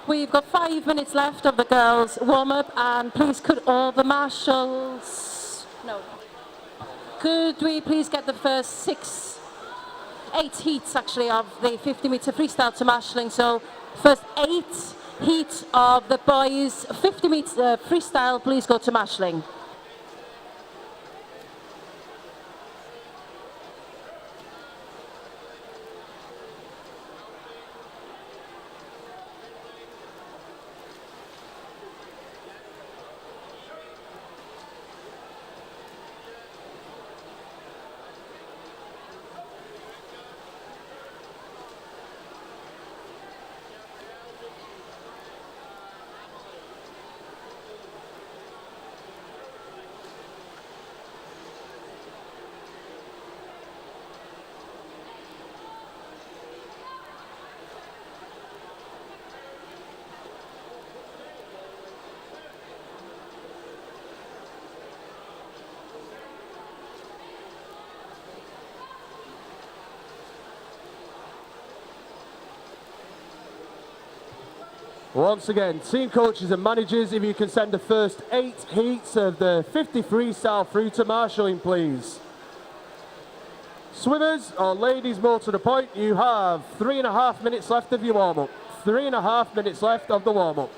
We've got 5 minutes left of the girls' warm-up, and please could all the marshals... No. Could we please get the first 8 heats, actually, of the 50-metre freestyle to marshalling. So first 8 heats of the boys' 50-metre freestyle, please go to marshalling. Once again, team coaches and managers, if you can send the first 8 heats of the 50 freestyle through to marshalling, please. Swimmers, or ladies more to the point, you have 3.5 minutes left of your warm-up. 3.5 minutes left of the warm-up.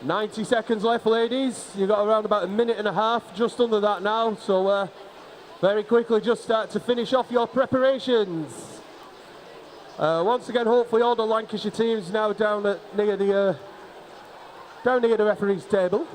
"90 seconds left, ladies. You've got around about 1.5 minutes, just under that now. So very quickly, just start to finish off your preparations. Once again, hopefully all the Lancashire teams now down near the referee's table.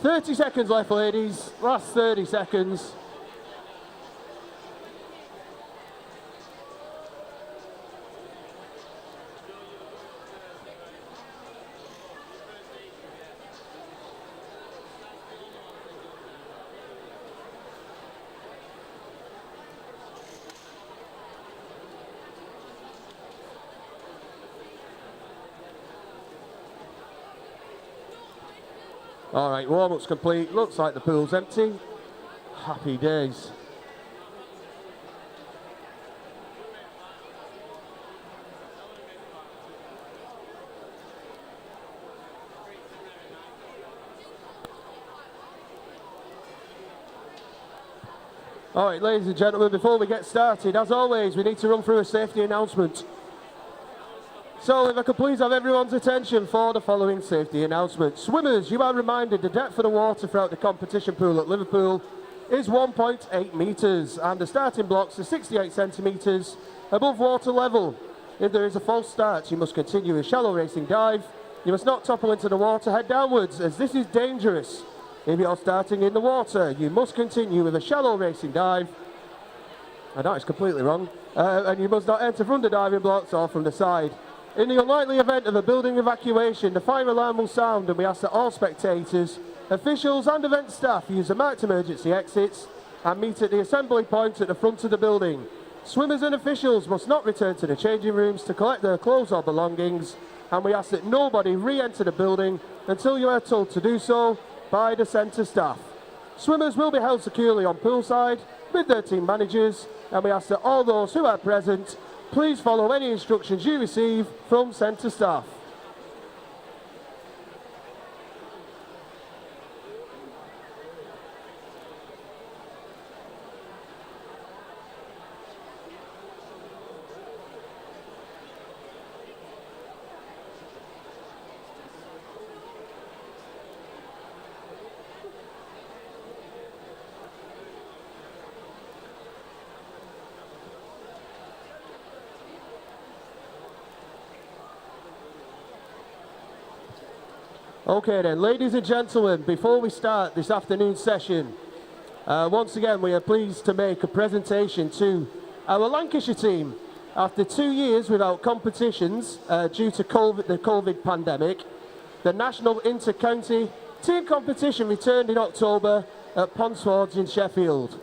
"30 seconds left, ladies. Last 30 seconds. All right, warm-up's complete. Looks like the pool's empty. Happy days. All right, ladies and gentlemen, before we get started, as always, we need to run through a safety announcement. So if I could please have everyone's attention for the following safety announcement. Swimmers, you are reminded the depth of the water throughout the competition pool at Liverpool is 1.8 metres and the starting blocks are 68 centimetres above water level. If there is a false start, you must continue a shallow racing dive. You must not topple into the water head downwards, as this is dangerous. If you're starting in the water, you must continue with a shallow racing dive. I know it's completely wrong. And you must not enter from the diving blocks or from the side. In the unlikely event of a building evacuation, the fire alarm will sound, and we ask that all spectators, officials and event staff use the marked emergency exits and meet at the assembly point at the front of the building. Swimmers and officials must not return to the changing rooms to collect their clothes or belongings, and we ask that nobody re-enter the building until you are told to do so by the centre staff. Swimmers will be held securely on poolside with their team managers, and we ask that all those who are present please follow any instructions you receive from centre staff. Okay then, ladies and gentlemen, before we start this afternoon's session, once again we are pleased to make a presentation to our Lancashire team. After 2 years without competitions due to the COVID pandemic, the national inter-county team competition returned in October at Ponsfords in Sheffield.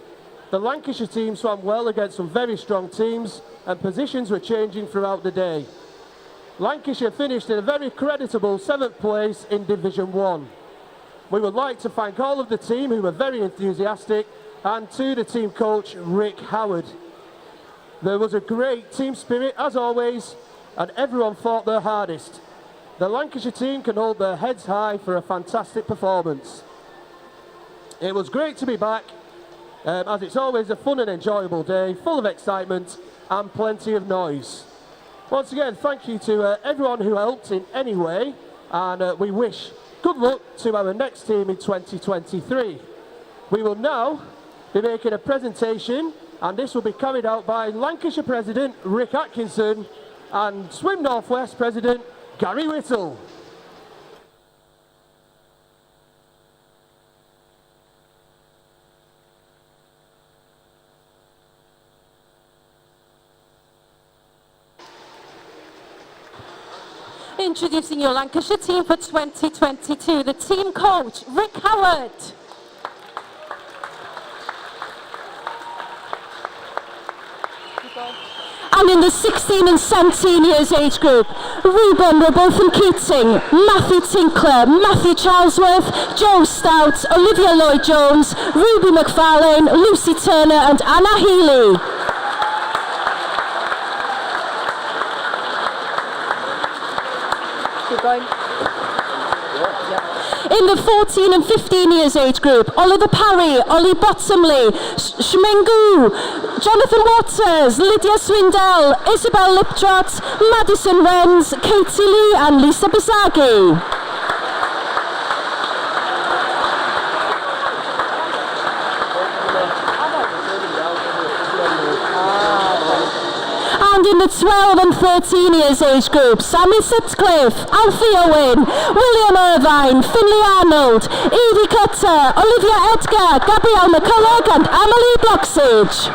The Lancashire team swam well against some very strong teams and positions were changing throughout the day. Lancashire finished in a very creditable 7th place in Division 1. We would like to thank all of the team who were very enthusiastic and to the team coach Rick Howard. There was a great team spirit as always and everyone fought their hardest. The Lancashire team can hold their heads high for a fantastic performance. It was great to be back as it's always a fun and enjoyable day, full of excitement and plenty of noise. Once again, thank you to everyone who helped in any way, and we wish good luck to our next team in 2023. We will now be making a presentation, and this will be carried out by Lancashire President Rick Atkinson and Swim Northwest President Gary Whittle. Introducing your Lancashire team for 2022, the team coach, Rick Howard. And in the 16 and 17 years age group, Ruben Robotham Keating, Matthew Tinkler, Matthew Charlesworth, Joe Stout, Olivia Lloyd-Jones, Ruby McFarlane, Lucy Turner and Anna Healy. In the 14 and 15 years age group, Oliver Parry, Ollie Bottomley, Shmengu, Jonathan Waters, Lydia Swindell, Isabel Liptrot, Madison Renz, Katie Lee and Lisa Bizagi. And in the 12 and 13 years age group, Sammy Sutcliffe, Alfie Owen, William Irvine, Finley Arnold, Edie Cutter, Olivia Edgar, Gabrielle McCulloch and Emily Bloxage.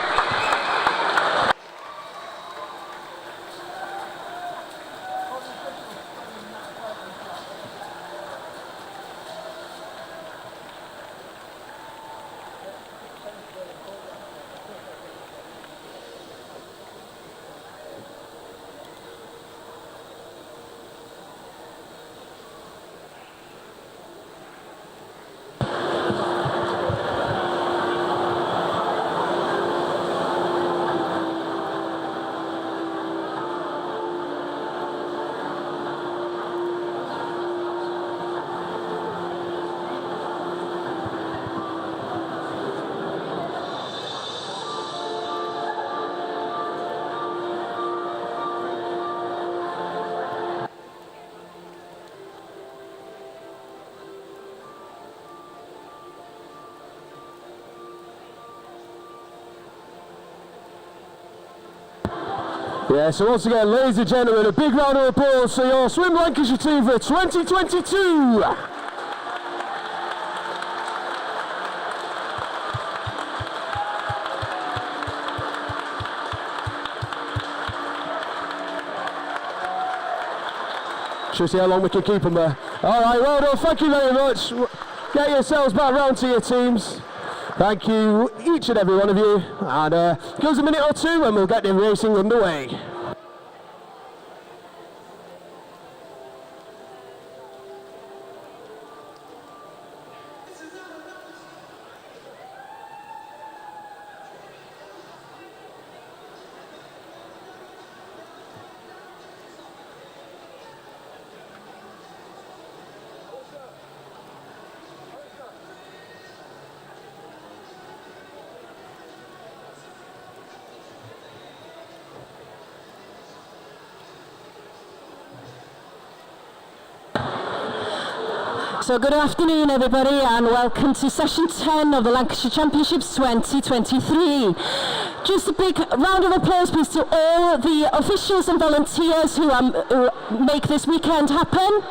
Yeah, so once again, ladies and gentlemen, a big round of applause for your Swim Lancashire team for 2022. Should see how long we can keep them there. All right, well done, thank you very much. Get yourselves back round to your teams. Thank you, each and every one of you. And give us a minute or two and we'll get the racing underway. So good afternoon everybody and welcome to session 10 of the Lancashire Championships 2023. Just a big round of applause please to all the officials and volunteers who make this weekend happen.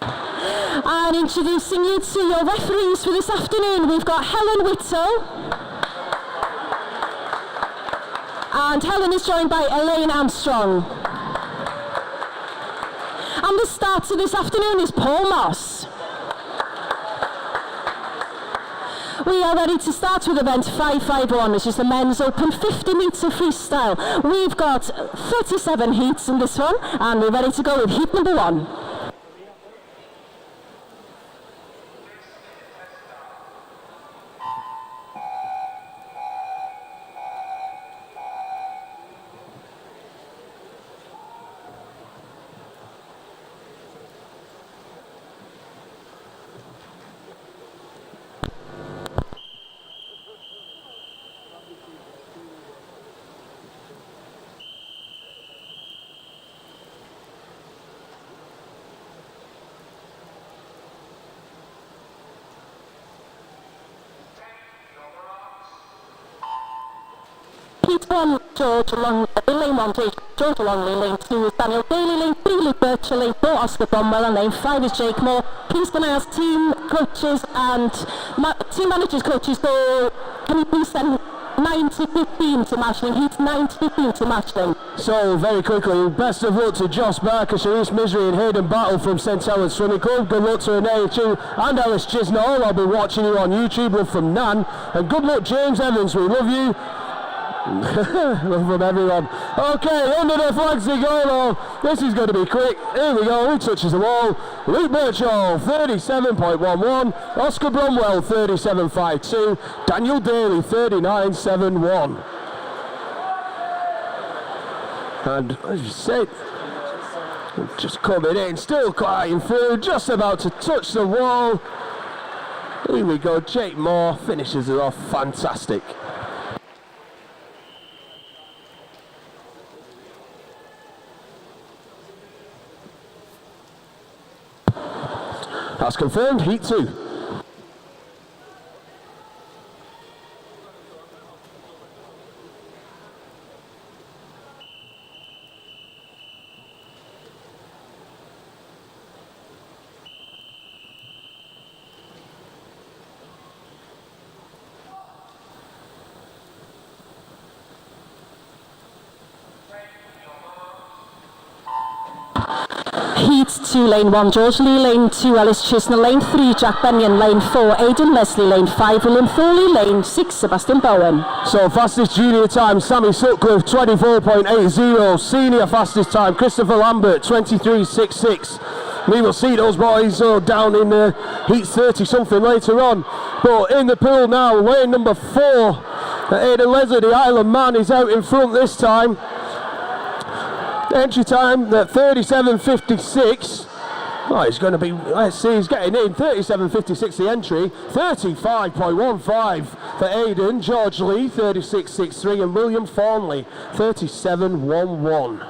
And introducing you to your referees for this afternoon, we've got Helen Whittle. And Helen is joined by Elaine Armstrong. And the starter this afternoon is Paul Moss. We are ready to start with event 551, which is the men's open 50 metre freestyle. We've got 37 heats in this one, and we're ready to go with heat number 1. Heat 1, George Longley, lane 1, George Longley, lane 2 is Daniel Daly, lane 3, Luke Birchall, lane 4, Oscar Bromwell, and lane 5 is Jake Moore. Please can I ask team coaches and team managers coaches can you please send 9 to 15 to Matchling, heat 9 to 15 to Matchling. So, very quickly, best of luck to Josh Barker, Sharice Misery and Hayden Battle from St Helens Swimming Club. Good luck to Renee Chu and Alice Chisnall. I'll be watching you on YouTube. Love from Nan. And good luck James Evans, we love you. Love from everyone. Okay, under the flags they go though. This is going to be quick. Here we go. Who touches the wall? Luke Birchall, 37.11. Oscar Bromwell, 37.52. Daniel Daly, 39.71. And as you said, just coming in, still gliding through, just about to touch the wall. Here we go. Jake Moore finishes it off. Fantastic. That's confirmed, heat 2. Heat 2, lane 1, George Lee, lane 2, Alice Chisnall, lane 3, Jack Benyon, lane 4, Aidan Leslie, lane 5, William Thorley, lane 6, Sebastian Bowen. So fastest junior time, Sammy Sutcliffe, 24.80. Senior fastest time, Christopher Lambert, 23.66. We will see those boys down in the heat 30 something later on. But in the pool now, lane number 4, Aidan Leslie, the Island man, is out in front this time. Entry time at 37.56. Oh, he's going to be, let's see, he's getting in. 37.56 the entry. 35.15 for Aidan. George Lee, 36.63. And William Thornley, 37.11.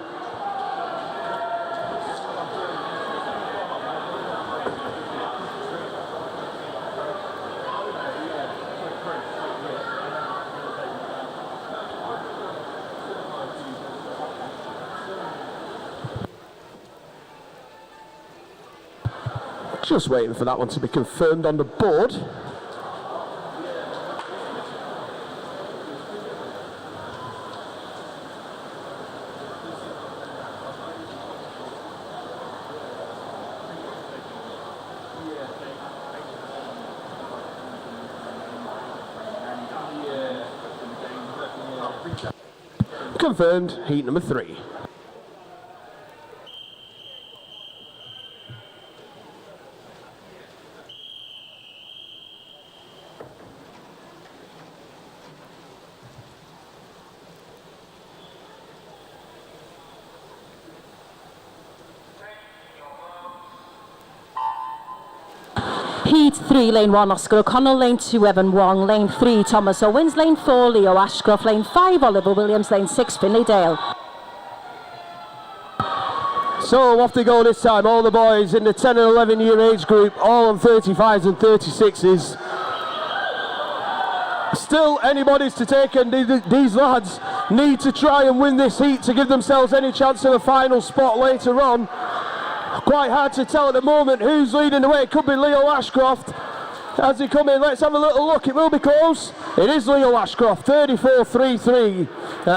Just waiting for that one to be confirmed on the board. Confirmed, heat number 3. Heat 3, lane 1, Oscar O'Connell, lane 2, Evan Wong, lane 3, Thomas Owens, lane 4, Leo Ashcroft, lane 5, Oliver Williams, lane 6, Finley Dale. So off they go this time, all the boys in the 10 and 11 year age group, all on 35s and 36s. Still anybody's to take, and these lads need to try and win this heat to give themselves any chance of a final spot later on. Quite hard to tell at the moment who's leading the way. It could be Leo Ashcroft as they come in. Let's have a little look. It will be close. It is Leo Ashcroft, 34.33.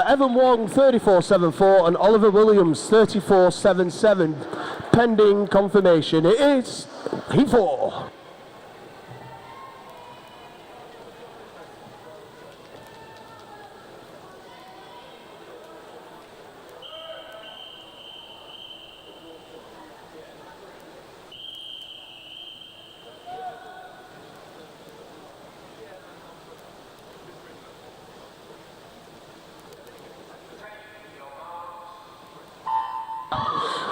Evan Wong, 34.74. And Oliver Williams, 34.77. Pending confirmation. It is Heat 4.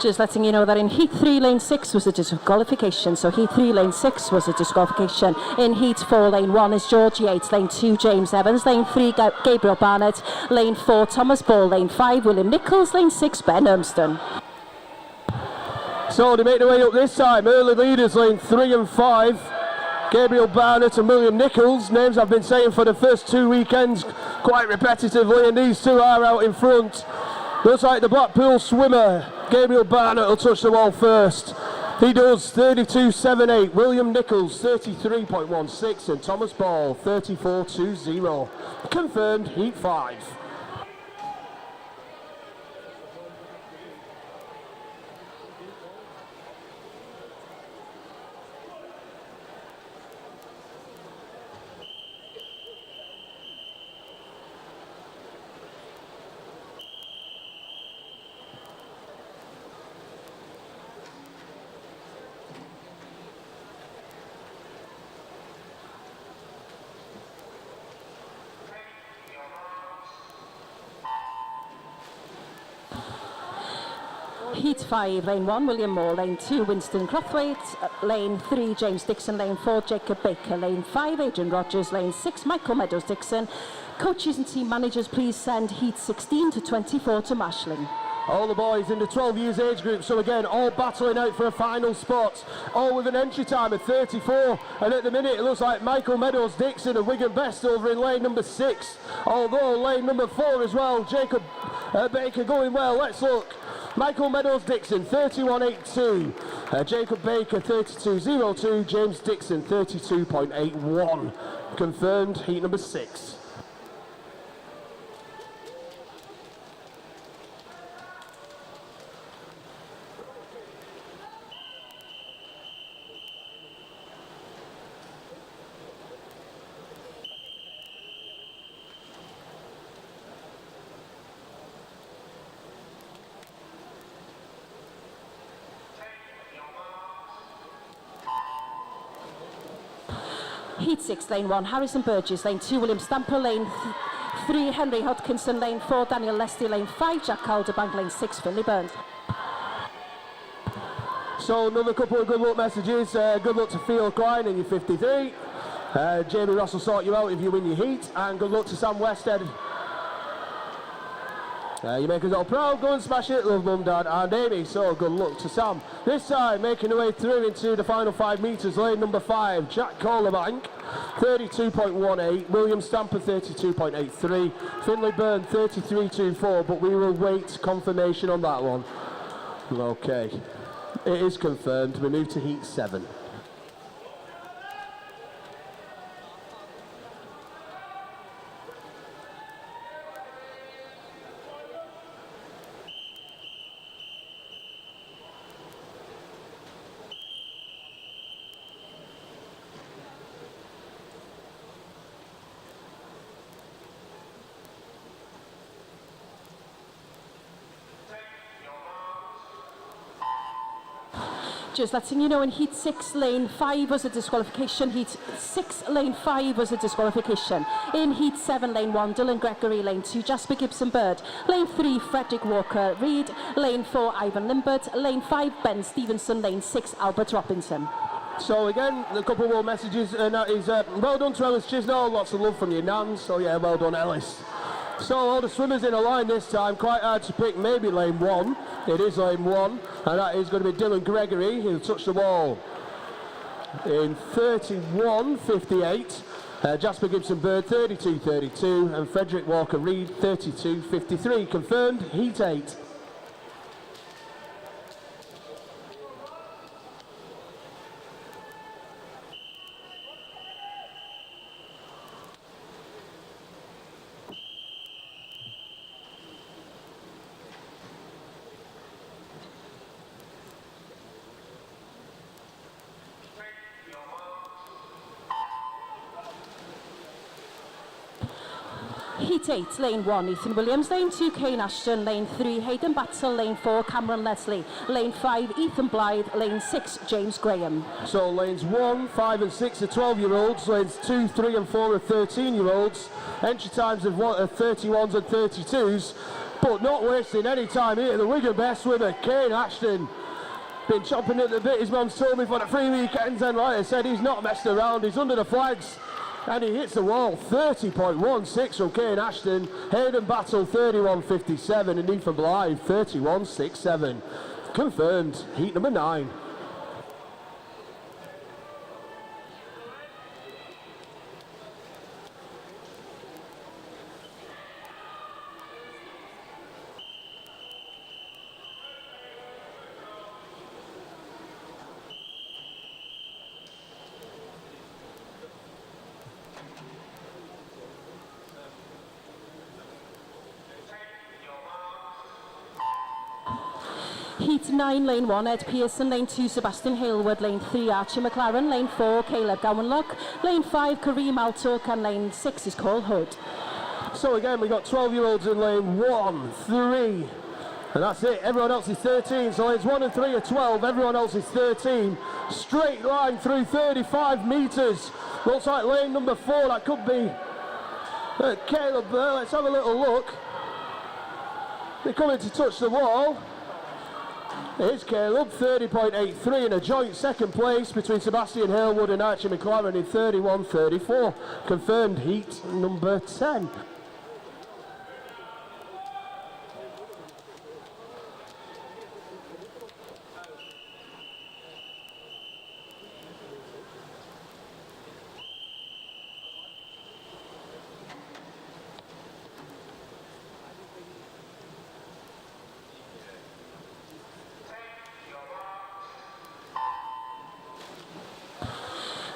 Just letting you know that in Heat 3, lane 6 was a disqualification. So Heat 3, lane 6 was a disqualification. In Heat 4, lane 1 is George Yates, lane 2, James Evans, lane 3, Gabriel Barnett, lane 4, Thomas Ball, lane 5, William Nichols, lane 6, Ben Urmston. So they make their way up this time. Early leaders, lane 3 and 5. Gabriel Barnett and William Nichols, names I've been saying for the first 2 weekends quite repetitively, and these two are out in front. Looks like the Blackpool swimmer, Gabriel Barnett, will touch the wall first. He does, 32.78. William Nichols, 33.16. And Thomas Ball, 34.20. Confirmed, Heat 5. Heat 5, lane 1, William Moore, lane 2, Winston Crothwaite, lane 3, James Dixon, lane 4, Jacob Baker, lane 5, Adrian Rogers, lane 6, Michael Meadows Dixon. Coaches and team managers, please send Heat 16 to 24 to Mashling. All the boys in the 12 years age group, so again, all battling out for a final spot, all with an entry time of 34, and at the minute it looks like Michael Meadows Dixon and Wigan Best over in lane number 6, although lane number 4 as well, Jacob Baker going well. Let's look. Michael Meadows Dixon, 31.82. Jacob Baker, 32.02. James Dixon, 32.81. Confirmed, heat number 6. Heat 6, lane 1, Harrison Burgess, lane 2, William Stamper, lane 3, Henry Hodkinson, lane 4, Daniel Leslie, lane 5, Jack Calderbank, lane 6, Finley Burns. So another couple of good luck messages. Good luck to Field Klein in your 53. Jamie Ross will sort you out if you win your heat. And good luck to Sam Westhead. You make us all proud, go and smash it, love mum, dad and Amy, so good luck to Sam. This time making their way through into the final 5 metres, lane number 5, Jack Calderbank, 32.18, William Stamper 32.83, Finley Byrne 33.24, but we will wait confirmation on that one. Okay, it is confirmed, we move to heat 7. Just letting you know, in Heat 6, Lane 5 was a disqualification. Heat 6, Lane 5 was a disqualification. In Heat 7, Lane 1, Dylan Gregory. Lane 2, Jasper Gibson-Bird. Lane 3, Frederick Walker-Reed. Lane 4, Ivan Limbert. Lane 5, Ben Stevenson. Lane 6, Albert Robinson. So again, a couple more messages, and that is, well done to Ellis Chisnall, lots of love from your nan, so yeah, well done Ellis. So all the swimmers in a line this time, quite hard to pick, maybe lane 1. It is lane 1, and that is going to be Dylan Gregory, who'll touch the wall in 31.58. Jasper Gibson-Bird 32.32, and Frederick Walker-Reed 32.53. Confirmed, Heat 8. Heat 8, Lane 1, Ethan Williams. Lane 2, Kane Ashton. Lane 3, Hayden Battle. Lane 4, Cameron Leslie. Lane 5, Ethan Blythe. Lane 6, James Graham. So lanes 1, 5 and 6 are 12-year-olds. Lanes 2, 3 and 4 are 13-year-olds. Entry times of 31s and 32s. But not wasting any time here, the Wigan best swimmer, Kane Ashton. Been chomping at the bit, his mum's told me for the 3 weekends, and like I said, he's not messed around, he's under the flags. And he hits the wall, 30.16 from Kane Ashton. Hayden Battle, 31.57, and Ethan Blythe, 31.67. Confirmed, heat number 9. Heat 9, Lane 1, Ed Pearson. Lane 2, Sebastian Hailwood. Lane 3, Archie McLaren. Lane 4, Caleb Gowanlock. Lane 5, Kareem Altook. And Lane 6 is Cole Hood. So again, we got 12-year-olds in lane 1, 3, and that's it. Everyone else is 13. So lanes 1 and 3 are 12. Everyone else is 13. Straight line through 35 metres. Looks like lane number 4. That could be Caleb there. Let's have a little look. They're coming to touch the wall. Here's Caleb, 30.83 in a joint second place between Sebastian Hailwood and Archie McLaren in 31.34. Confirmed heat number 10.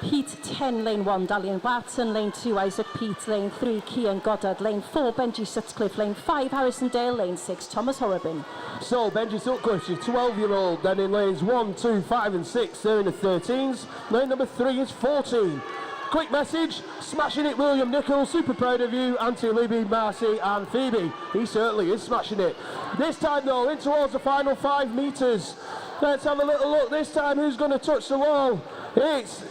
Heat 10, Lane 1, Dalian Watson. Lane 2, Isaac Pete. Lane 3, Kian Goddard. Lane 4, Benji Sutcliffe. Lane 5, Harrison Dale. Lane 6, Thomas Horrobin. So Benji Sutcliffe, your 12-year-old, then in lanes 1, 2, 5 and 6, they're in the 13s. Lane number 3 is 14. Quick message, smashing it William Nichols, super proud of you, Auntie Libby, Marcy and Phoebe. He certainly is smashing it. This time though, in towards the final 5 metres. Let's have a little look, this time who's going to touch the wall? It's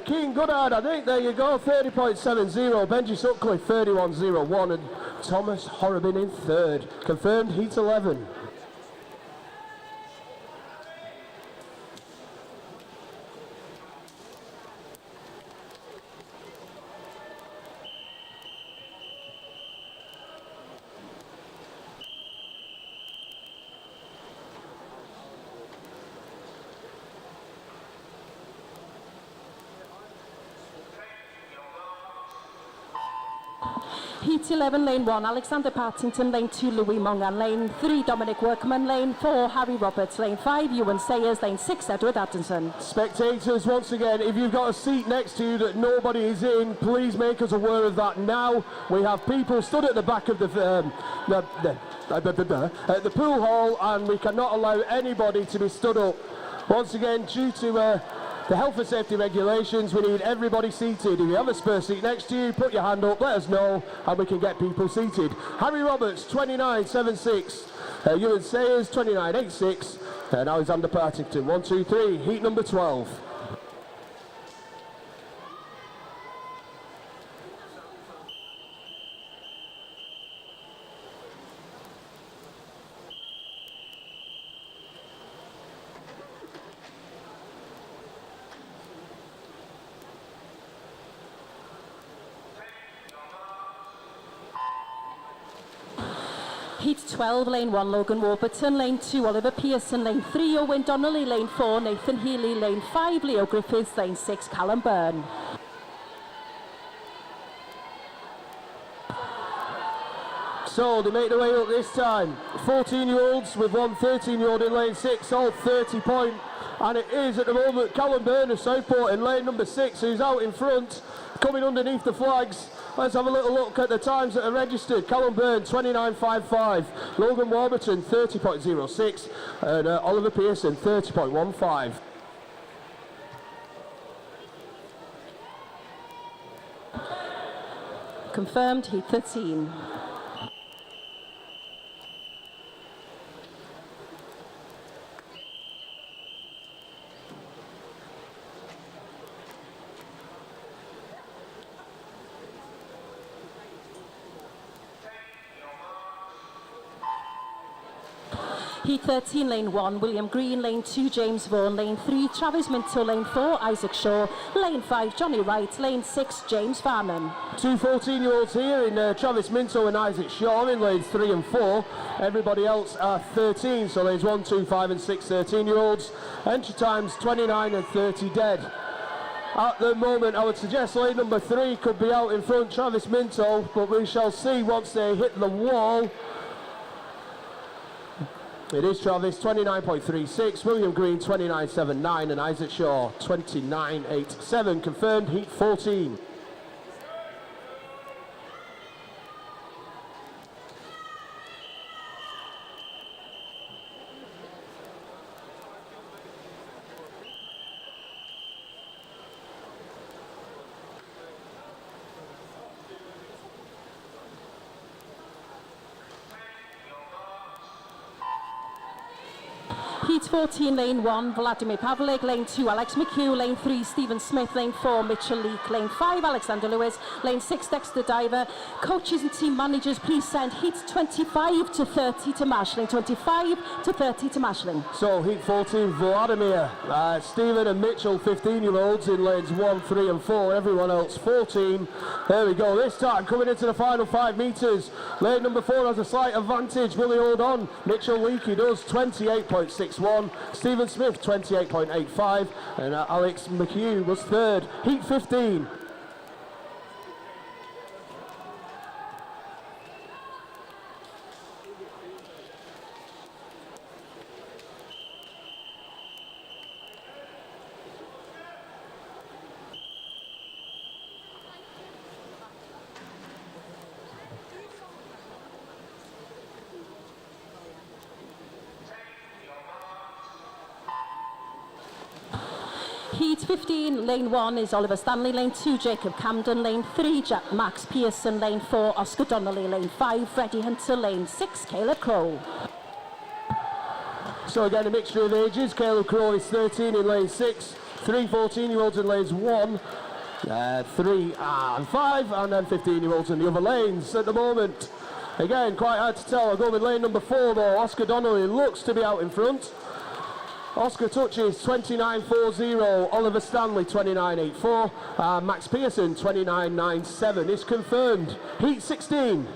Keane Goddard, I think, there you go, 30.70, Benji Sutcliffe 31.01 and Thomas Horrobin in 3rd. Confirmed heat 11. Heat 11, Lane 1, Alexander Partington. Lane 2, Louis Mongan. Lane 3, Dominic Workman. Lane 4, Harry Roberts. Lane 5, Ewan Sayers. Lane 6, Edward Addison. Spectators, once again, if you've got a seat next to you that nobody is in, please make us aware of that now. We have people stood at the back of the pool hall, and we cannot allow anybody to be stood up. Once again, due to the health and safety regulations, we need everybody seated. If you have a spare seat next to you, put your hand up, let us know, and we can get people seated. Harry Roberts, 29.76. Ewan Sayers, 29.86. And Alexander Partington, 1, 2, 3, heat number 12. Heat 12, lane 1, Logan Warburton, lane 2, Oliver Pearson, lane 3, Owen Donnelly, lane 4, Nathan Healy, lane 5, Leo Griffiths, lane 6, Callum Byrne. So they make their way up this time. 14-year-olds with one 13-year-old in lane 6, all 30 point. And it is at the moment Callum Byrne of Southport in lane number 6 who's out in front, coming underneath the flags. Let's have a little look at the times that are registered. Callum Byrne, 29.55. Logan Warburton, 30.06. And Oliver Pearson, 30.15. Confirmed, heat 13. Heat 13, lane 1, William Green, lane 2, James Vaughan, lane 3, Travis Minto, lane 4, Isaac Shaw, lane 5, Johnny Wright, lane 6, James Farman. Two 14-year-olds here in Travis Minto and Isaac Shaw in lanes 3 and 4. Everybody else are 13, so lanes 1, 2, 5 and 6 13-year-olds. Entry times 29 and 30 dead. At the moment, I would suggest lane number 3 could be out in front, Travis Minto, but we shall see once they hit the wall. It is Travis, 29.36, William Green, 29.79, and Isaac Shaw, 29.87. Confirmed, heat 14. Heat 14, lane 1, Vladimir Pavlik, lane 2, Alex McHugh, lane 3, Stephen Smith, lane 4, Mitchell Leake, lane 5, Alexander Lewis, lane 6, Dexter Diver. Coaches and team managers, please send heat 25 to 30 to Mashling, 25 to 30 to Mashling. So heat 14, Vladimir, Stephen and Mitchell, 15-year-olds in lanes 1, 3 and 4, everyone else 14. There we go, this time coming into the final 5 metres. Lane number 4 has a slight advantage, will he hold on? Mitchell Leake, he does, 28.61. Stephen Smith 28.85 and Alex McHugh was third. Heat 15. Heat 15, lane 1 is Oliver Stanley, lane 2, Jacob Camden, lane 3, Max Pearson, lane 4, Oscar Donnelly, lane 5, Freddie Hunter, lane 6, Caleb Crow. So again, a mixture of ages. Caleb Crow is 13 in lane 6, 3 14-year-olds in lanes 1, 3 and 5, and then 15-year-olds in the other lanes at the moment. Again, quite hard to tell. I'll go with lane number 4 though. Oscar Donnelly looks to be out in front. Oscar touches 29.40, Oliver Stanley 29.84, Max Pearson 29.97 is confirmed. Heat 16.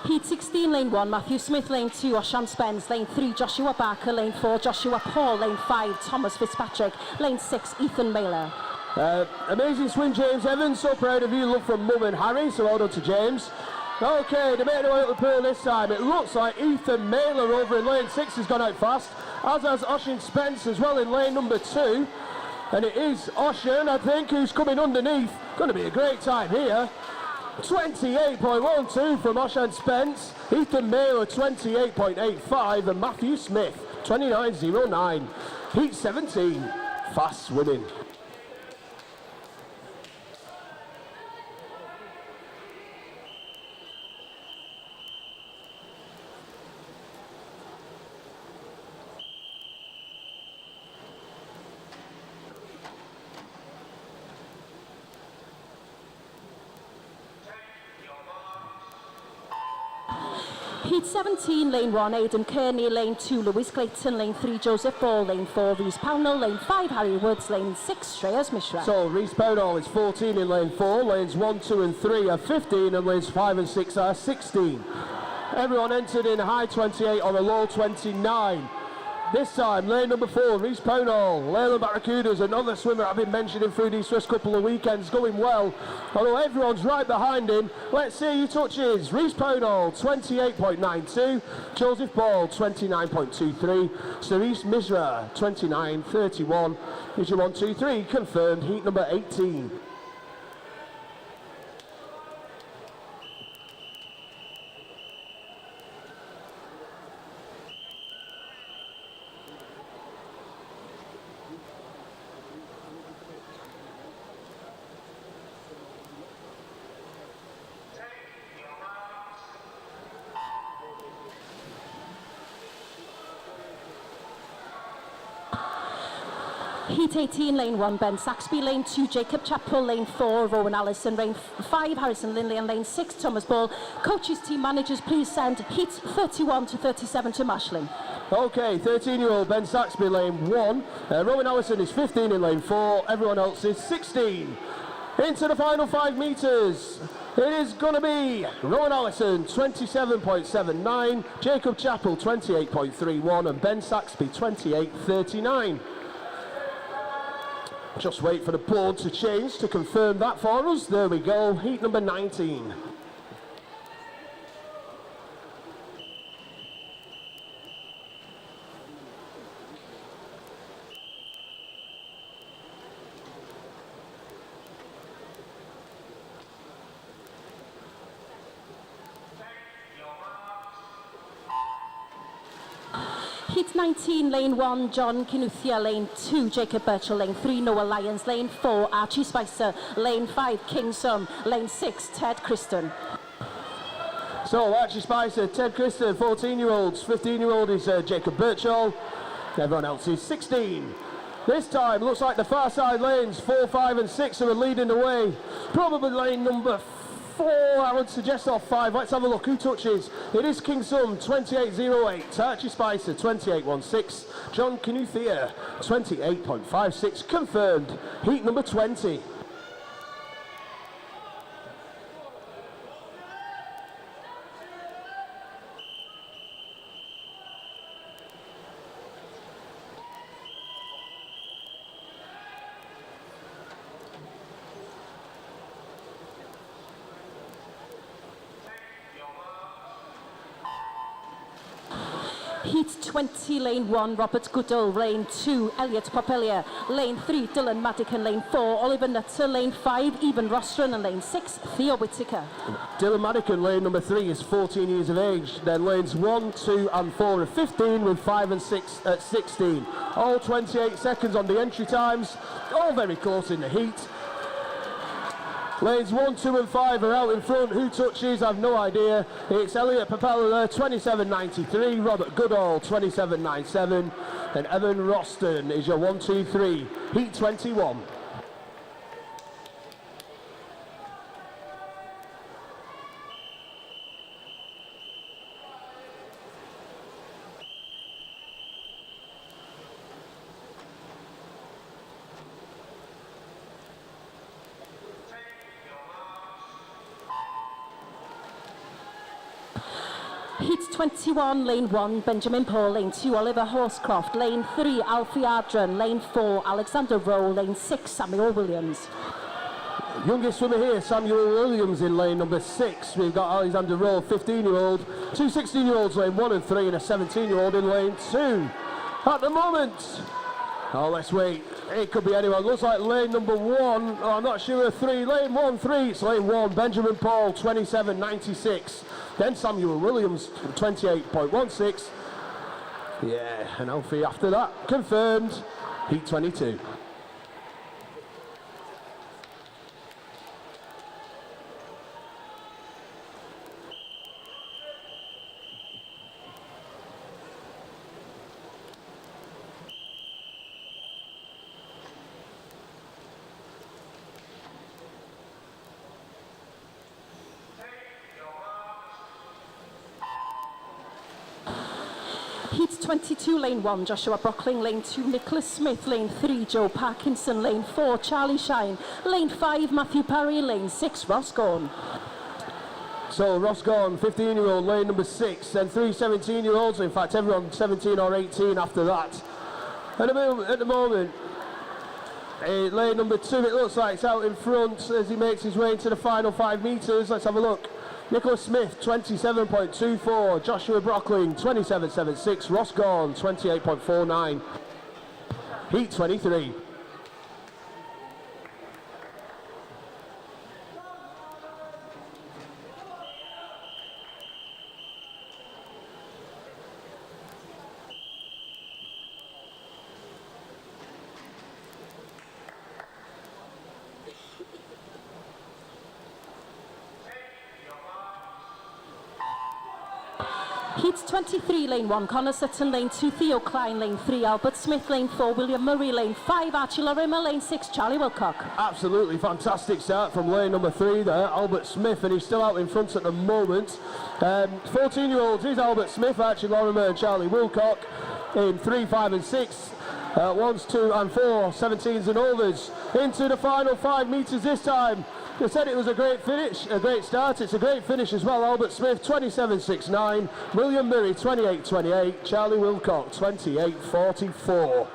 Heat 16, lane 1, Matthew Smith, lane 2, Oshan Spence, lane 3, Joshua Barker, lane 4, Joshua Paul, lane 5, Thomas Fitzpatrick, lane 6, Ethan Mailer. Amazing swing, James Evans. So proud of you. Love from Mum and Harry, so well done to James. Okay, they made their way up the pool this time. It looks like Ethan Mailer over in lane 6 has gone out fast, as has Oshin Spence as well in lane number 2. And it is Ocean, I think, who's coming underneath. Going to be a great time here. 28.12 from Ocean Spence. Ethan Mailer, 28.85. And Matthew Smith, 29.09. Heat 17, fast swimming. Heat 17, lane 1, Aidan Kearney, lane 2, Lewis Clayton, lane 3, Joseph Ball, lane 4, Rhys Pownall, lane 5, Harry Woods, lane 6, Shreyas Mishra. So Rhys Pownall is 14 in lane 4, lanes 1, 2 and 3 are 15 and lanes 5 and 6 are 16. Everyone entered in high 28 on a low 29. This time, lane number 4, Rhys Pownall, Leyland Barracudas, another swimmer I've been mentioning through these first couple of weekends, going well. Although everyone's right behind him, let's see who touches. Rhys Pownall, 28.92, Joseph Ball, 29.23, Shreyas Mishra, 29.31. Here's your 1, 2, 3, confirmed, heat number 18. Heat 18, lane 1, Ben Saxby, lane 2, Jacob Chappell, lane 4, Rowan Allison, lane 5, Harrison Lindley, and lane 6, Thomas Ball. Coaches, team managers, please send heat 31 to 37 to Mashling. Okay, 13-year-old Ben Saxby, lane 1. Rowan Allison is 15 in lane 4. Everyone else is 16. Into the final 5 metres. It is going to be Rowan Allison, 27.79. Jacob Chappell, 28.31. And Ben Saxby, 28.39. Just wait for the board to change to confirm that for us. There we go, heat number 19. Heat 19, lane 1, John Kinuthia, lane 2, Jacob Birchall, lane 3, Noah Lyons, lane 4, Archie Spicer, lane 5, King Sum, lane 6, Ted Christen. So Archie Spicer, Ted Christen, 14-year-olds, 15-year-old is Jacob Birchall, everyone else is 16. This time looks like the far side lanes, 4, 5 and 6 are leading the way. Probably lane number 4, I would suggest, off 5. Let's have a look who touches. It is King Sum, 28.08, Archie Spicer, 28.16, John Kinuthia, 28.56, confirmed, heat number 20. Heat 20, lane 1, Robert Goodall, lane 2, Elliot Popelia, lane 3, Dylan Madigan, lane 4, Oliver Nutter, lane 5, Eben Rostron, and lane 6, Theo Whittaker. Dylan Madigan, lane number 3, is 14 years of age. Then lanes 1, 2 and 4 are 15, with 5 and 6 at 16. All 28 seconds on the entry times, all very close in the heat. Lanes 1, 2 and 5 are out in front. Who touches? I've no idea. It's Elliot Papella, 27.93. Robert Goodall, 27.97. And Evan Roston is your 1, 2, 3. Heat 21. Heat 21, lane 1, Benjamin Paul, lane 2, Oliver Horscroft, lane 3, Alfie Ardron, lane 4, Alexander Rowe, lane 6, Samuel Williams. Youngest swimmer here, Samuel Williams in lane number 6. We've got Alexander Rowe, 15-year-old, 2 16-year-olds, lane 1 and 3, and a 17-year-old in lane 2. At the moment, Oh, let's wait. It could be anyone. Looks like lane number 1. Oh, I'm not sure of 3. Lane 1, 3. It's lane 1. Benjamin Paul, 27.96. Then Samuel Williams, 28.16. Yeah, and Alfie after that. Confirmed. Heat 22. Heat 22, lane 1, Joshua Brockling, lane 2, Nicholas Smith, lane 3, Joe Parkinson, lane 4, Charlie Shine, lane 5, Matthew Parry, lane 6, Ross Gorn. So Ross Gorn, 15-year-old, lane number 6, and 3 17-year-olds, in fact everyone 17 or 18 after that. At the moment, lane number 2, it looks like it's out in front as he makes his way into the final 5 metres. Let's have a look. Nicholas Smith, 27.24. Joshua Brockling, 27.76. Ross Gorn, 28.49. Heat 23. Heat 23, lane 1, Connor Sutton, lane 2, Theo Klein, lane 3, Albert Smith, lane 4, William Murray, lane 5, Archie Lorimer, lane 6, Charlie Wilcock. Absolutely fantastic start from lane number 3 there, Albert Smith, and he's still out in front at the moment. 14-year-olds is Albert Smith, Archie Lorimer and Charlie Wilcock in 3, 5 and 6. 1s, 2 and 4, 17s and olders into the final 5 metres this time. They said it was a great finish, a great start. It's a great finish as well. Albert Smith, 27.69. William Murray, 28.28. Charlie Wilcock, 28.44.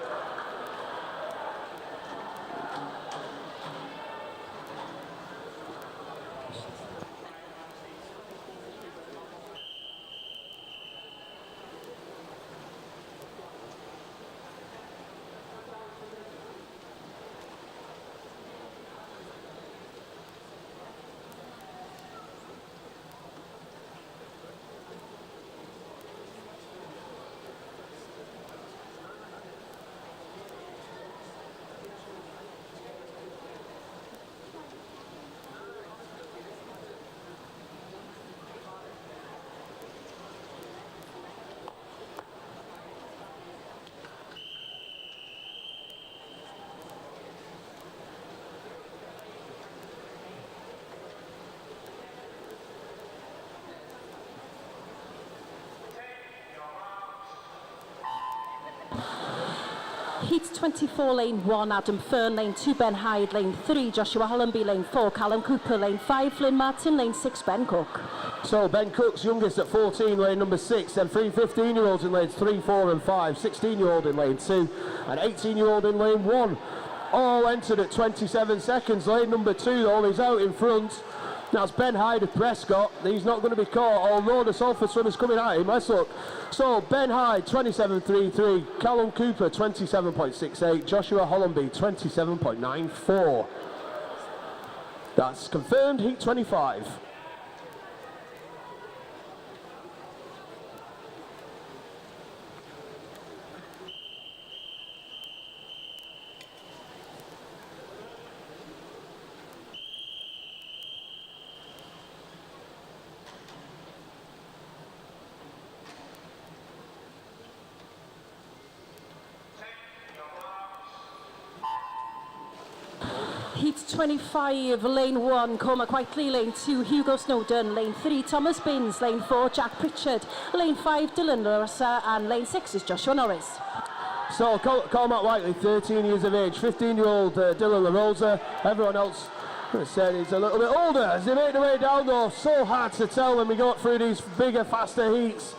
Heat 24, lane 1, Adam Fern, lane 2, Ben Hyde, lane 3, Joshua Hollenby, lane 4, Callum Cooper, lane 5, Flynn Martin, lane 6, Ben Cook. So Ben Cook's youngest at 14, lane number 6, and 3 15-year-olds in lanes 3, 4 and 5, 16-year-old in lane 2, and 18-year-old in lane 1. All entered at 27 seconds. Lane number 2 though, he's out in front. That's Ben Hyde of Prescott. He's not going to be caught, although the Salford swimmer's coming at him. Let's look. So Ben Hyde, 27.33. Callum Cooper, 27.68. Joshua Hollenby, 27.94. That's confirmed, heat 25. Heat 25, lane 1, Cormac Whiteley, lane 2, Hugo Snowden, lane 3, Thomas Binns, lane 4, Jack Pritchard, lane 5, Dylan Larissa, and lane 6 is Joshua Norris. So Cormac Whiteley, 13 years of age, 15-year-old Dylan LaRosa. Everyone else said he's a little bit older. As they make their way down though, so hard to tell when we go through these bigger, faster heats.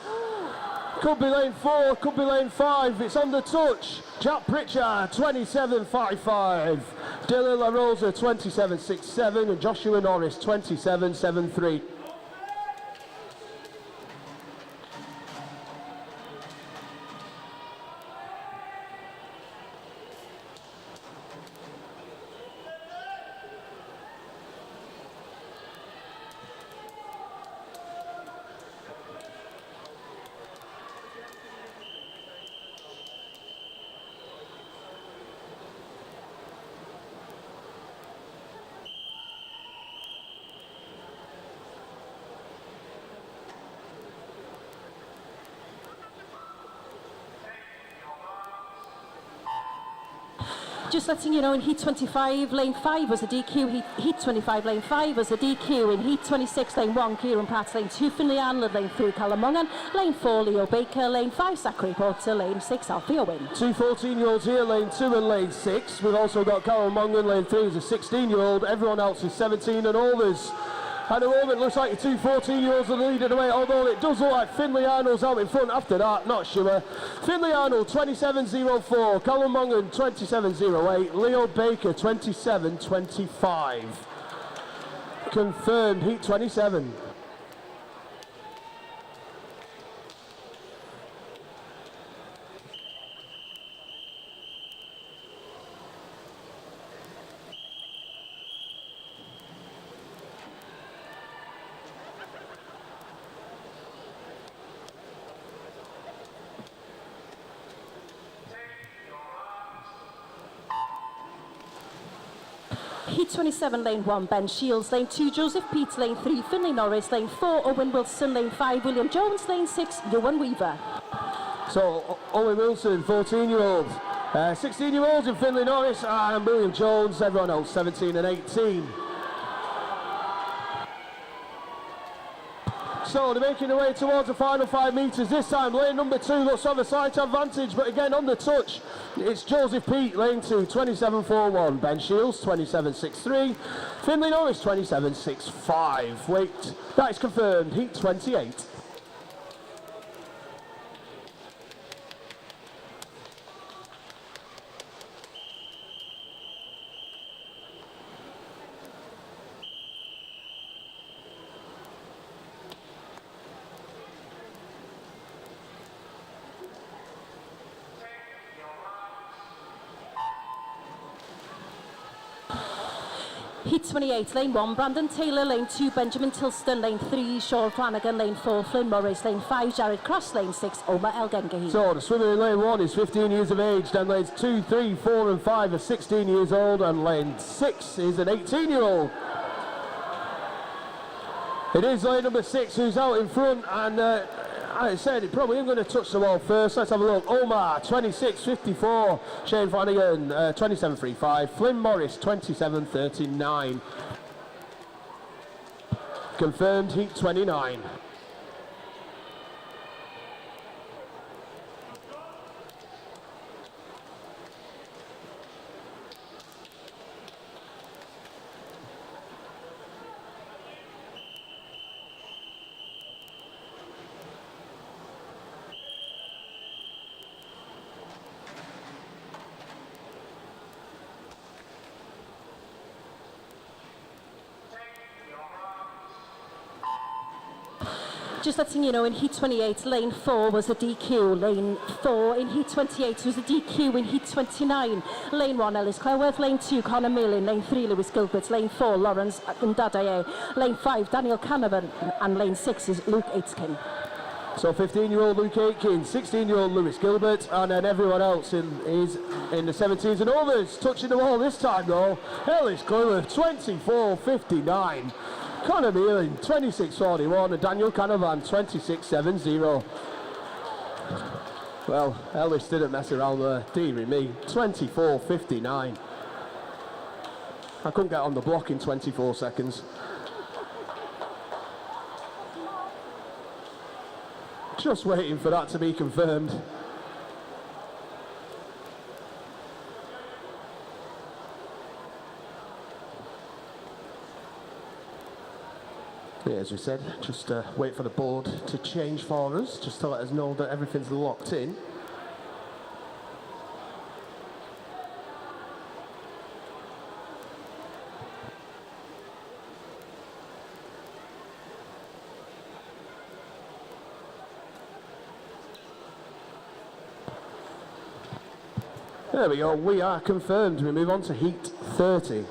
Could be lane 4, could be lane 5. It's on the touch. Jack Pritchard, 27.55. Dylan LaRosa, 27.67. And Joshua Norris, 27.73. Just letting you know, in Heat 25, Lane 5 was a DQ. Heat 25, Lane 5 was a DQ. In Heat 26, Lane 1, Kieran Pratt. Lane 2, Finley Anlad. Lane 3, Callum Mungan. Lane 4, Leo Baker. Lane 5, Zachary Porter. Lane 6, Alfie Owen. Two 14-year-olds here, Lane 2 and Lane 6. We've also got Callum Mungan. Lane 3 is a 16-year-old. Everyone else is 17 and olders. At the moment, looks like the two 14-year-olds are leading the way, although it does look like Finley Arnold's out in front after that, not sure. Finley Arnold, 27.04, Callum Mungan, 27.08, Leo Baker, 27.25. Confirmed, Heat 27. Heat 27, Lane 1, Ben Shields. Lane 2, Joseph Peat. Lane 3, Finley Norris. Lane 4, Owen Wilson. Lane 5, William Jones. Lane 6, Ewan Weaver. So, Owen Wilson, 14-year-old. 16-year-olds in Finley Norris and William Jones. Everyone else, 17 and 18. So they're making their way towards the final 5 metres. This time, lane number 2 looks to have a slight advantage, but again on the touch, it's Joseph Peat, lane 2, 27.41. Ben Shields, 27.63. Finley Norris, 27.65. Wait, that is confirmed, Heat 28. Heat 28, Lane 1, Brandon Taylor. Lane 2, Benjamin Tilston. Lane 3, Sean Flanagan. Lane 4, Flynn Morris. Lane 5, Jared Cross. Lane 6, Omar El Gengahi. So the swimmer in lane 1 is 15 years of age, then lanes 2, 3, 4 and 5 are 16 years old, and lane 6 is an 18-year-old. It is lane number 6 who's out in front, and I said it probably isn't going to touch the wall first. Let's have a look. Omar, 26.54. Shane Flanagan, 27.35. Flynn Morris, 27.39. Confirmed, Heat 29. Just letting you know, in Heat 28, Lane 4 was a DQ. Lane 4 in Heat 28 was a DQ in Heat 29. Lane 1, Ellis Cleworth. Lane 2, Conor Millen. Lane 3, Lewis Gilbert. Lane 4, Lawrence Ndadaye. Lane 5, Daniel Canavan. And Lane 6 is Luke Aitken. So 15-year-old Luke Aitken, 16-year-old Lewis Gilbert, and then everyone else is in the 17s and overs. Touching the wall this time though, Ellis Cleworth, 24.59. Conor Millen, 26.41, and Daniel Canavan, 26.70. Well, Ellis didn't mess around there, dearie me, 24.59. I couldn't get on the block in 24 seconds. Just waiting for that to be confirmed. Yeah, as we said, just wait for the board to change for us, just to let us know that everything's locked in. There we go, we are confirmed. We move on to Heat 30.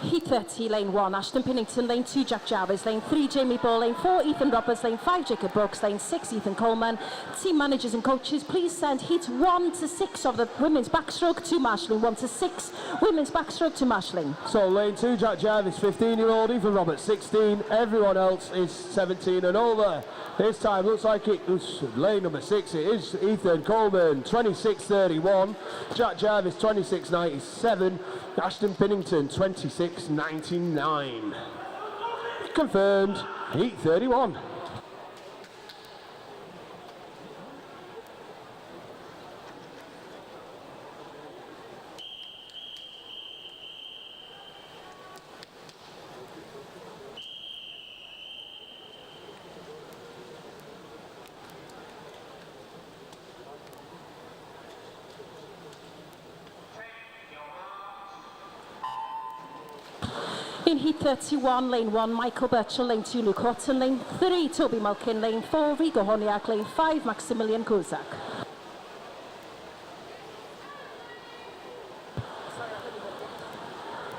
Heat 30, lane 1, Ashton Pennington, lane 2, Jack Jarvis, lane 3, Jamie Ball, lane 4, Ethan Roberts, lane 5, Jacob Brooks, lane 6, Ethan Coleman. Team managers and coaches, please send heat 1 to 6 of the women's backstroke to marshalling, 1 to 6 women's backstroke to marshalling. So lane 2, Jack Jarvis, 15-year-old, Ethan Roberts, 16. Everyone else is 17 and over. This time looks like it was lane number 6. It is Ethan Coleman, 26.31. Jack Jarvis, 26.97. Ashton Pennington, 26.99. Confirmed, heat 31. In heat 31, lane 1, Michael Birchall, lane 2, Luke Horton, lane 3, Toby Malkin, lane 4, Rigo Honiak, lane 5, Maximilian Kozak.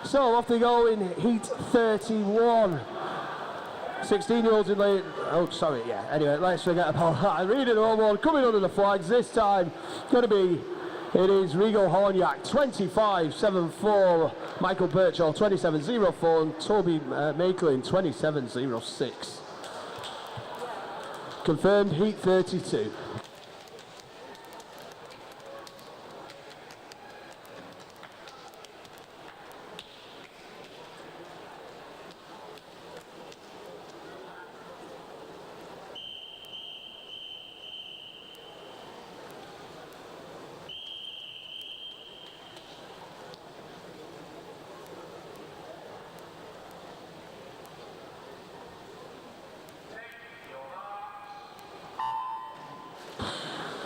So off they go in heat 31. 16-year-olds in lane, anyway, let's forget about that. Reading home one, coming under the flags this time, it is Rigo Horniak, 25.74, Michael Birchall, 27.04, and Toby Makelin, 27.06. Confirmed heat 32.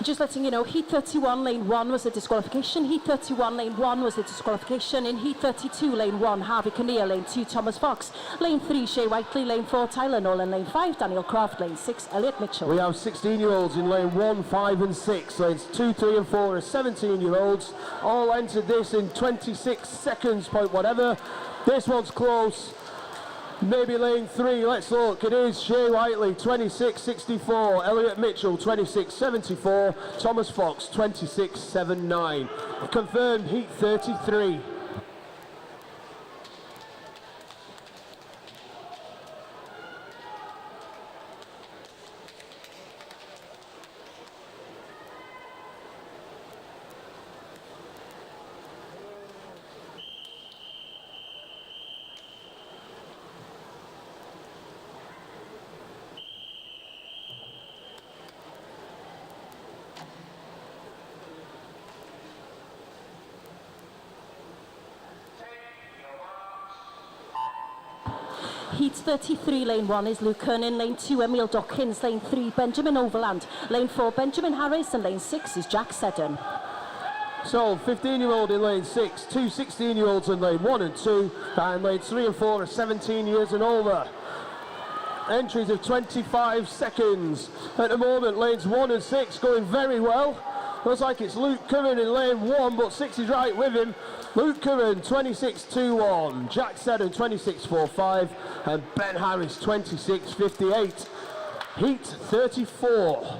Just letting you know, heat 31, lane 1 was a disqualification. Heat 31, lane 1 was a disqualification. In heat 32, lane 1, Harvey Kinnear, lane 2, Thomas Fox, lane 3, Shea Whiteley, lane 4, Tyler Nolan, lane 5, Daniel Croft, lane 6, Elliot Mitchell. We have 16-year-olds in lane 1, 5 and 6. Lanes 2, 3 and 4 are 17-year-olds. All entered this in 26 seconds, point whatever. This one's close. Maybe lane 3, let's look. It is Shea Whiteley, 26.64. Elliot Mitchell, 26.74. Thomas Fox, 26.79. Confirmed heat 33. Heat 33, lane 1 is Luke Kernan, lane 2, Emil Dawkins, lane 3, Benjamin Overland, lane 4, Benjamin Harris, and lane 6 is Jack Seddon. So, 15-year-old in lane 6, two 16-year-olds in lane 1 and 2, and lane 3 and 4 are 17 years and over. Entries of 25 seconds. At the moment, lanes 1 and 6 going very well. Looks like it's Luke Curran in lane 1, but 6 is right with him. Luke Curran, 26.21. Jack Seddon, 26.45. And Ben Harris, 26.58. Heat 34.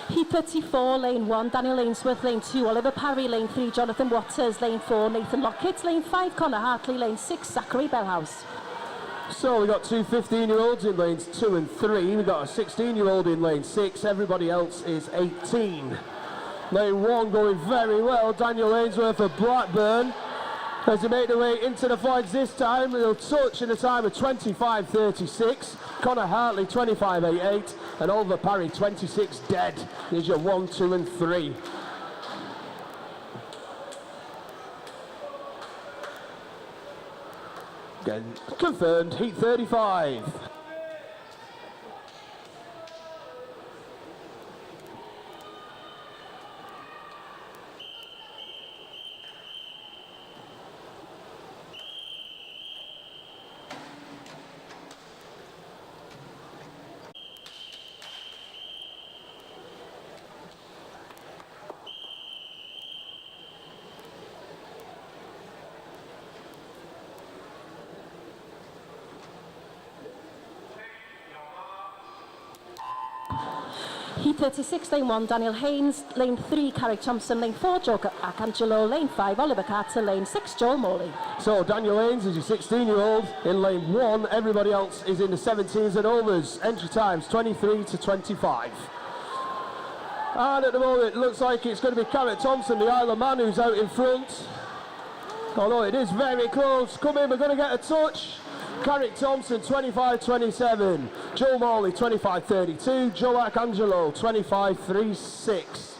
Heat 34, lane 1, Daniel Ainsworth, lane 2, Oliver Parry, lane 3, Jonathan Waters, lane 4, Nathan Lockett, lane 5, Connor Hartley, lane 6, Zachary Bellhouse. So we've got two 15-year-olds in lanes 2 and 3. We've got a 16-year-old in lane 6. Everybody else is 18. Lane 1 going very well. Daniel Ainsworth of Blackburn. As they make their way into the flags this time, they'll touch in a time of 25.36. Connor Hartley, 25.88. And Oliver Parry, 26 dead. There's your 1, 2 and 3. Again, confirmed, heat 35. Heat 36, lane 1, Daniel Haynes, lane 3, Carrick Thompson, lane 4, Joe Arcangelo, lane 5, Oliver Carter, lane 6, Joel Morley. So Daniel Haynes is your 16-year-old in lane 1. Everybody else is in the 17s and overs. Entry times 23 to 25. And at the moment it looks like it's going to be Carrick Thompson, the Isle of Man, who's out in front. Although it is very close. Come in, we're going to get a touch. Carrick Thompson 25-27, Joe Morley 25-32, Joe Arcangelo 25-36.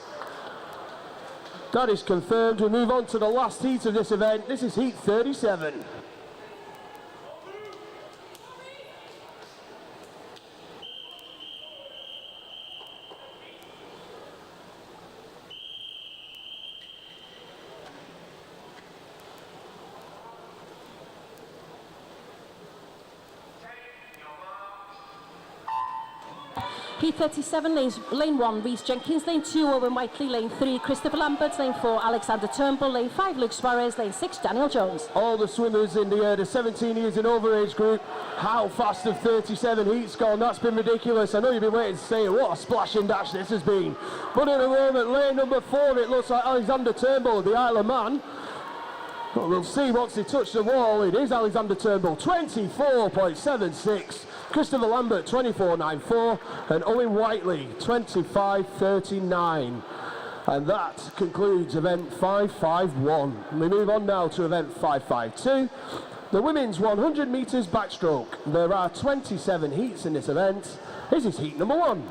That is confirmed. We move on to the last heat of this event. This is heat 37. Heat 37, lane 1, Rhys Jenkins, lane 2, Owen Whiteley, lane 3, Christopher Lambert, lane 4, Alexander Turnbull, lane 5, Luke Suarez, lane 6, Daniel Jones. All the swimmers in the 17 years and over age group. How fast have 37 heats gone? That's been ridiculous. I know you've been waiting to say what a splash and dash this has been. But at the moment, lane number 4, it looks like Alexander Turnbull, the Isle of Man. But we'll see once they touch the wall. It is Alexander Turnbull, 24.76. Christopher Lambert, 24.94. And Owen Whiteley, 25.39. And that concludes event 551. We move on now to event 552. The women's 100 metres backstroke. There are 27 heats in this event. This is heat number 1.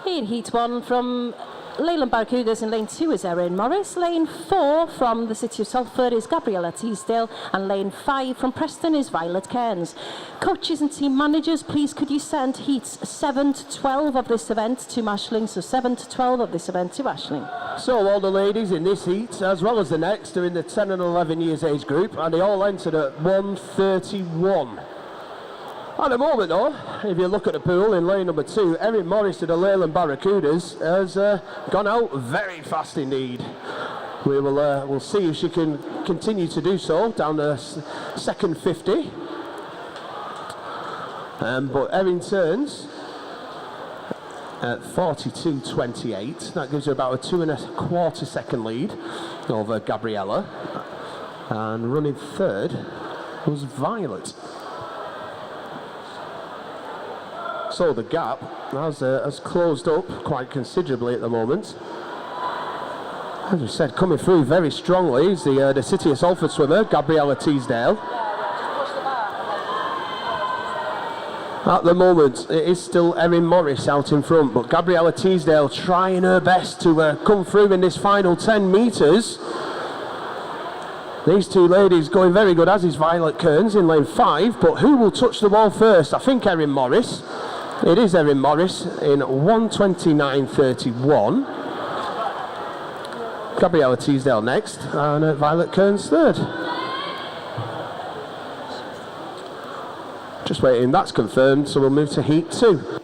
In heat 1 from Leyland Barracudas, in lane 2 is Erin Morris, lane 4 from the City of Salford is Gabriella Teasdale, and lane 5 from Preston is Violet Cairns. Coaches and team managers, please could you send heats 7 to 12 of this event to Ashling, so 7 to 12 of this event to Ashling. So all the ladies in this heat, as well as the next, are in the 10 and 11 years age group, and they all entered at 1:31. At the moment though, if you look at the pool in lane number 2, Erin Morris of the Leyland Barracudas has gone out very fast indeed. We'll see if she can continue to do so down the second 50. But Erin turns at 42.28. That gives her about a 2.25 second lead over Gabriella. And running third was Violet. So the gap has closed up quite considerably at the moment. As we said, coming through very strongly is the City of Salford swimmer, Gabriella Teasdale. At the moment, it is still Erin Morris out in front, but Gabriella Teasdale trying her best to come through in this final 10 metres. These two ladies going very good, as is Violet Cairns in lane 5, but who will touch the wall first? I think Erin Morris. It is Erin Morris in 1:29.31. Gabriella Teasdale next, and Violet Cairns third. Just waiting, that's confirmed, so we'll move to heat 2.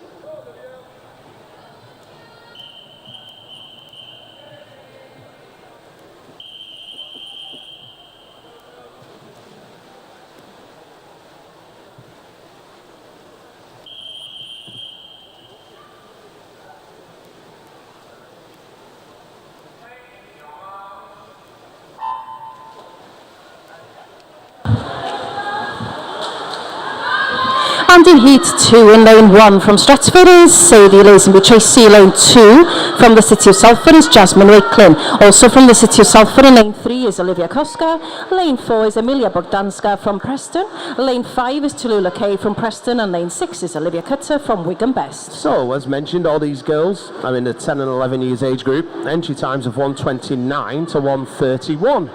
And in heat 2 in lane 1 from Stratford is Sadie Lazenby Tracy. Lane 2 from the City of Salford is Jasmine Wakelin. Also from the City of Salford in lane 3 is Olivia Koska. Lane 4 is Emilia Bogdanska from Preston. Lane 5 is Tallulah Kay from Preston. And lane 6 is Olivia Cutter from Wigan Best. So, as mentioned, all these girls are in the 10 and 11 years age group. Entry times of 1:29 to 1:31.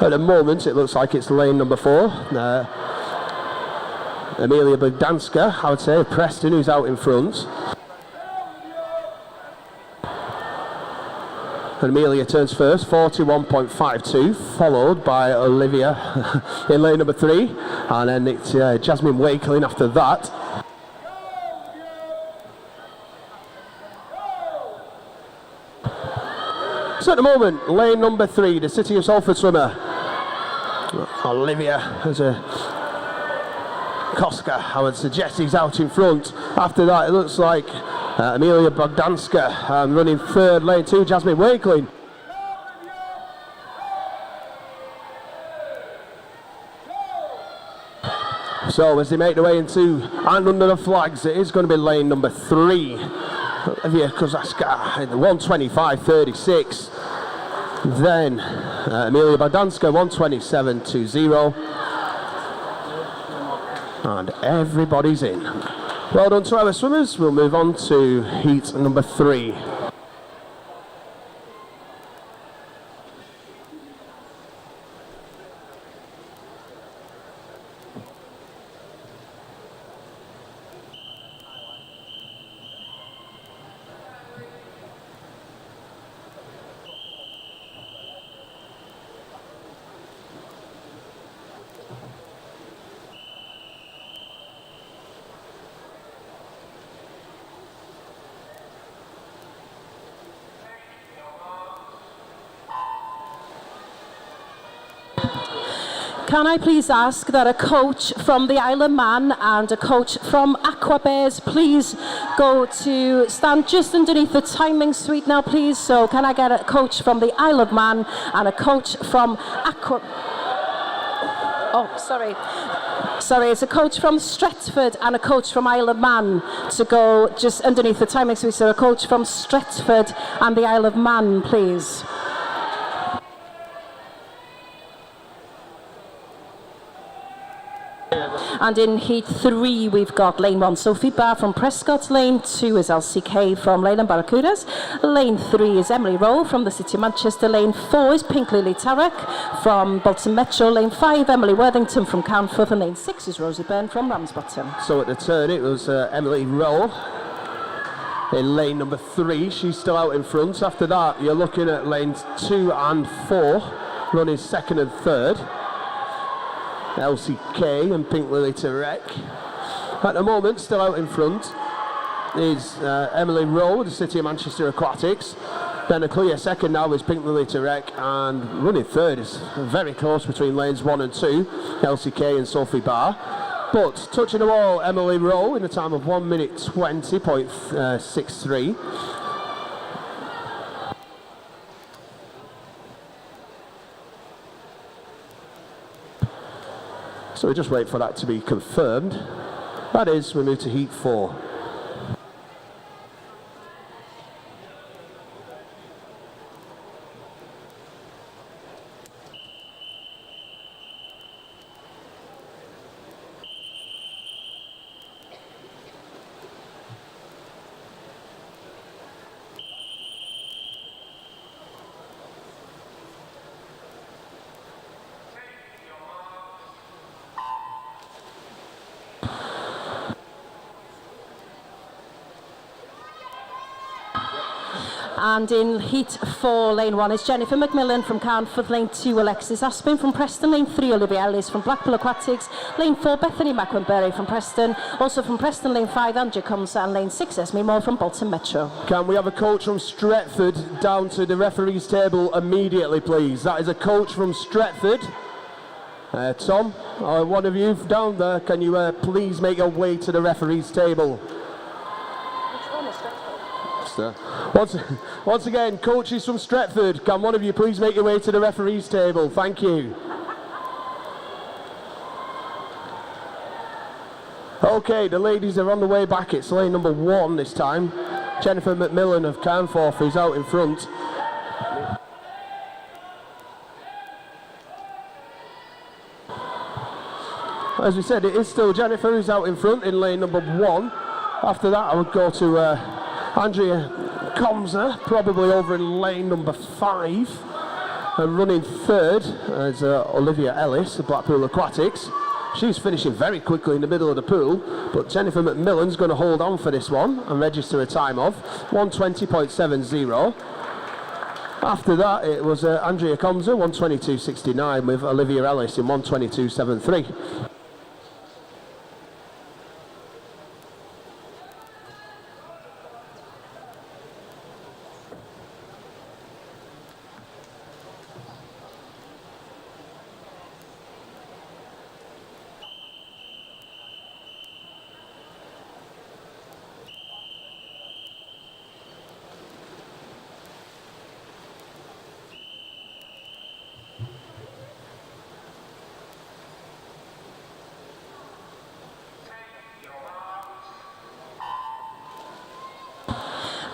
At the moment, it looks like it's lane number 4. Emilia Bogdanska, I would say, of Preston, who's out in front. And Amelia turns first, 41.52, followed by Olivia in lane number 3. And then it's Jasmine Wakelin after that. So at the moment, lane number 3, the City of Salford swimmer, Olivia as a Koska, I would suggest he's out in front. After that, it looks like Emilia Bogdanska running third, lane 2, Jasmine Wakelin. So as they make their way into and under the flags, it is going to be lane number 3. Olivia Kozaska in the 1:25.36. Then Emilia Bogdanska 1:27.20. And everybody's in. Well done to our swimmers. We'll move on to heat number 3. Can I please ask that a coach from the Isle of Man and a coach from Aqua Bears please go to stand just underneath the timing suite now, please. So can I get a coach from the Isle of Man and a coach from Aqua... Oh, sorry. Sorry, it's a coach from Stretford and a coach from Isle of Man to go just underneath the timing suite. So a coach from Stretford and the Isle of Man, please. And in heat 3, we've got lane 1, Sophie Barr from Prescott. Lane 2 is LCK from Leyland Barracudas. Lane 3 is Emily Rowe from the City of Manchester. Lane 4 is Pink Lily Tarek from Bolton Metro. Lane 5, Emily Worthington from Canforth. And lane 6 is Rosie Byrne from Ramsbottom. So at the turn, it was Emily Rowe in lane number 3. She's still out in front. After that, you're looking at lanes 2 and 4, running second and third. LCK and Pink Lily Tarek. At the moment, still out in front is Emily Rowe, the City of Manchester Aquatics. Then a clear second now is Pink Lily Tarek, and running third is very close between lanes 1 and 2, LCK and Sophie Barr. But touching the wall, Emily Rowe in the time of 1:20.63. So we just wait for that to be confirmed. That is, we move to heat 4. And in heat 4, lane 1 is Jennifer McMillan from Canforth. Lane 2, Alexis Aspin from Preston. Lane 3, Olivia Ellis from Blackpool Aquatics. Lane 4, Bethany McWenberry from Preston. Also from Preston, lane 5, Andrea Cumsa. And lane 6, Esme Moore from Bolton Metro. Can we have a coach from Stretford down to the referee's table immediately, please? That is a coach from Stretford. Tom, one of you down there, can you please make your way to the referee's table? Once again, coaches from Stretford, can one of you please make your way to the referee's table? Thank you. Okay, the ladies are on the way back. It's lane number 1 this time. Jennifer McMillan of Carnforth is out in front. As we said, it is still Jennifer who's out in front in lane number 1. After that, I would go to Andrea Comser, probably over in lane number 5. And running third is Olivia Ellis of Blackpool Aquatics. She's finishing very quickly in the middle of the pool, but Jennifer McMillan's going to hold on for this one and register a time of 1:20.70. After that, it was Andrea Comser, 1:22.69, with Olivia Ellis in 1:22.73.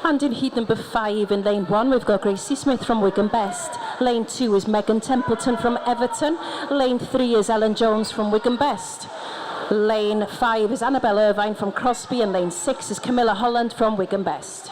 And in heat number 5 in lane 1, we've got Gracie Smith from Wigan Best. Lane 2 is Megan Templeton from Everton. Lane 3 is Ellen Jones from Wigan Best. Lane 5 is Annabelle Irvine from Crosby, and lane 6 is Camilla Holland from Wigan Best.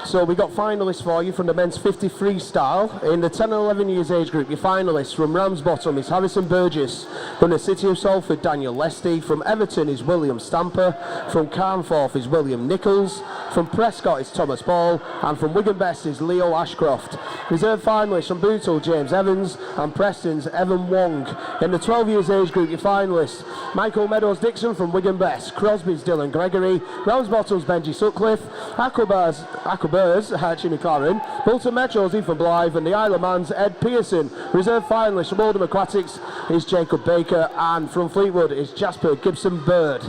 So we got finalists for you from the men's 50 freestyle. In the 10 and 11 years age group, your finalists from Ramsbottom is Harrison Burgess. From the City of Salford, Daniel Lesty. From Everton is William Stamper. From Carnforth is William Nichols. From Prescott is Thomas Ball. And from Wigan Best is Leo Ashcroft. Reserve finalists from Bootle, James Evans. And Preston's Evan Wong. In the 12 years age group, your finalists Michael Meadows Dixon from Wigan Best. Crosby's Dylan Gregory. Ramsbottom's Benji Sutcliffe. Aquabur's Archie McLaren. Bolton Metro's Ethan Blythe. And the Isle of Man's Ed Pearson. Reserve finalist from Oldham Aquatics is Jacob Baker. And from Fleetwood is Jasper Gibson Bird.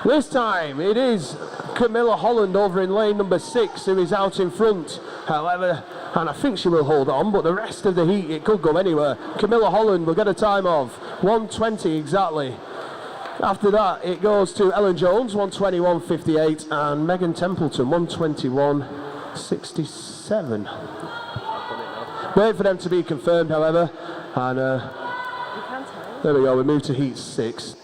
This time it is Camilla Holland over in lane number 6 who is out in front. However, and I think she will hold on, but the rest of the heat, it could go anywhere. Camilla Holland will get a time of 1:20 exactly. After that, it goes to Ellen Jones, 1:21.58, and Megan Templeton, 1:21.67. Wait for them to be confirmed, however, and there we go, we move to heat 6.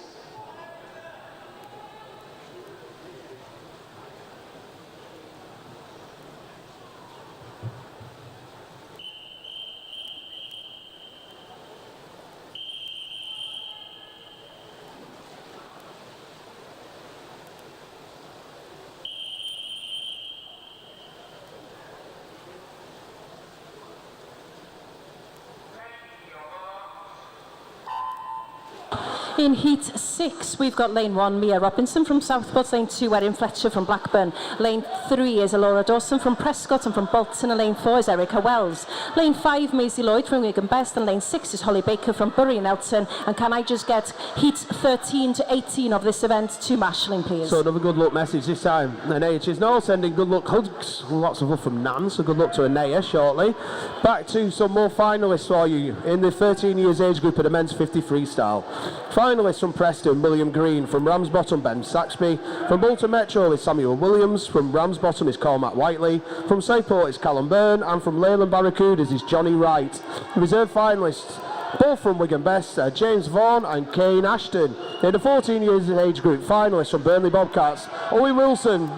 In heat 6, we've got lane 1, Mia Robinson from Southport. Lane 2, Erin Fletcher from Blackburn. Lane 3 is Laura Dawson from Prescott and from Bolton. And lane 4 is Erica Wells. Lane 5, Maisie Lloyd from Wigan Best. And lane 6 is Holly Baker from Bury and Elton. And can I just get heat 13 to 18 of this event to marshalling, please? So another good luck message this time. And AH's now sending good luck hugs. Lots of love from Nan, so good luck to Anea shortly. Back to some more finalists for you in the 13 years age group of the men's 50 freestyle. Finalists from Preston, William Green. From Ramsbottom, Ben Saxby. From Bolton Metro is Samuel Williams. From Ramsbottom is Cormac Whiteley. From Southport is Callum Byrne. And from Leyland Barracudas is Johnny Wright. Reserve finalists, both from Wigan Best, James Vaughan and Kane Ashton. In the 14 years age group, finalists from Burnley Bobcats, Owen Wilson,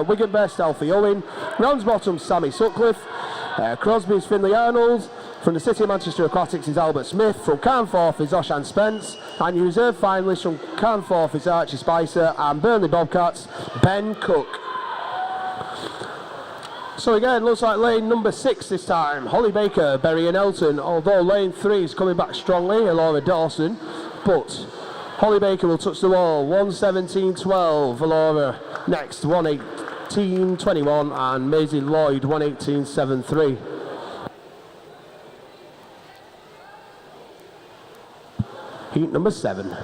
Wigan Best, Alfie Owen. Ramsbottom, Sammy Sutcliffe. Crosby's Finlay Arnold. From the City of Manchester Aquatics is Albert Smith. From Carnforth is Oshan Spence. And your reserve finalist from Carnforth is Archie Spicer. And Burnley Bobcats, Ben Cook. So again, looks like lane number 6 this time. Holly Baker, Bury and Elton. Although lane 3 is coming back strongly, Laura Dawson. But Holly Baker will touch the wall. 1:17.12. Laura next, 1:18.21. And Maisie Lloyd, 1:18.73. Heat number 7.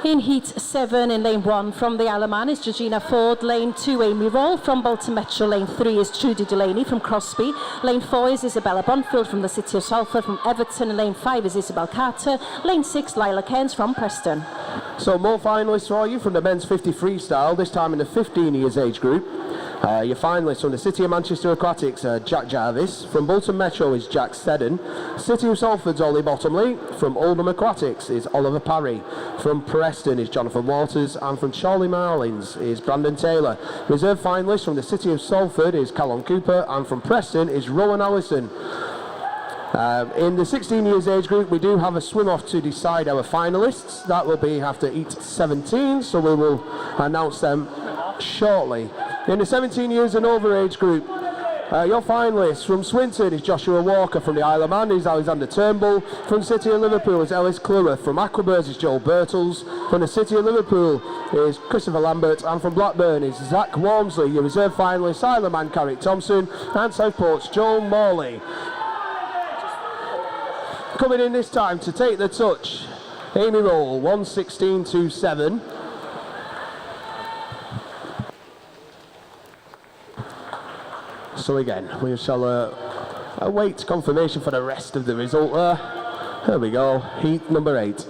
In heat 7 in lane 1 from the Isle of Man is Georgina Ford. Lane 2 Amy Roll from Bolton Metro. Lane 3 is Trudy Delaney from Crosby. Lane 4 is Isabella Bonfield from the City of Salford from Everton. And lane 5 is Isabel Carter. Lane 6 Lila Cairns from Preston. So more finalists for you from the men's 50 freestyle, this time in the 15 years age group. Your finalists from the City of Manchester Aquatics are Jack Jarvis. From Bolton Metro is Jack Seddon. City of Salford's Ollie Bottomley. From Oldham Aquatics is Oliver Parry. From Preston is Jonathan Waters. And from Charlie Marlins is Brandon Taylor. Reserve finalists from the City of Salford is Callum Cooper. And from Preston is Rowan Allison. In the 16 years age group, we do have a swim-off to decide our finalists. That will be after heat 17, so we will announce them shortly. In the 17 years and over age group, your finalists from Swinton is Joshua Walker. From the Isle of Man is Alexander Turnbull. From City of Liverpool is Ellis Clurer. From Aquabirds is Joel Birtles. From the City of Liverpool is Christopher Lambert. And from Blackburn is Zach Walmsley. Your reserve finalists, Isle of Man Carrick Thompson. And Southport's Joel Morley. Coming in this time to take the touch, Amy Roll, 1:16.27. So again, we shall await confirmation for the rest of the result there. There we go, heat number 8.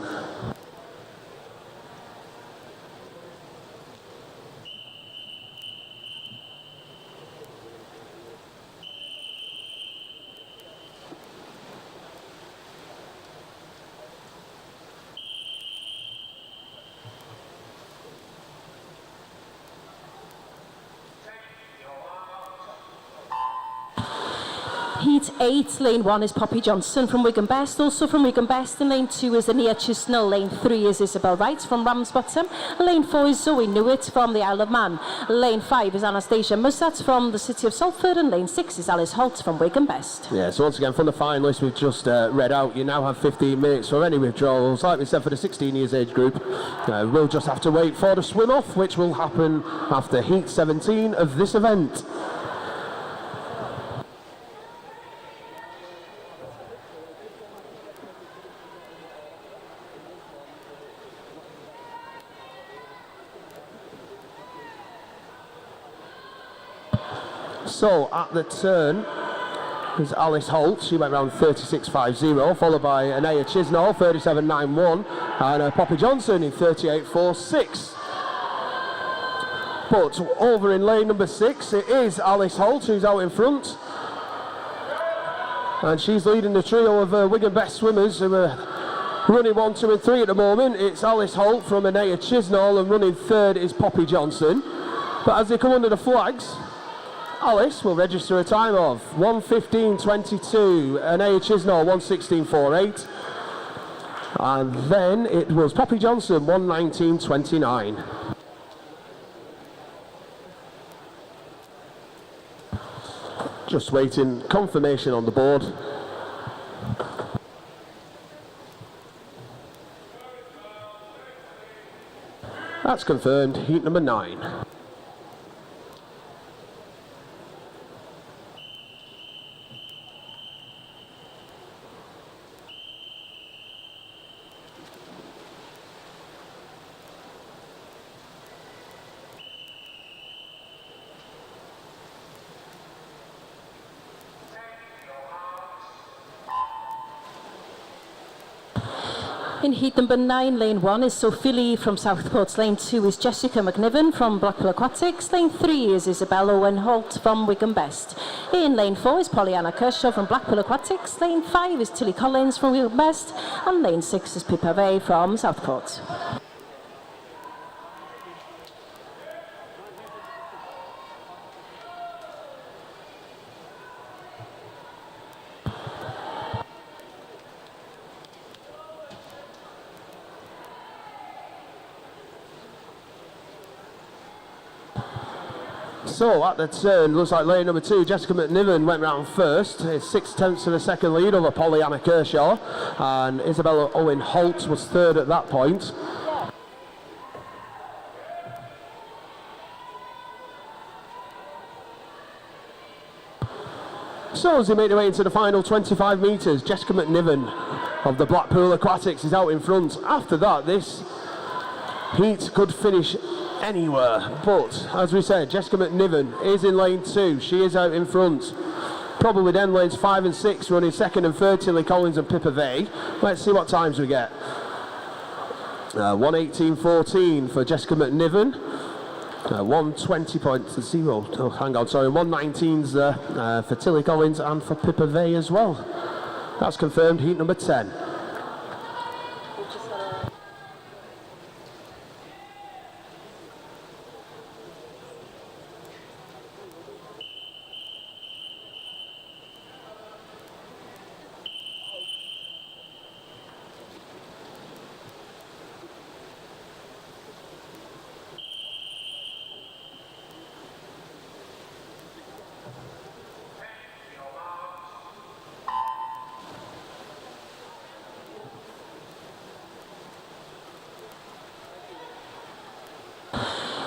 Heat 8, lane 1 is Poppy Johnson from Wigan Best. Also from Wigan Best in lane 2 is Ania Chisnell. Lane 3 is Isabel Wright from Ramsbottom. Lane 4 is Zoe Newitt from the Isle of Man. Lane 5 is Anastasia Musat from the City of Salford. And lane 6 is Alice Holt from Wigan Best. Yeah, so once again, from the finalists we've just read out, you now have 15 minutes for any withdrawals. Like we said, for the 16 years age group, we'll just have to wait for the swim-off, which will happen after heat 17 of this event. So at the turn is Alice Holt. She went round 36.50, followed by Anaya Chisnall, 37.91, and Poppy Johnson in 38.46. But over in lane number 6, it is Alice Holt who's out in front. And she's leading the trio of Wigan Best swimmers who are running 1, 2 and 3 at the moment. It's Alice Holt from Anaya Chisnall, and running third is Poppy Johnson. But as they come under the flags, Alice will register a time of 1:15.22, Anaya Chisnall 1:16.48, and then it was Poppy Johnson 1:19.29. Just waiting confirmation on the board. That's confirmed, heat number 9. In heat number 9, lane 1 is Sophie Lee from Southport. Lane 2 is Jessica McNiven from Blackpool Aquatics. Lane 3 is Isabel Owen Holt from Wigan Best. In lane 4 is Pollyanna Kershaw from Blackpool Aquatics. Lane 5 is Tilly Collins from Wigan Best. And lane 6 is Pippa Vey from Southport. So at the turn, looks like lane number 2, Jessica McNiven went round first. It's 6/10 of a second lead over Pollyanna Kershaw, and Isabella Owen Holt was third at that point. So as they make their way into the final 25 metres, Jessica McNiven of the Blackpool Aquatics is out in front. After that, this Heat could finish anywhere, but as we said, Jessica McNiven is in lane 2. She is out in front. Probably then lanes 5 and 6 running second and third, Tilly Collins and Pippa Vey. Let's see what times we get. 1:18.14 for Jessica McNiven. 1:20.0. Oh, hang on, sorry. 1:19's for Tilly Collins and for Pippa Vey as well. That's confirmed, heat number 10.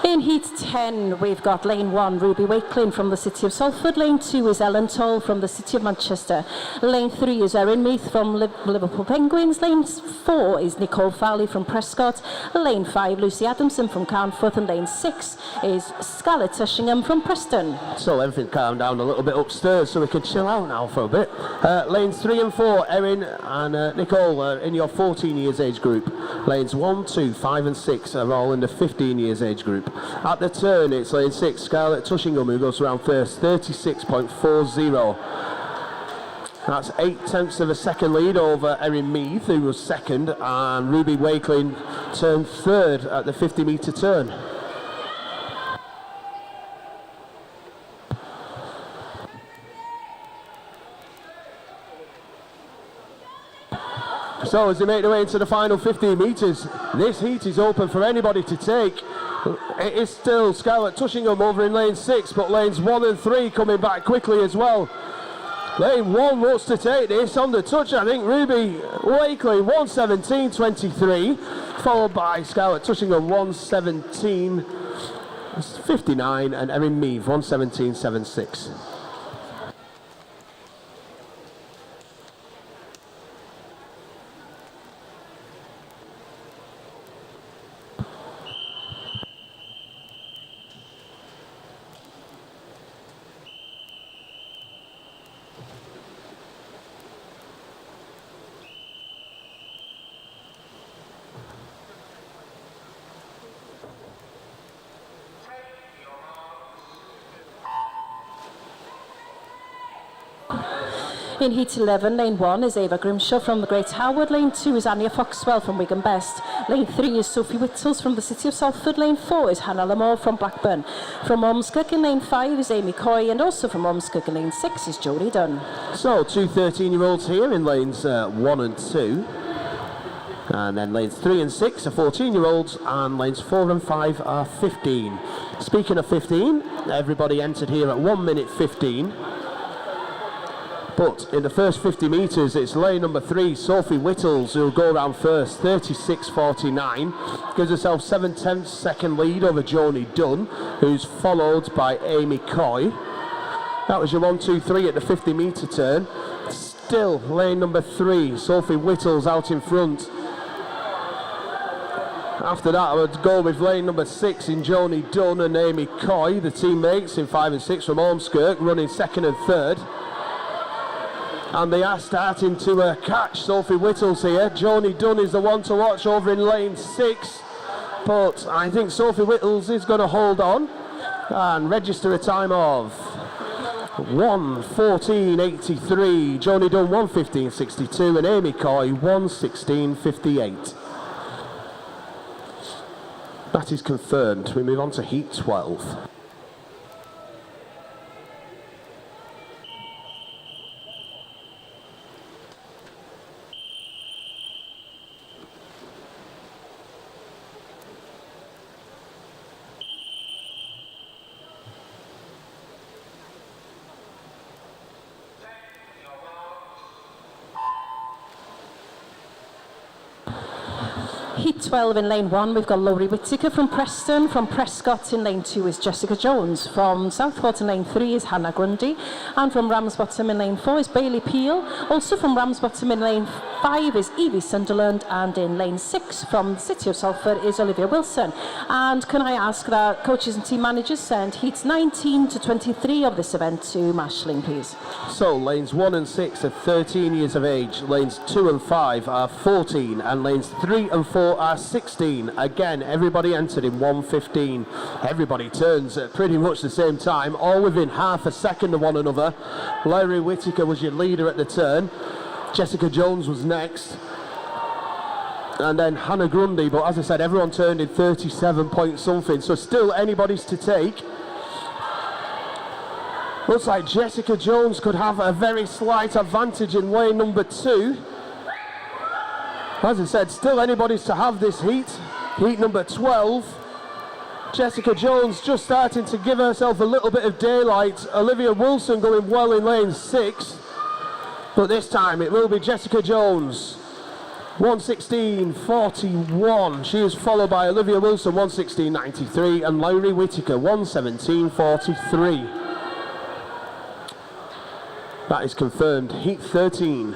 In heat 10, we've got lane 1, Ruby Wakelin from the City of Salford. Lane 2 is Ellen Toll from the City of Manchester. Lane 3 is Erin Meath from Liverpool Penguins. Lane 4 is Nicole Farley from Prescott. Lane 5, Lucy Adamson from Carnforth. And lane 6 is Scarlett Tushingham from Preston. So everything calmed down a little bit upstairs, so we can chill out now for a bit. Lanes 3 and 4, Erin and Nicole are in your 14 years age group. Lanes 1, 2, 5 and 6 are all in the 15 years age group. At the turn, it's lane 6, Scarlett Tushingham, who goes around first, 36.40. That's 0.8 of a second lead over Erin Meath, who was second, and Ruby Wakelin turned third at the 50-metre turn. So as they make their way into the final 15 metres, this heat is open for anybody to take. It is still Scarlett Tushingham over in lane 6, but lanes 1 and 3 coming back quickly as well. Lane 1 wants to take this on the touch, I think. Ruby Wakelin 1:17.23, followed by Scarlett Tushingham 1:17.59 and Erin Meath 1:17.76. In heat 11, lane 1 is Ava Grimshaw from the Great Howard. Lane 2 is Anya Foxwell from Wigan Best. Lane 3 is Sophie Whittles from the City of Salford. Lane 4 is Hannah Lamore from Blackburn. From Ormskirk in lane 5 is Amy Coy, and also from Ormskirk in lane 6 is Jodie Dunn. So 2 13-year-olds here in lanes 1 and 2. And then lanes 3 and 6 are 14-year-olds, and lanes 4 and 5 are 15. Speaking of 15, everybody entered here at 1:15. But in the first 50 metres, it's lane number 3, Sophie Whittles, who'll go around first, 36.49. Gives herself 7/10 second lead over Jodie Dunn, who's followed by Amy Coy. That was your 1, 2, 3 at the 50 metre turn. Still lane number 3, Sophie Whittles out in front. After that, I would go with lane number 6 in Jodie Dunn and Amy Coy, the teammates in 5 and 6 from Ormskirk, running second and third. And they are starting to catch Sophie Whittles here. Jodie Dunn is the one to watch over in lane 6. But I think Sophie Whittles is going to hold on and register a time of 1:14.83. Jodie Dunn 1:15.62 and Amy Coy 1:16.58. That is confirmed. We move on to heat 12. Heat 12 in lane 1, we've got Laurie Whittaker from Preston. From Prescott in lane 2 is Jessica Jones. From Southport in lane 3 is Hannah Grundy. And from Ramsbottom in lane 4 is Bailey Peel. Also from Ramsbottom in lane 5 is Evie Sunderland. And in lane 6 from the City of Salford is Olivia Wilson. And can I ask that coaches and team managers send heats 19 to 23 of this event to Mashling, please? So lanes 1 and 6 are 13 years of age, lanes 2 and 5 are 14, and lanes 3 and 4 are 16. Again, everybody entered in 1:15. Everybody turns at pretty much the same time, all within half a second of one another. Laurie Whittaker was your leader at the turn. Jessica Jones was next. And then Hannah Grundy, but as I said, everyone turned in 37 point something, so still anybody's to take. Looks like Jessica Jones could have a very slight advantage in lane number 2. As I said, still anybody's to have this heat. Heat number 12. Jessica Jones just starting to give herself a little bit of daylight. Olivia Wilson going well in lane 6. But this time it will be Jessica Jones. 1:16.41. She is followed by Olivia Wilson, 1:16.93, and Laurie Whittaker, 1:17.43. That is confirmed. Heat 13.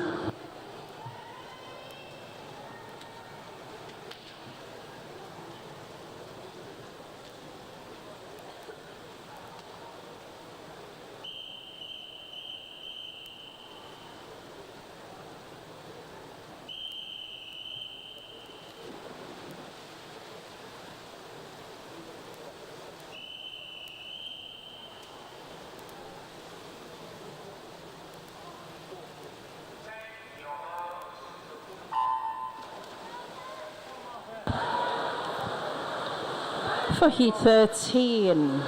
For Heat 13.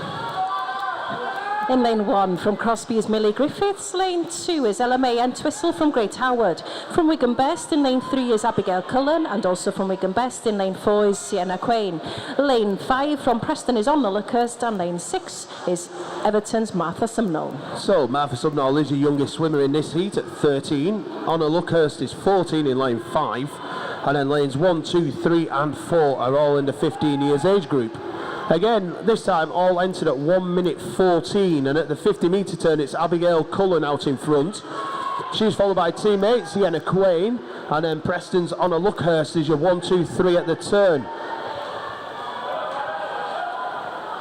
In lane 1 from Crosby is Millie Griffiths. Lane 2 is Ella May Entwistle from Great Howard. From Wigan Best in lane 3 is Abigail Cullen, and also from Wigan Best in lane 4 is Sienna Quain. Lane 5 from Preston is Anna Luckhurst, and lane 6 is Everton's Martha Sumnall. So Martha Sumnall is your youngest swimmer in this heat at 13. Anna Luckhurst is 14 in lane 5. And then lanes 1, 2, 3 and 4 are all in the 15 years age group. Again, this time all entered at 1:14, and at the 50 metre turn it's Abigail Cullen out in front. She's followed by teammate Sienna Quain, and then Preston's Anna Luckhurst is your 1, 2, 3 at the turn.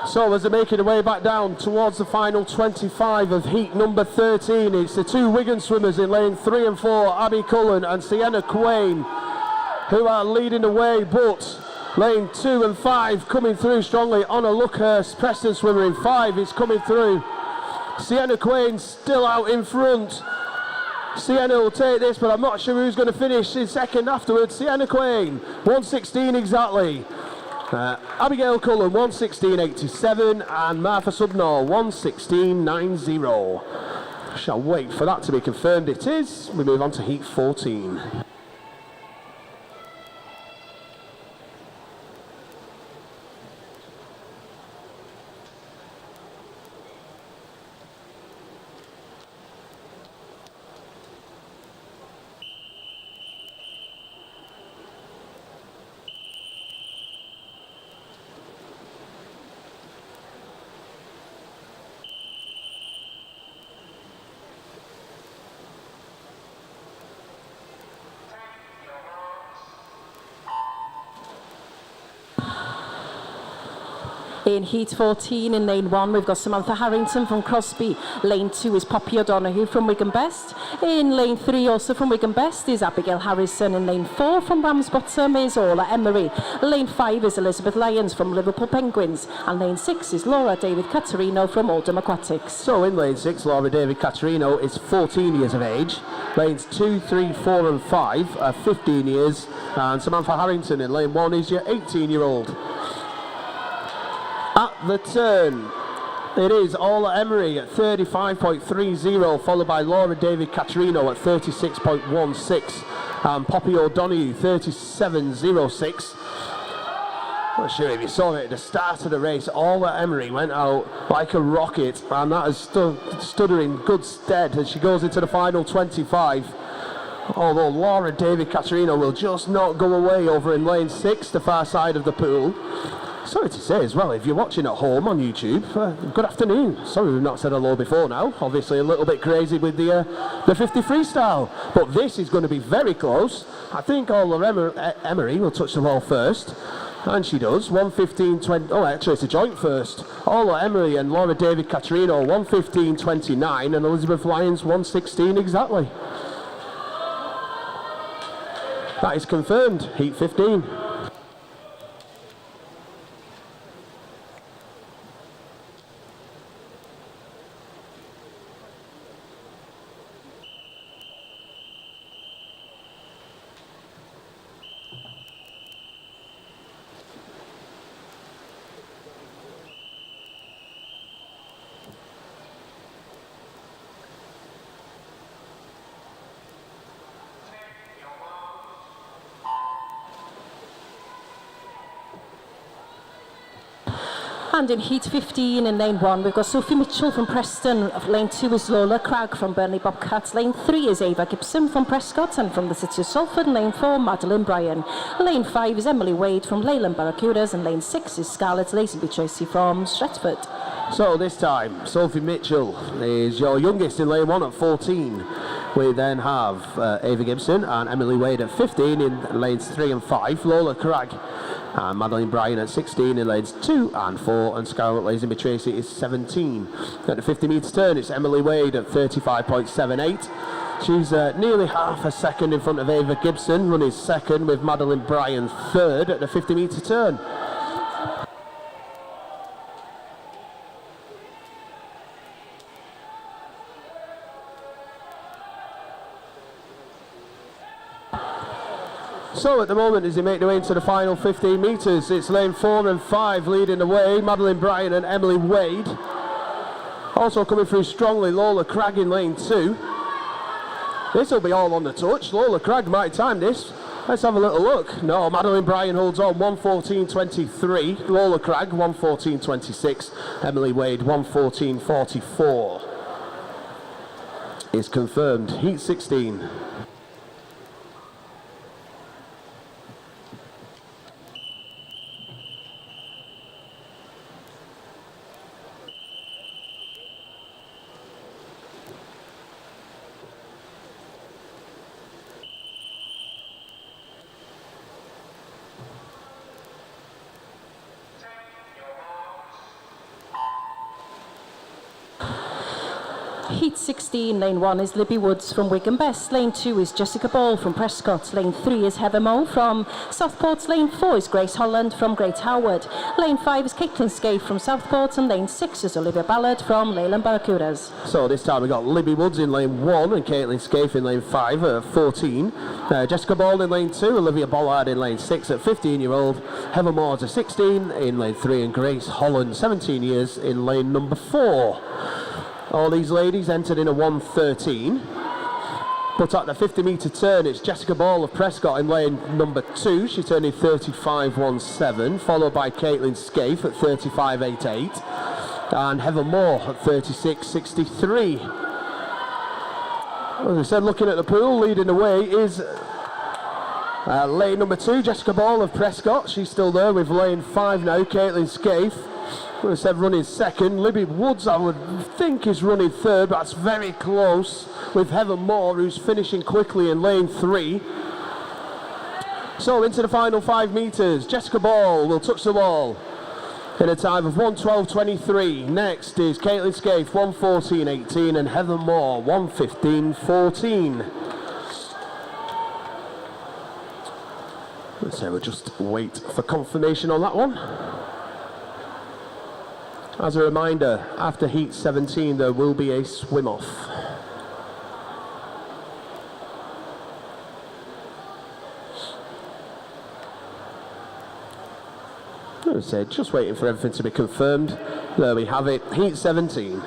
So as they're making their way back down towards the final 25 of heat number 13, it's the two Wigan swimmers in lane 3 and 4, Abby Cullen and Sienna Quain, who are leading the way, but lane 2 and 5 coming through strongly. Anna Luckhurst, Preston swimmer in 5, is coming through. Sienna Quain still out in front. Sienna will take this, but I'm not sure who's going to finish in second afterwards. Sienna Quain, 1:16 exactly. Abigail Cullen, 1:16.87, and Martha Sumnall, 1:16.90. Shall wait for that to be confirmed. It is. We move on to heat 14. In Heat 14, in lane 1, we've got Samantha Harrington from Crosby. Lane 2 is Poppy O'Donoghue from Wigan Best. In lane 3, also from Wigan Best, is Abigail Harrison. In lane 4, from Ramsbottom, is Orla Emery. Lane 5 is Elizabeth Lyons from Liverpool Penguins. And lane 6 is Laura David Caterino from Oldham Aquatics. So in lane 6, Laura David Caterino is 14 years of age. Lanes 2, 3, 4 and 5 are 15 years. And Samantha Harrington in lane 1 is your 18-year-old. At the turn, it is Orla Emery at 35.30, followed by Laura David Caterino at 36.16, and Poppy O'Donoghue 37.06. Not sure if you saw it at the start of the race. Orla Emery went out like a rocket, and that has stood her in good stead as she goes into the final 25. Although Laura David Caterino will just not go away over in lane 6, the far side of the pool. Sorry to say as well, if you're watching at home on YouTube, good afternoon. Sorry we've not said hello before now. Obviously a little bit crazy with the 50 freestyle. But this is going to be very close. I think Ola Emery will touch the ball first. And she does. 1:15.20. Oh, actually it's a joint first. Ola Emery and Laura David Caterino, 1:15.29. And Elizabeth Lyons, 1:16 exactly. That is confirmed. Heat 15. And in heat 15 in lane 1, we've got Sophie Mitchell from Preston. Lane 2 is Lola Cragg from Burnley Bobcats. Lane 3 is Ava Gibson from Prescott, and from the City of Salford. And lane 4, Madeline Bryan. Lane 5 is Emily Wade from Leyland Barracudas, and lane 6 is Scarlett Lazenby Tracy from Stretford. So this time, Sophie Mitchell is your youngest in lane 1 at 14. We then have Ava Gibson and Emily Wade at 15 in lanes 3 and 5. Lola Cragg and Madeline Bryan at 16 in lanes 2 and 4, and Scarlett Lazenby Tracy is 17. At the 50 metres turn, it's Emily Wade at 35.78. She's nearly half a second in front of Ava Gibson, running second, with Madeline Bryan third at the 50 metre turn. So at the moment, as they make their way into the final 15 metres, it's lane 4 and 5 leading the way, Madeline Bryan and Emily Wade. Also coming through strongly, Lola Cragg in lane 2. This will be all on the touch. Lola Cragg might time this. Let's have a little look. No, Madeline Bryan holds on, 1:14.23. Lola Cragg, 1:14.26. Emily Wade, 1:14.44. Is confirmed. Heat 16. Heat 16, lane 1 is Libby Woods from Wigan Best. Lane 2 is Jessica Ball from Prescott. Lane 3 is Heather Moe from Southport. Lane 4 is Grace Holland from Great Howard. Lane 5 is Caitlin Scaife from Southport. And lane 6 is Olivia Ballard from Leyland Barracudas. So this time we got Libby Woods in lane 1 and Caitlin Scaife in lane 5 at 14. Jessica Ball in lane 2, Olivia Ballard in lane 6 at 15-year-old. Heather Moore's at 16 in lane 3, and Grace Holland, 17 years, in lane number 4. All these ladies entered in a 1:13. But at the 50 metre turn, it's Jessica Ball of Prescott in lane number 2. She turned in 35.17, followed by Caitlin Scaife at 35.88. And Heather Moore at 36.63. As I said, looking at the pool, leading the way is lane number 2, Jessica Ball of Prescott. She's still there with lane 5 now, Caitlin Scaife. I would have said running second. Libby Woods, I would think, is running third, but that's very close, with Heather Moore, who's finishing quickly in lane 3. So into the final 5 metres, Jessica Ball will touch the ball in a time of 1:12.23. Next is Caitlin Scaife, 1:14.18, and Heather Moore, 1:15.14. So we'll just wait for confirmation on that one. As a reminder, after heat 17 there will be a swim off. As I said, just waiting for everything to be confirmed. There we have it, heat 17.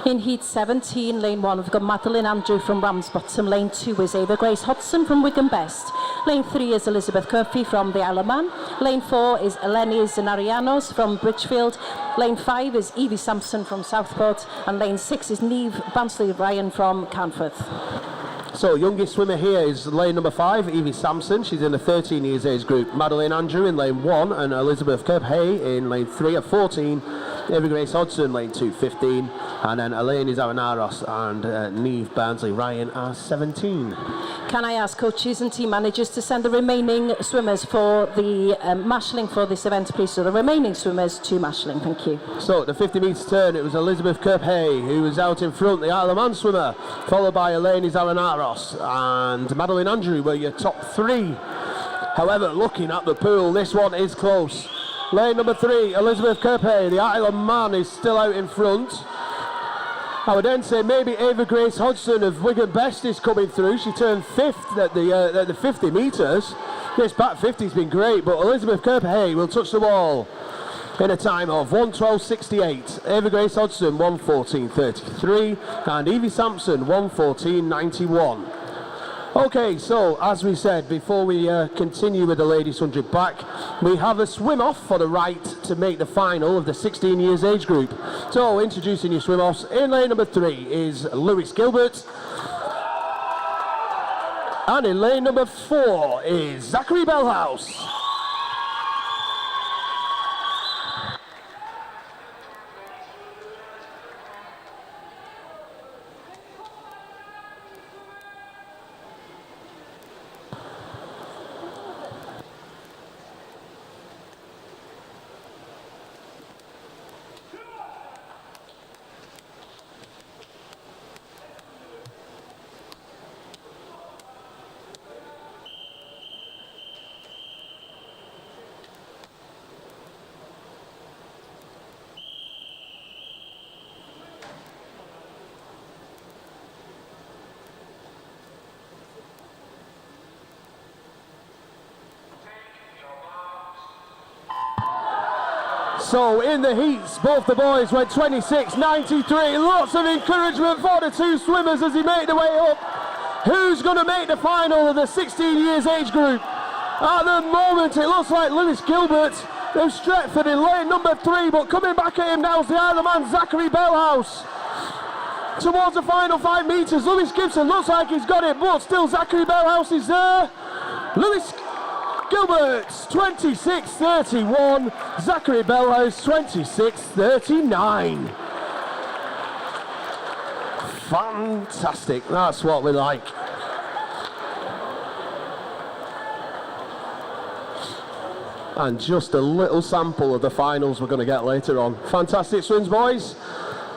In heat 17, lane 1, we've got Madeline Andrew from Ramsbottom. Lane 2 is Ava Grace Hodson from Wigan Best. Lane 3 is Elizabeth Curfey from the Isle of Man. Lane 4 is Eleni Zenarianos from Bridgefield. Lane 5 is Evie Sampson from Southport. And lane 6 is Neve Bansley Ryan from Canforth. So, youngest swimmer here is lane number 5, Evie Sampson. She's in the 13 years age group. Madeline Andrew in lane 1 and Elizabeth Curfey in lane 3 at 14. Ava Grace Hodson, lane 2, 15. And then Elaine Zavanaros and Neve Barnsley Ryan are 17. Can I ask coaches and team managers to send the remaining swimmers for the marshalling for this event, please? So the remaining swimmers to marshalling, thank you. So the 50 metres turn, it was Elizabeth Curfey who was out in front, the Isle of Man swimmer, followed by Elaine Zavanaros and Madeline Andrew were your top 3. However, looking at the pool, this one is close. Lane number 3, Elizabeth Curfey, the Isle of Man is still out in front. I would then say maybe Ava Grace Hodson of Wigan Best is coming through. She turned 5th at the 50 metres. This back 50's been great, but Elizabeth Curfey will touch the wall in a time of 1:12.68. Ava Grace Hodson 1:14.33 and Evie Sampson 1:14.91. Okay, so as we said before we continue with the ladies 100 back, we have a swim off for the right to make the final of the 16 years age group. So introducing your swim offs, in lane number 3 is Lewis Gilbert, and in lane number 4 is Zachary Bellhouse. So in the heats, both the boys went 26.93. Lots of encouragement for the two swimmers as he made their way up. Who's going to make the final of the 16 years age group? At the moment, it looks like Lewis Gilbert of Stretford in lane number 3, but coming back at him now is the Isle of Man, Zachary Bellhouse. Towards the final 5 metres, Lewis Gibson looks like he's got it, but still Zachary Bellhouse is there. Lewis Gilbert 26.31, Zachary Bellhouse 26.39. Fantastic, that's what we like. And just a little sample of the finals we're going to get later on. Fantastic swims, boys.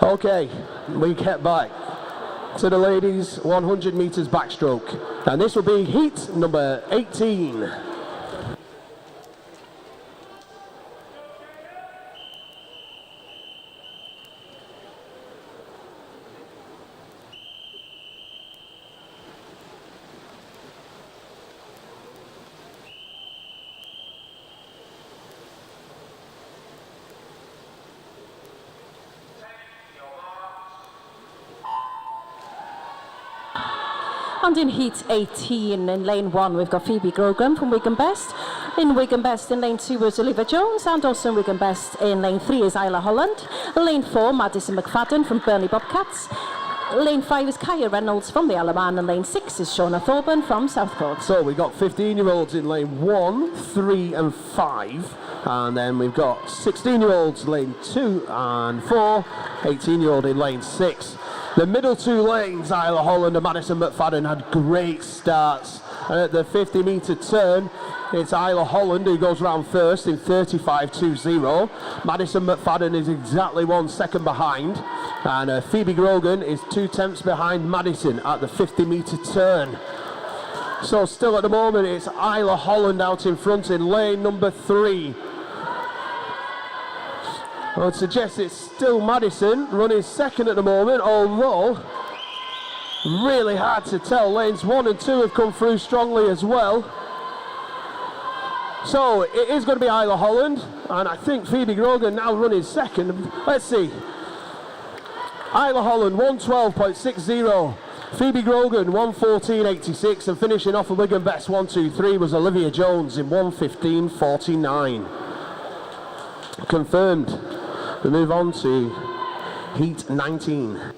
Okay, we get back to the ladies 100 metres backstroke, and this will be heat number 18. And in heat 18, in lane 1, we've got Phoebe Grogan from Wigan Best. In Wigan Best, in lane 2 was Olivia Jones, and also in Wigan Best, in lane 3 is Isla Holland. Lane 4, Madison McFadden from Burnley Bobcats. Lane 5 is Kaya Reynolds from the Isle of Man, and lane 6 is Shauna Thorburn from Southport. So we've got 15-year-olds in lane 1, 3 and 5, and then we've got 16-year-olds lane 2 and 4, 18-year-old in lane 6. The middle 2 lanes, Isla Holland and Madison McFadden, had great starts. And at the 50-metre turn, it's Isla Holland who goes round first in 35.20. Madison McFadden is exactly 1 second behind. And Phoebe Grogan is 2 tenths behind Madison at the 50-metre turn. So still at the moment, it's Isla Holland out in front in lane number 3. I would suggest it's still Madison running second at the moment, although really hard to tell. Lanes 1 and 2 have come through strongly as well. So it is going to be Isla Holland, and I think Phoebe Grogan now running second. Let's see. Isla Holland 112.60. Phoebe Grogan 114.86, and finishing off a Wigan best 1-2-3 was Olivia Jones in 115.49. Confirmed. We move on to Heat 19.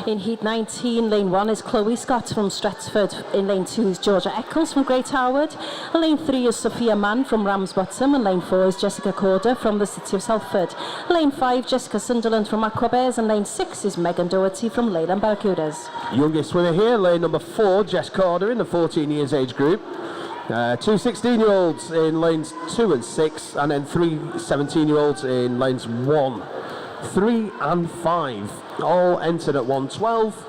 In Heat 19, lane 1 is Chloe Scott from Stretford. In lane 2 is Georgia Eccles from Great Harwood. Lane 3 is Sophia Mann from Ramsbottom. And lane 4 is Jessica Corder from the City of Salford. Lane 5, Jessica Sunderland from Aquabears. And lane 6 is Megan Doherty from Leyland Barracudas. Youngest winner here, lane number 4, Jess Corder in the 14 years age group. 2 16-year-olds in lanes 2 and 6, and then 3 17-year-olds in lanes 1, 3 and 5, all entered at 112.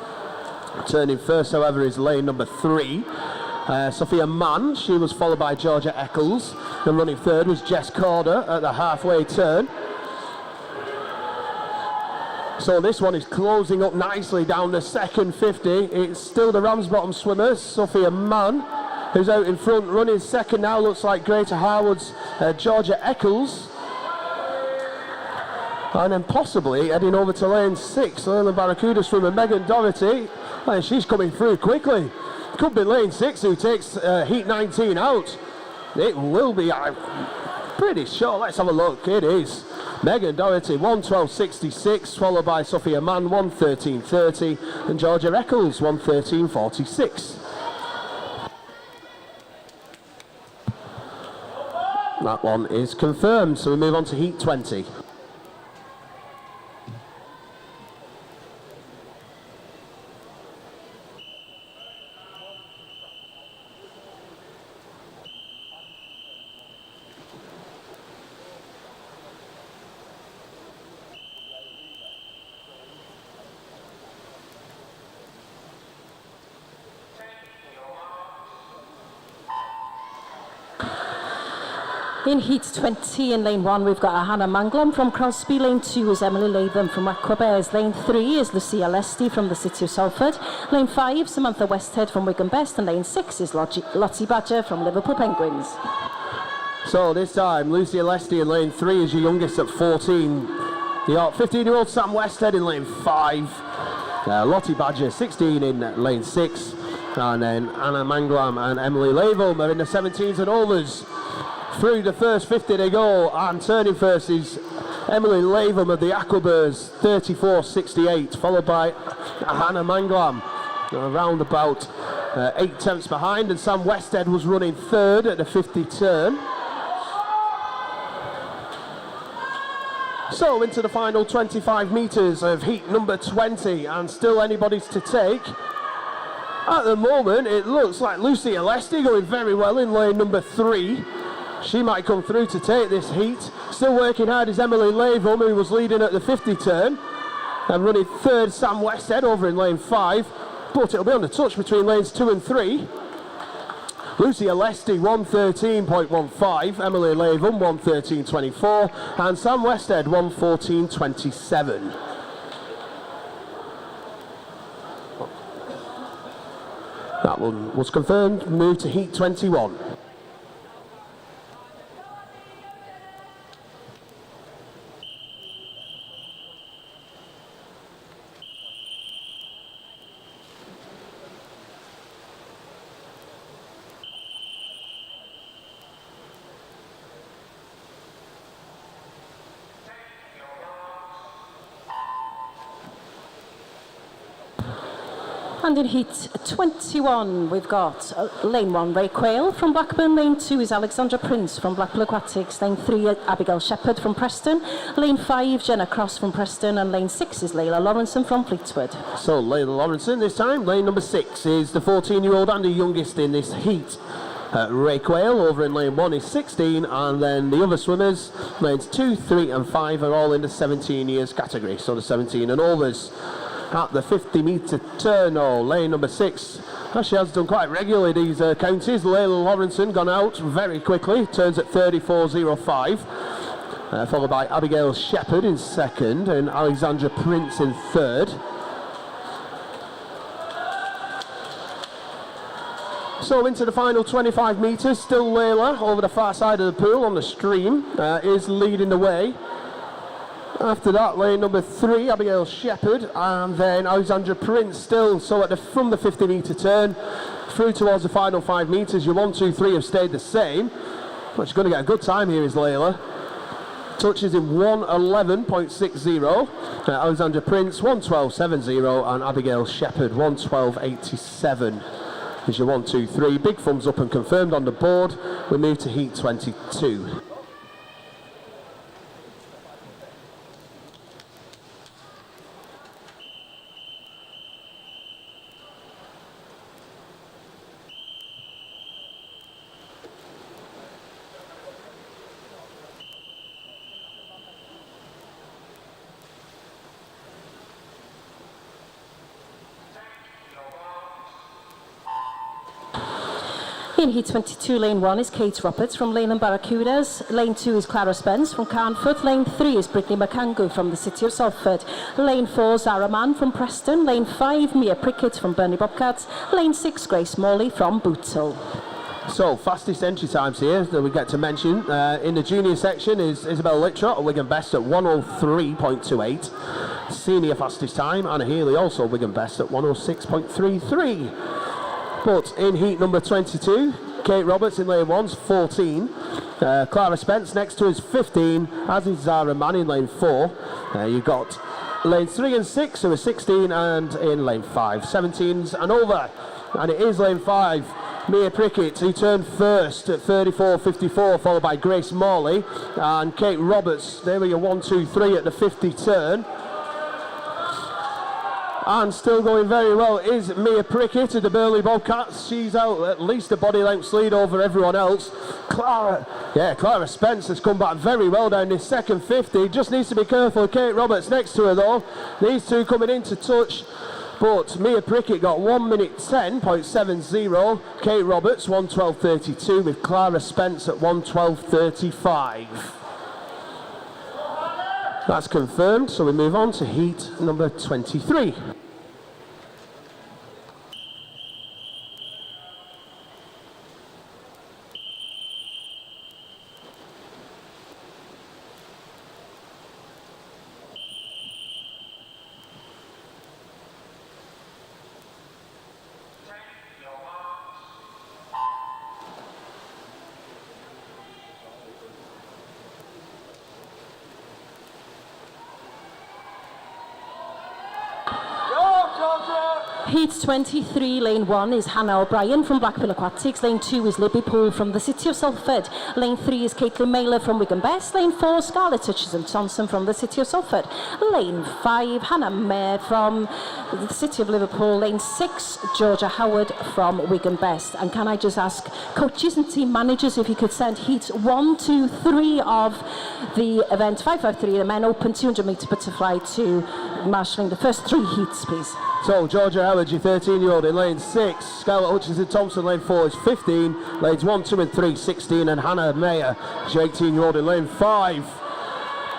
Turning first, however, is lane number 3, Sophia Mann. She was followed by Georgia Eccles, and running third was Jess Corder at the halfway turn. So this one is closing up nicely down the second 50. It's still the Ramsbottom swimmers, Sophia Mann, who's out in front. Running second now looks like Greater Harwood's Georgia Eccles. And then possibly heading over to lane 6, Leyland Barracuda swimmer Megan Doherty. And she's coming through quickly. Could be lane 6 who takes Heat 19 out. It will be, I'm pretty sure. Let's have a look. It is Megan Doherty 112.66, followed by Sophia Mann 113.30, and Georgia Eccles 113.46. That one is confirmed, so we move on to Heat 20. In Heat 20, in lane 1, we've got Hannah Manglam from Crosby. Lane 2 is Emily Latham from Aquabears. Lane 3 is Lucia Lesty from the City of Salford. Lane 5, Samantha Westhead from Wigan Best. And lane 6 is Lottie Badger from Liverpool Penguins. So this time, Lucia Lesty in lane 3 is your youngest at 14. You got 15-year-old Sam Westhead in lane 5. Lottie Badger, 16 in lane 6. And then Anna Manglam and Emily Latham are in the 17s and overs. Through the first 50 they go, and turning first is Emily Latham of the Aquabears, 34.68, followed by Hannah Manglam, around about 8 tenths behind, and Sam Westhead was running third at the 50 turn. So into the final 25 metres of heat number 20, and still anybody's to take. At the moment it looks like Lucia Lesty going very well in lane number 3. She might come through to take this heat. Still working hard is Emily Latham, who was leading at the 50 turn. And running third, Sam Westhead over in lane 5. But it'll be on the touch between lanes 2 and 3. Lucia Lesty 113.15, Emily Latham 113.24, and Sam Westhead 114.27. That one was confirmed. Move to heat 21. And in Heat 21, we've got lane 1, Ray Quayle from Blackburn. Lane 2 is Alexandra Prince from Blackpool Aquatics. Lane 3, Abigail Shepherd from Preston. Lane 5, Jenna Cross from Preston. And lane 6 is Layla Lawrenson from Fleetwood. So Layla Lawrenson this time. Lane number 6 is the 14-year-old and the youngest in this heat. Ray Quayle over in lane 1 is 16, and then the other swimmers, lanes 2, 3 and 5 are all in the 17 years category, so the 17 and overs. At the 50 metre turn, lane number 6, She has done quite regularly these counties. Layla Lawrenson gone out very quickly, turns at 34.05. Followed by Abigail Shepherd in second and Alexandra Prince in third. So into the final 25 metres, still Layla over the far side of the pool on the stream is leading the way. After that, lane number 3, Abigail Shepherd, and then Alexandra Prince still. So from the 50 metre turn through towards the final 5 metres, your 1, 2, 3 have stayed the same. But she's going to get a good time here is Layla. Touches in 1:11.60. Alexandra Prince 1:12.70 and Abigail Shepherd 1:12.87 is your 1, 2, 3. Big thumbs up and confirmed on the board. We move to heat 22. In heat 22, lane 1 is Kate Roberts from Leyland Barracudas. Lane 2 is Clara Spence from Carnforth. Lane 3 is Brittany McCangu from the City of Salford. Lane 4, Zara Mann from Preston. Lane 5, Mia Prickett from Burnley Bobcats. Lane 6, Grace Morley from Bootle. So, fastest entry times here that we get to mention. In the junior section is Isabel Littrott at Wigan Best at 1:03.28. Senior fastest time, Anna Healy also Wigan Best at 1:06.33. But in heat number 22, Kate Roberts in lane 1's 14. Clara Spence next to is 15, as is Zara Mann in lane 4. You've got lane 3 and 6 who are 16, and in lane 5, 17s and over. And it is lane 5, Mia Prickett, who turned first at 34.54, followed by Grace Morley. And Kate Roberts, there were your 1, 2, 3 at the 50 turn. And still going very well is Mia Prickett of the Burley Bobcats. She's out at least a body length lead over everyone else. Clara Spence has come back very well down this second 50. Just needs to be careful of Kate Roberts next to her though. These two coming into touch. But Mia Prickett got 1:10.70. Kate Roberts 1:12.32 with Clara Spence at 1:12.35. That's confirmed, so we move on to heat number 23. Heat 23, lane 1 is Hannah O'Brien from Blackpool Aquatics. Lane 2 is Libby Poole from the City of Salford. Lane 3 is Caitlin Mailer from Wigan Best. Lane 4, Scarlett Hutchison-Thompson from the City of Salford. Lane 5, Hannah Mayer from the City of Liverpool. Lane 6, Georgia Howard from Wigan Best. And can I just ask coaches and team managers if you could send heats 1, 2, 3 of the event 553, the men open 200 metre butterfly, to marshalling the first 3 heats, please. So, Georgia Howard, your 13-year-old in lane 6. Scarlett Hutchinson-Thompson, lane 4 is 15. Lanes 1, 2 and 3, 16. And Hannah Mayer, your 18-year-old in lane 5.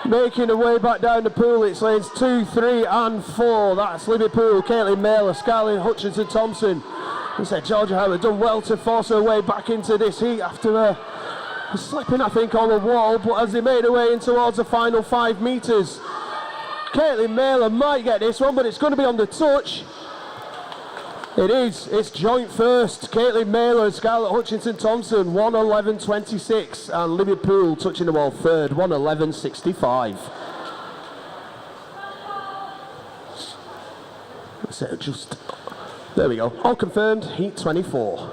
Making her way back down the pool, it's lanes 2, 3 and 4. That's Libby Poole, Caitlin Mailer, Scarlett Hutchinson-Thompson. He said Georgia Howard done well to force her way back into this heat after slipping, I think, on the wall. But as they made their way in towards the final 5 metres, Caitlin Mailer might get this one, but it's going to be on the touch. It is. It's joint first. Caitlin Mailer and Scarlett Hutchinson-Thompson, 1:11.26. And Libby Poole touching the wall third, 1:11.65. So just, there we go. All confirmed, heat 24.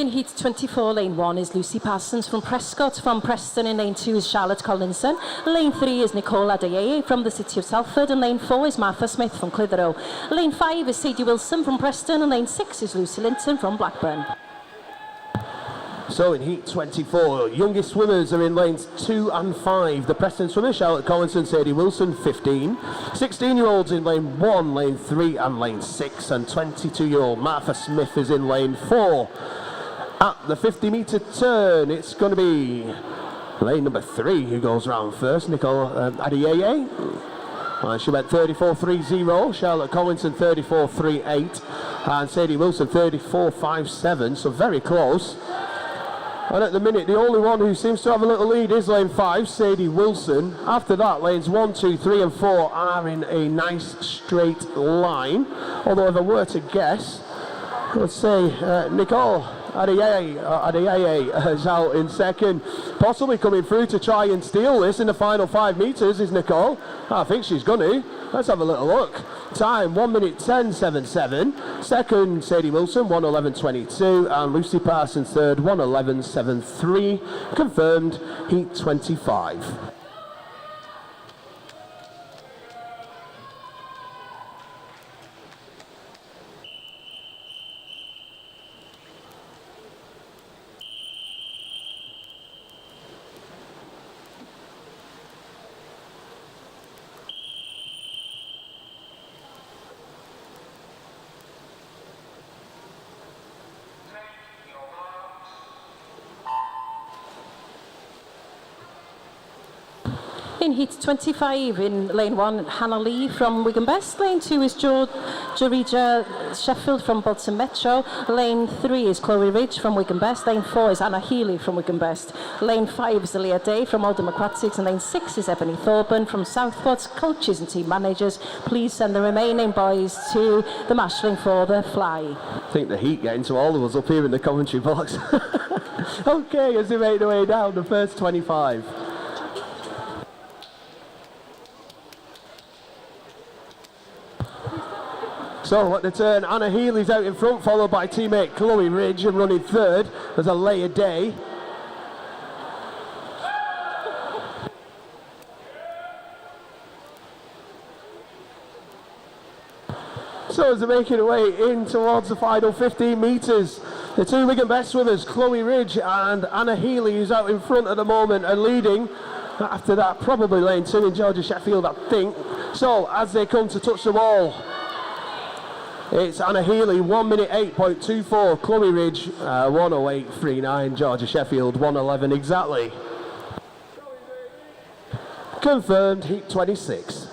In heat 24, lane 1 is Lucy Parsons from Prescott. From Preston in lane 2 is Charlotte Collinson. Lane 3 is Nicole Adeyeye from the city of Salford. And lane 4 is Martha Smith from Clitheroe. Lane 5 is Sadie Wilson from Preston. And lane 6 is Lucy Linton from Blackburn. So in heat 24, youngest swimmers are in lanes 2 and 5. The Preston swimmers, Charlotte Collinson, Sadie Wilson, 15. 16-year-olds in lane 1, lane 3 and lane 6. And 22-year-old Martha Smith is in lane 4. At the 50-metre turn, it's going to be lane number 3 who goes round first, Nicole Adeyeye. She went 34.30, Charlotte Collinson 34.38, and Sadie Wilson 34.57, so very close. And at the minute, the only one who seems to have a little lead is lane 5, Sadie Wilson. After that, lanes 1, 2, 3 and 4 are in a nice straight line. Although if I were to guess, let's say Nicole Adeyeye is out in second. Possibly coming through to try and steal this in the final 5 metres is Nicole. I think she's going to. Let's have a little look. Time 1 minute 10.77. Second, Sadie Wilson 1:11.22, and Lucy Parsons third 1:11.73. Confirmed heat 25. In heat 25, in lane 1, Hannah Lee from Wigan Best. Lane 2 is Jorija Sheffield from Bolton Metro. Lane 3 is Chloe Ridge from Wigan Best. Lane 4 is Anna Healy from Wigan Best. Lane 5 is Leah Day from Oldham Aquatics. And lane 6 is Ebony Thorburn from Southport. Coaches and team managers, please send the remaining boys to the marshalling for the fly. I think the heat getting to all of us up here in the commentary box. Okay, as they make their way down, the first 25. So at the turn, Anna Healy's out in front, followed by teammate Chloe Ridge, and running third there's a Leah Day. So as they're making their way in towards the final 15 metres, the two Wigan Best swimmers, Chloe Ridge and Anna Healy, who's out in front at the moment and leading. After that, probably lane 2 in Georgia Sheffield, I think. So as they come to touch the wall, it's Anna Healy, 1 minute 8.24. Chloe Ridge, 1:08.39. Georgia Sheffield, 1:11 exactly. Confirmed heat 26.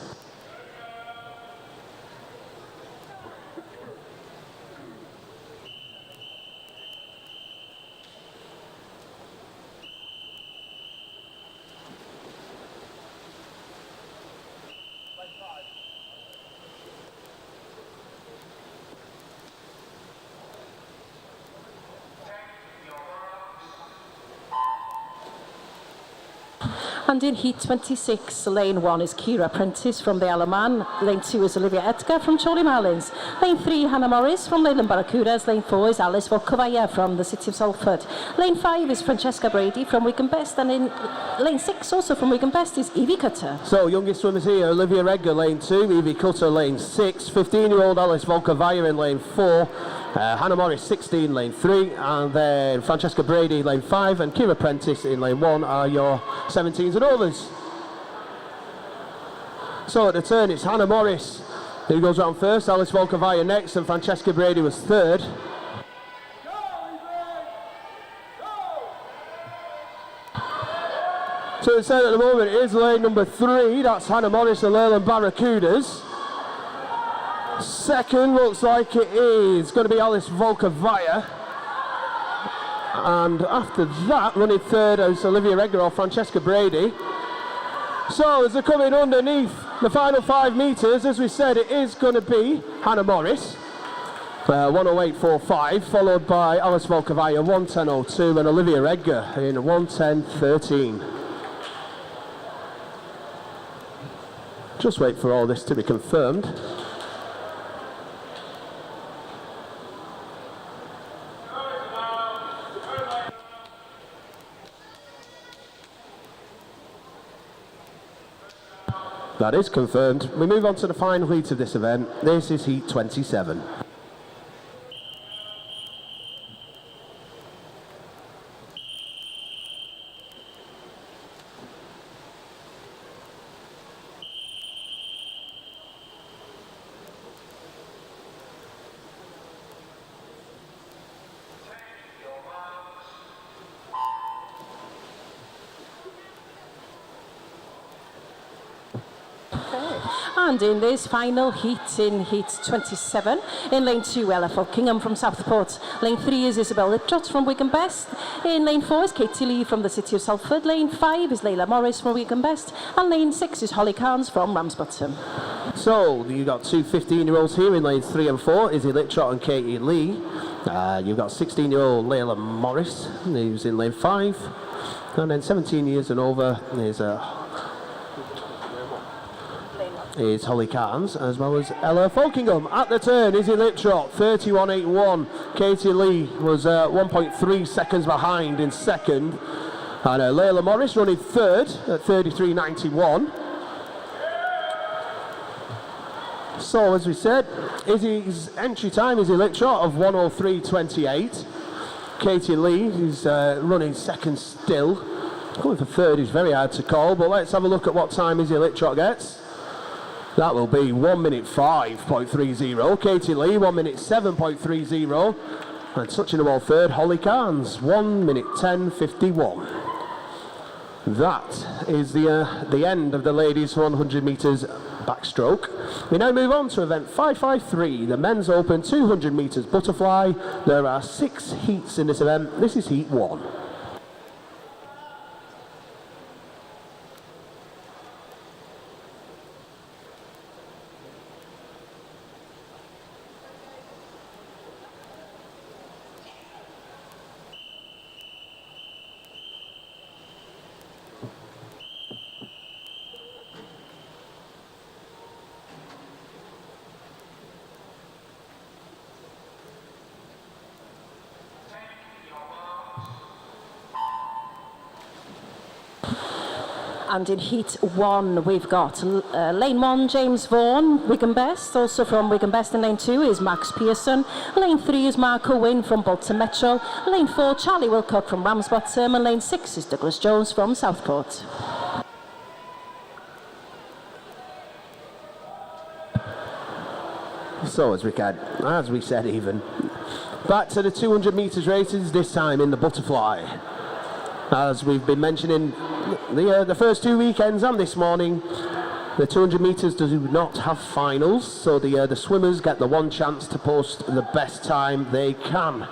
And in heat 26, lane 1 is Kira Prentice from the Alaman. Lane 2 is Olivia Edgar from Chorley Marlins. Lane 3, Hannah Morris from Leyland Barracudas. Lane 4 is Alice Volkovaya from the city of Salford. Lane 5 is Francesca Brady from Wigan Best. And in lane 6, also from Wigan Best, is Evie Cutter. So youngest swimmers here, Olivia Edgar, lane 2, Evie Cutter, lane 6, 15-year-old Alice Volkovaya in lane 4, Hannah Morris, 16, lane 3, and then Francesca Brady, lane 5, and Kira Prentice in lane 1 are your 17s and overs. So at the turn, it's Hannah Morris who goes round first, Alice Volkovaya next, and Francesca Brady was third. So the turn at the moment is lane number 3, that's Hannah Morris and Leyland Barracudas. Second looks like it is going to be Alice Volkovaya. And after that, running third is Olivia Edgar or Francesca Brady. So as they're coming underneath the final 5 metres, as we said, it is going to be Hannah Morris, 1:08.45, followed by Alice Volkovaya, 1:10.02, and Olivia Edgar in 1:10.13. Just wait for all this to be confirmed. That is confirmed. We move on to the final heat of this event. This is heat 27. And in this final heat, in heat 27, in lane 2, Ella Falkingham from Southport. Lane 3 is Isabel Liptrot from Wigan Best. In lane 4 is Katie Lee from the City of Salford. Lane 5 is Layla Morris from Wigan Best. And lane 6 is Holly Carnes from Ramsbottom. So, you've got two 15-year-olds here in lanes 3 and 4, Izzy Liptrot and Katie Lee. You've got 16-year-old Layla Morris, who's in lane 5. And then 17 years and over is Holly Carnes, as well as Ella Falkingham. At the turn, Izzy Liptrot, 31.81. Katie Lee was 1.3 seconds behind in second. And Layla Morris running third at 33.91. So, as we said, Izzy's entry time, Izzy Liptrot, of 1:03.28. Katie Lee is running second still. Going for third is very hard to call, but let's have a look at what time Izzy Liptrot gets. That will be 1 minute 5.30. Katie Lee, 1 minute 7.30. And touching the wall third, Holly Carnes, 1 minute 10.51. That is the end of the ladies 100 metres backstroke. We now move on to event 553, the men's open 200 metres butterfly. There are 6 heats in this event. This is heat 1. And in heat 1, we've got lane 1, James Vaughan, Wigan Best. Also from Wigan Best in lane 2 is Max Pearson. Lane 3 is Mark Owen from Bolton Metro. Lane 4, Charlie Wilcock from Ramsbottom. And lane 6 is Douglas Jones from Southport. So, as we said even, back to the 200 metres races, this time in the butterfly. As we've been mentioning the first 2 weekends and this morning, the 200 metres do not have finals, so the swimmers get the one chance to post the best time they can.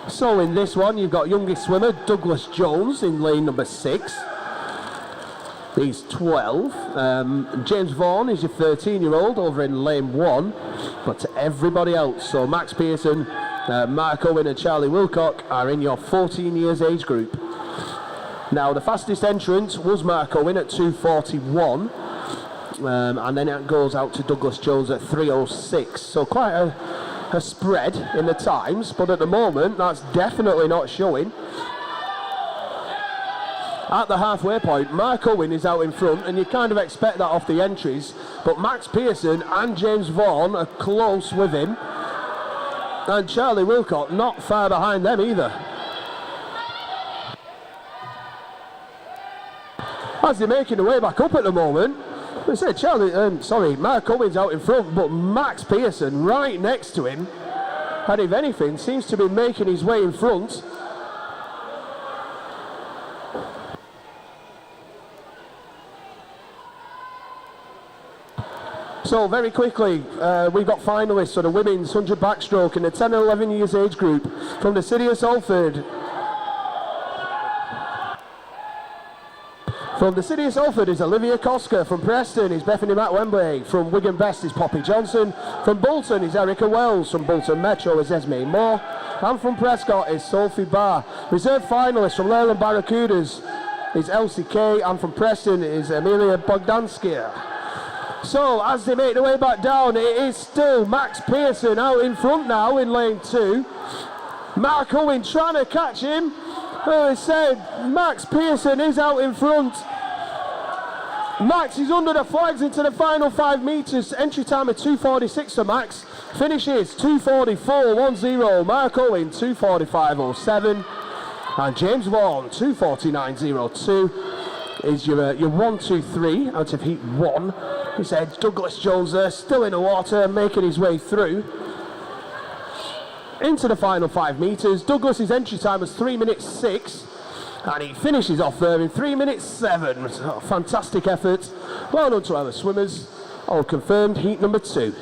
So in this one, you've got youngest swimmer Douglas Jones in lane number 6. He's 12. James Vaughan is your 13-year-old over in lane 1. But to everybody else, so Max Pearson, Mark Owen and Charlie Wilcock are in your 14 years age group. Now the fastest entrant was Mark Owen at 2:41. And then it goes out to Douglas Jones at 3:06. So quite a spread in the times, but at the moment that's definitely not showing. At the halfway point, Mark Owen is out in front, and you kind of expect that off the entries, but Max Pearson and James Vaughan are close with him, and Charlie Wilcock not far behind them either. As they're making their way back up at the moment, I said Mark Owen's out in front, but Max Pearson right next to him, and if anything, seems to be making his way in front. So very quickly, we've got finalists for the women's 100 backstroke in the 10 and 11 years age group from the City of Salford. From the City of Salford is Olivia Koska. From Preston is Bethany Matt-Wembley. From Wigan Best is Poppy Johnson. From Bolton is Erica Wells. From Bolton Metro is Esme Moore. And from Prescott is Sophie Barr. Reserve finalists from Leyland Barracudas is Elsie Kay. And from Preston is Amelia Bogdanskia. So, as they make their way back down, it is still Max Pearson out in front now in lane 2. Mark Owen trying to catch him. I said, Max Pearson is out in front. Max is under the flags into the final 5 metres. Entry time of 2:46 for Max. Finishes 2:44.10. Mark Owen 2:45.07. And James Vaughan 2:49.02 is your 1, 2, 3 out of heat 1. He said Douglas Jones there, still in the water, making his way through. Into the final 5 metres. Douglas's entry time was 3 minutes 6. And he finishes off there in 3 minutes 7. So, fantastic effort. Well done to our swimmers. All confirmed, heat number 2.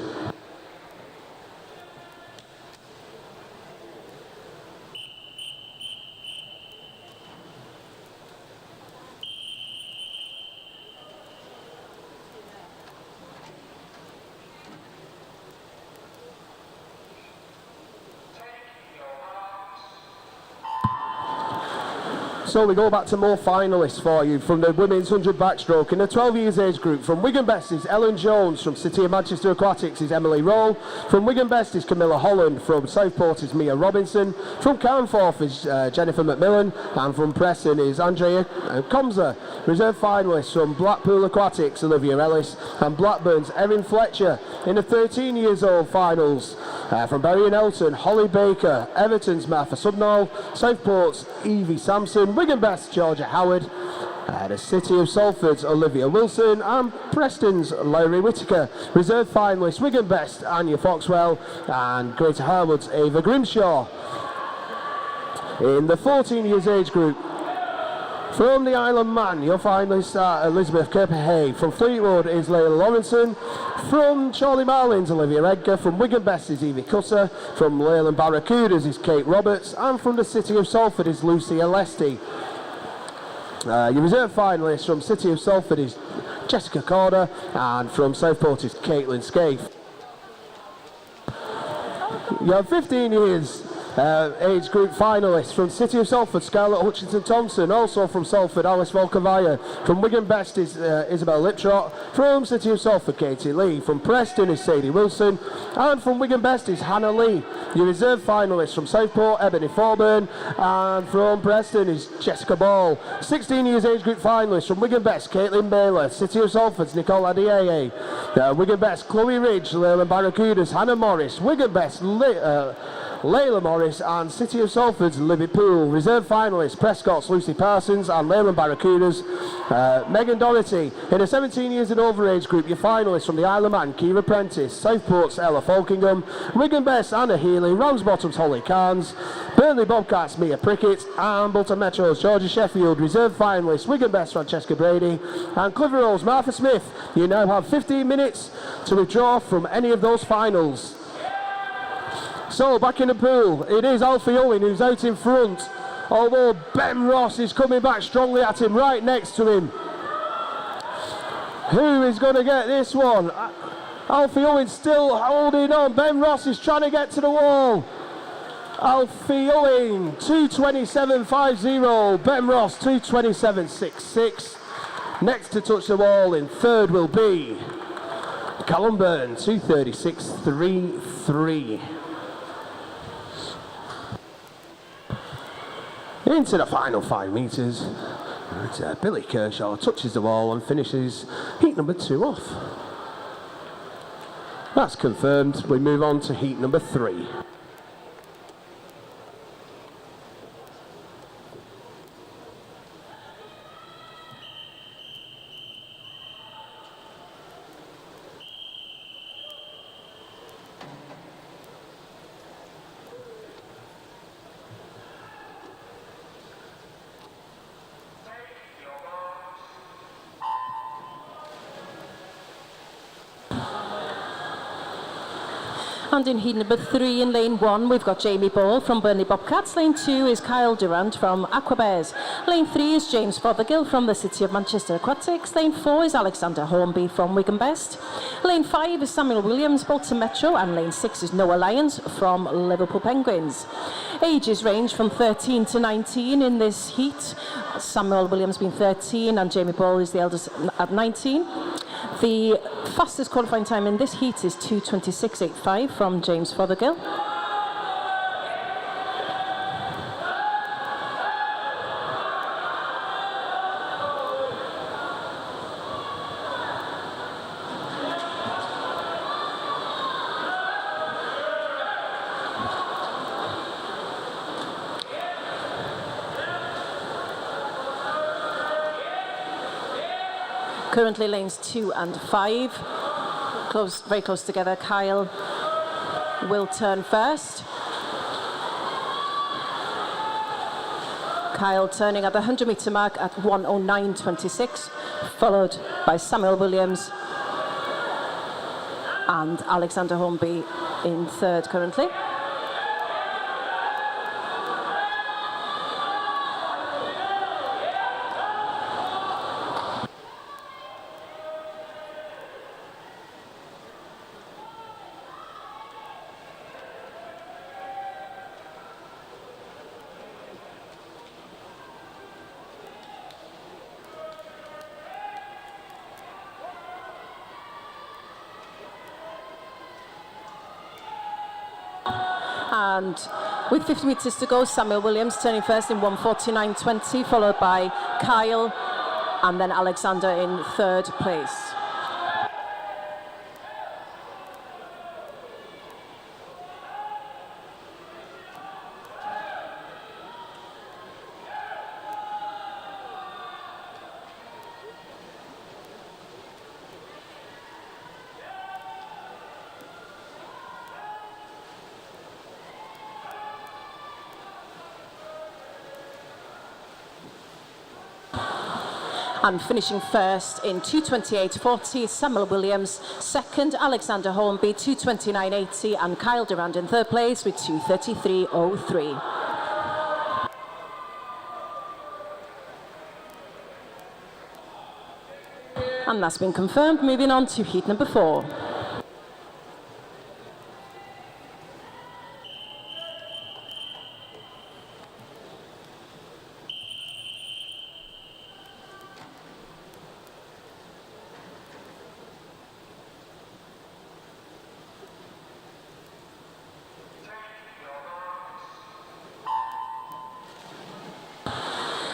So we go back to more finalists for you from the women's 100 backstroke. In the 12 years age group, from Wigan Best is Ellen Jones, from City of Manchester Aquatics is Emily Roll, from Wigan Best is Camilla Holland, from Southport is Mia Robinson, from Carnforth is Jennifer McMillan, and from Preston is Andrea Comza. Reserve finalists from Blackpool Aquatics, Olivia Ellis, and Blackburn's Erin Fletcher. In the 13 years old finals, from Bury and Elton, Holly Baker, Everton's Martha Subnall, Southport's Evie Sampson, Wigan Best Georgia Howard, the City of Salford's Olivia Wilson, and Preston's Lowry Whittaker. Reserve finalists Wigan Best Anya Foxwell, and Greater Harwood's Ava Grimshaw. In the 14 years age group, from the Isle of Man, your finalists are Elizabeth Kerper-Hay. From Fleetwood is Layla Lawrenson. From Charlie Marlins, Olivia Edgar. From Wigan Best is Evie Cutter. From Leyland Barracudas is Kate Roberts. And from the City of Salford is Lucy Alesti. Your reserve finalists from City of Salford is Jessica Corder. And from Southport is Caitlin Scaife. Your 15 years age group finalists from City of Salford, Scarlett Hutchinson Thompson. Also from Salford, Alice Volkovaya. From Wigan Best is Isabel Liptrot. From City of Salford, Katie Lee. From Preston is Sadie Wilson. And from Wigan Best is Hannah Lee. Your reserve finalists from Southport, Ebony Forburn. And from Preston is Jessica Ball. 16 years age group finalists from Wigan Best, Caitlin Baylor. City of Salford's Nicole Adiaye. Wigan Best, Chloe Ridge, Leyland Barracudas, Hannah Morris. Wigan Best, Layla Morris, and City of Salford's Libby Poole. Reserve finalists Prescott's Lucy Parsons and Leyland Barracudas, Megan Doherty. In the 17 years and over age group, your finalists from the Isle of Man, Kira Prentice, Southport's Ella Falkingham, Wigan Best Anna Healy, Ramsbottom's Holly Carnes, Burnley Bobcats Mia Prickett, and Bolton Metro's Georgia Sheffield. Reserve finalists Wigan Best Francesca Brady, and Clitheroe's Martha Smith. You now have 15 minutes to withdraw from any of those finals. So back in the pool, it is Alfie Owen who's out in front, although Ben Ross is coming back strongly at him, right next to him. Who is going to get this one? Alfie Owen still holding on. Ben Ross is trying to get to the wall. Alfie Owen 2:27.50. Ben Ross 2:27.66. Next to touch the wall in third will be Callum Byrne 2:36.33. Into the final 5 metres, Billy Kershaw touches the wall and finishes heat number 2 off. That's confirmed. We move on to heat number 3. And in heat number 3 in lane 1, we've got Jamie Ball from Burnley Bobcats. Lane 2 is Kyle Durant from Aquabears. Lane 3 is James Fothergill from the City of Manchester Aquatics. Lane 4 is Alexander Hornby from Wigan Best. Lane 5 is Samuel Williams, Bolton Metro. And lane 6 is Noah Lyons from Liverpool Penguins. Ages range from 13 to 19 in this heat. Samuel Williams being 13 and Jamie Ball is the eldest at 19. The fastest qualifying time in this heat is 2:26.85 from James Fothergill. Currently lanes 2 and 5, very close together. Kyle will turn first. Kyle turning at the 100-metre mark at 1:09.26, followed by Samuel Williams and Alexander Hornby in third currently. And with 50 metres to go, Samuel Williams turning first in 1:49.20, followed by Kyle and then Alexander in third place. And finishing first in 2:28.40, Samuel Williams. Second, Alexander Hornby, 2:29.80, and Kyle Durand in third place with 2:33.03. And that's been confirmed. Moving on to heat number 4.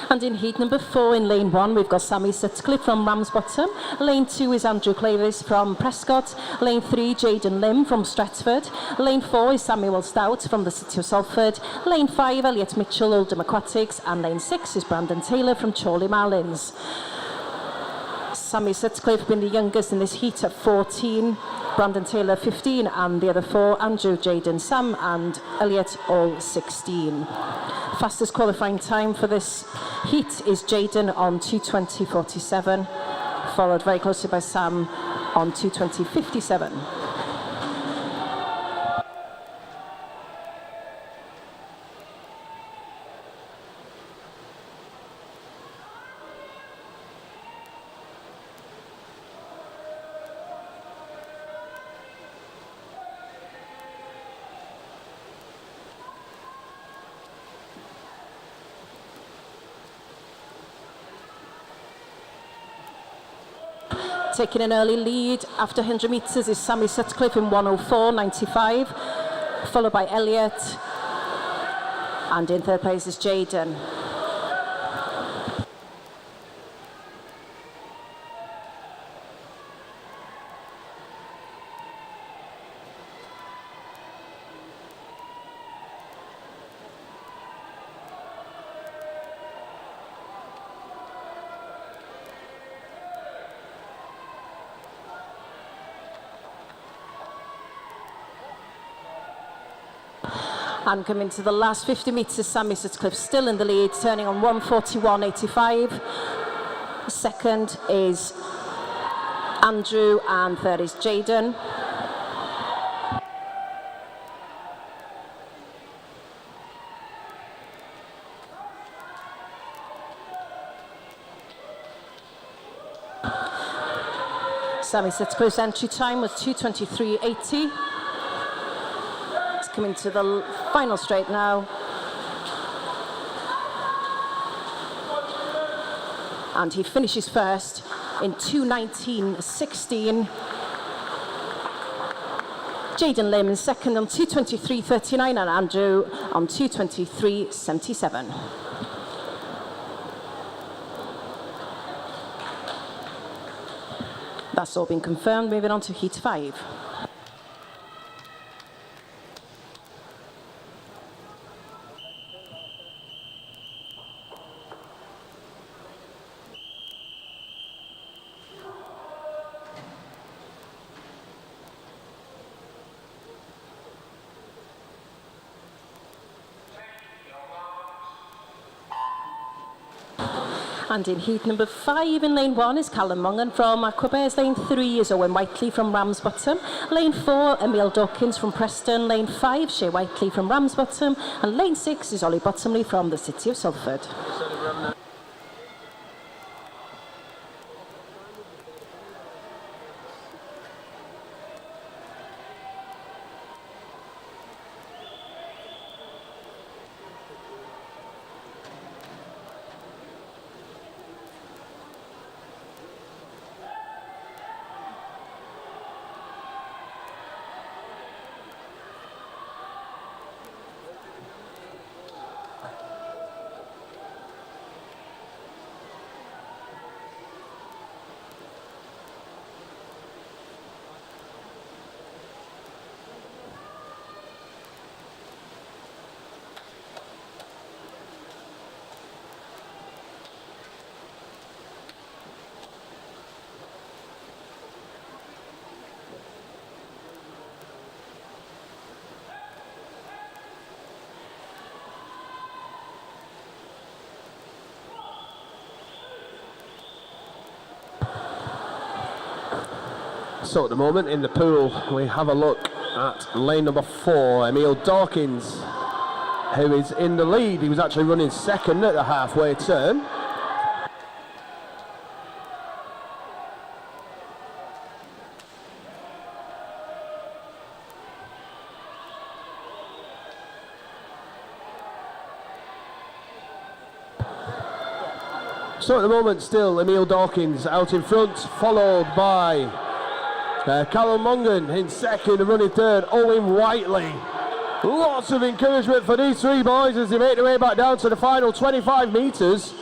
And in heat number 4, in lane 1, we've got Sammy Sutcliffe from Ramsbottom. Lane 2 is Andrew Clavis from Prescott. Lane 3, Jaden Lim from Stretford. Lane 4 is Samuel Stout from the City of Salford. Lane 5, Elliot Mitchell, Oldham Aquatics. And lane 6 is Brandon Taylor from Chorley Marlins. Sammy Sutcliffe being the youngest in this heat at 14. Brandon Taylor 15, and the other 4, Andrew, Jaden, Sam and Elliot, all 16. Fastest qualifying time for this heat is Jaden on 2:20.47, followed very closely by Sam on 2:20.57. Taking an early lead after 100 metres is Sammy Sutcliffe in 1:04.95, followed by Elliot, and in third place is Jaden. And coming to the last 50 metres, Sammy Sutcliffe still in the lead, turning on 1:41.85. Second is Andrew, and third is Jaden. Sammy Sutcliffe's entry time was 2:23.80. Coming to the final straight now. And he finishes first in 2:19.16. Jaden Lim in second on 2:23.39, and Andrew on 2:23.77. That's all been confirmed. Moving on to heat 5. And in heat number 5 in lane 1 is Callum Mongan from Aquabears. Lane 3 is Owen Whiteley from Ramsbottom. Lane 4, Emil Dawkins from Preston. Lane 5, Shea Whiteley from Ramsbottom. And lane 6 is Ollie Bottomley from the City of Salford. So at the moment in the pool, we have a look at lane number 4, Emil Dawkins, who is in the lead. He was actually running second at the halfway turn. So at the moment still Emil Dawkins out in front, followed by Callum Mongan in second and running third, Owen Whiteley. Lots of encouragement for these three boys as they make their way back down to the final 25 metres.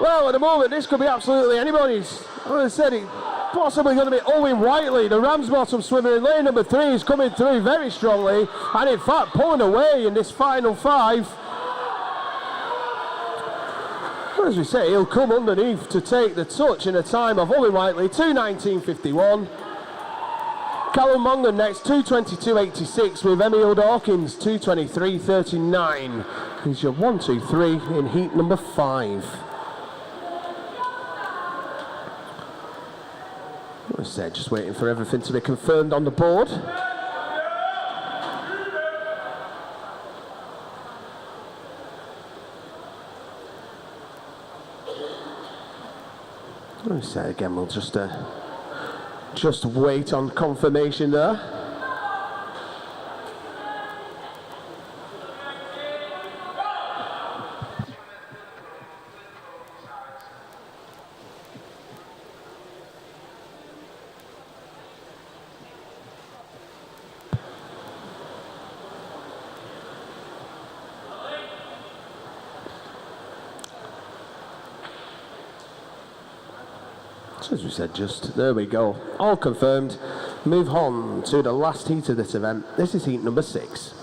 Well, at the moment, this could be absolutely anybody's. As I said, it's possibly going to be Owen Whiteley, the Ramsbottom swimmer in lane number 3, is coming through very strongly and in fact pulling away in this final 5. As we say, he'll come underneath to take the touch in a time of Owen Whiteley, 2:19.51. Callum Mongan next, 2:22.86 with Emil Dawkins, 2:23.39. He's your 1, 2, 3 in heat number 5. As I said, just waiting for everything to be confirmed on the board. As I say again, we'll just wait on confirmation there. As we said, just there we go, all confirmed. Move on to the last heat of this event. This is heat number 6.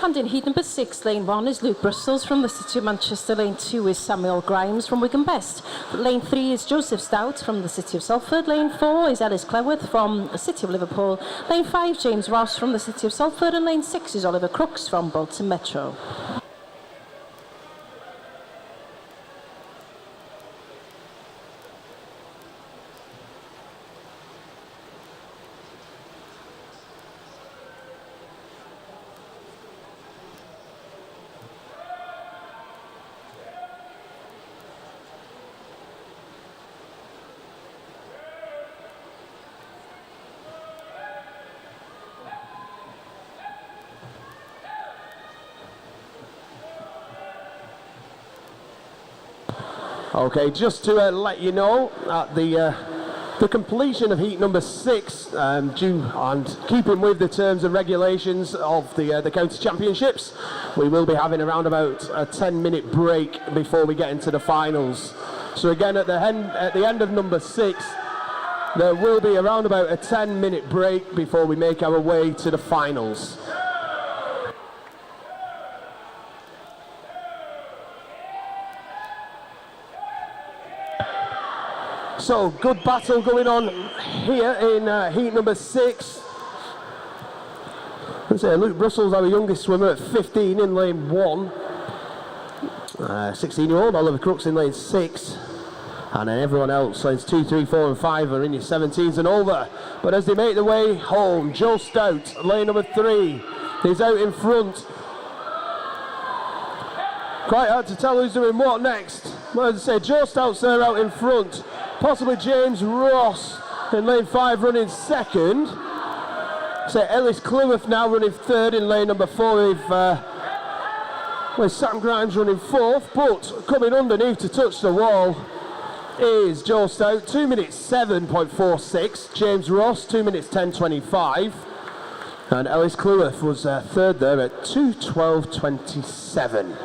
And in heat number 6, lane 1 is Luke Brussels from the City of Manchester. Lane 2 is Samuel Grimes from Wigan Best. Lane 3 is Joseph Stout from the City of Salford. Lane 4 is Ellis Cleworth from the City of Liverpool. Lane 5, James Ross from the City of Salford. And lane 6 is Oliver Crooks from Bolton Metro. Okay, just to let you know, at the completion of heat number 6, due and keeping with the terms and regulations of the county championships, we will be having around about a 10-minute break before we get into the finals. So again, at the end of number 6, There will be around about a 10-minute break before we make our way to the finals. So, good battle going on here in heat number 6. Let's say Luke Russell's our youngest swimmer at 15 in lane 1. 16-year-old Oliver Crooks in lane 6. And then everyone else, lanes 2, 3, 4 and 5 are in your 17s and over. But as they make their way home, Joe Stout, lane number 3, is out in front. Quite hard to tell who's doing what next. Well, as I say, Joe Stout's there out in front. Possibly James Ross in lane 5 running second. So Ellis Cleworth now running third in lane number 4 with Sam Grimes running 4th, but coming underneath to touch the wall is Joe Stout, 2 minutes 7.46. James Ross, 2 minutes 10.25. And Ellis Cleworth was third there at 2:12.27.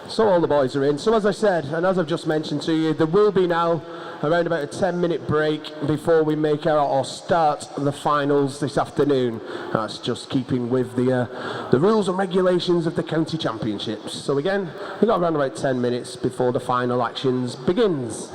So all the boys are in. So as I said, and as I've just mentioned to you, there will be now around about a 10-minute break before we make our or start the finals this afternoon. That's just keeping with the rules and regulations of the county championships. So again, we've got around about 10 minutes before the final actions begins.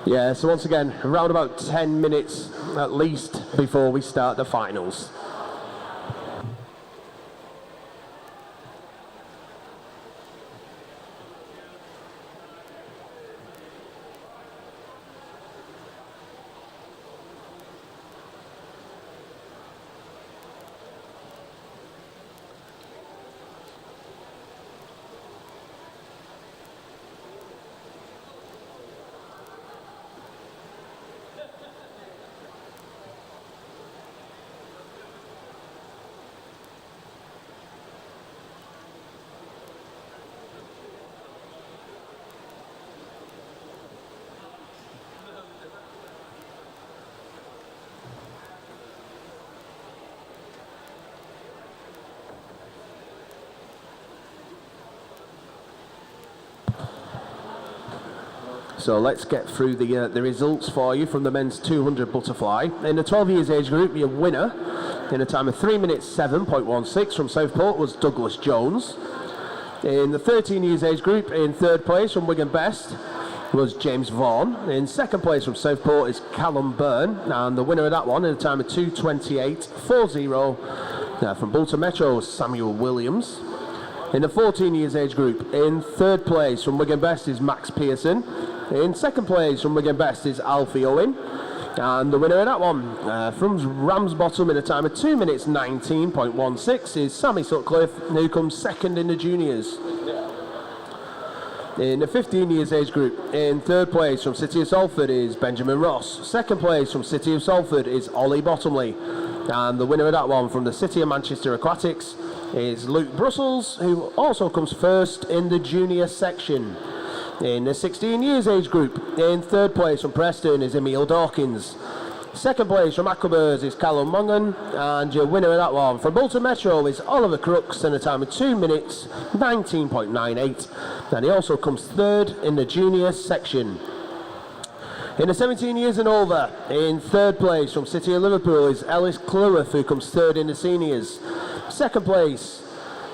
Yeah, so once again, around about 10 minutes at least before we start the finals. So let's get through the results for you from the men's 200 butterfly. In the 12 years age group, your winner in a time of 3 minutes 7.16 from Southport was Douglas Jones. In the 13 years age group, in third place from Wigan Best was James Vaughan. In second place from Southport is Callum Byrne, and the winner of that one in a time of 2:28.40 from Bolton Metro was Samuel Williams. In the 14 years age group, in third place from Wigan Best is Max Pearson. In second place from Wigan Best is Alfie Owen. And the winner of that one from Ramsbottom in a time of 2 minutes 19.16 is Sammy Sutcliffe, who comes second in the juniors. In the 15 years age group, in third place from City of Salford is Benjamin Ross. Second place from City of Salford is Ollie Bottomley. And the winner of that one from the City of Manchester Aquatics is Luke Brussels, who also comes first in the junior section. In the 16 years age group, in third place from Preston is Emil Dawkins. Second place from Ackleburs is Callum Mongan, and your winner of that one from Bolton Metro is Oliver Crooks in a time of 2 minutes 19.98, and he also comes third in the junior section. In the 17 years and over, in third place from City of Liverpool is Ellis Cleworth, who comes third in the seniors. Second place,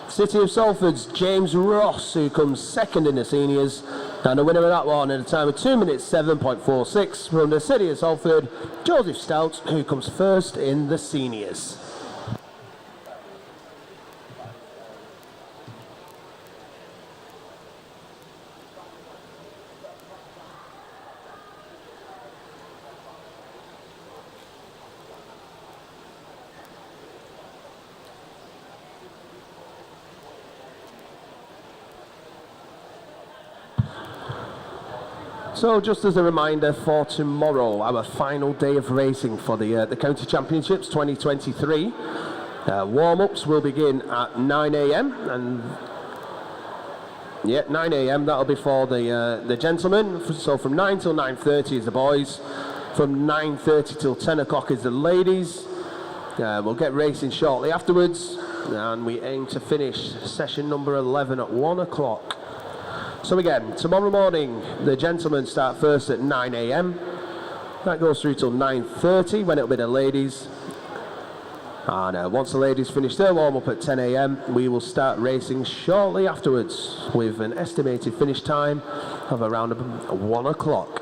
City of Salford's James Ross, who comes second in the seniors. And the winner of that one in a time of 2 minutes 7.46 from the City of Salford, Joseph Stout, who comes first in the seniors. So just as a reminder for tomorrow, our final day of racing for the County Championships 2023. Warm-ups will begin at 9 a.m. and 9 a.m. that'll be for the gentlemen. So from 9 till 9:30 is the boys. From 9:30 till 10 o'clock is the ladies. We'll get racing shortly afterwards, and we aim to finish session number 11 at 1 o'clock. So again, tomorrow morning, the gentlemen start first at 9 a.m. That goes through till 9:30 when it'll be the ladies. And once the ladies finish their warm-up at 10 a.m, we will start racing shortly afterwards with an estimated finish time of around 1 o'clock.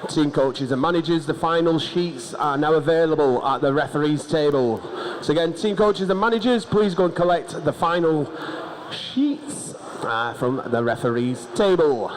team coaches and managers, the final sheets are now available at the referees table. So again, team coaches and managers, please go and collect the final sheets from the referees table.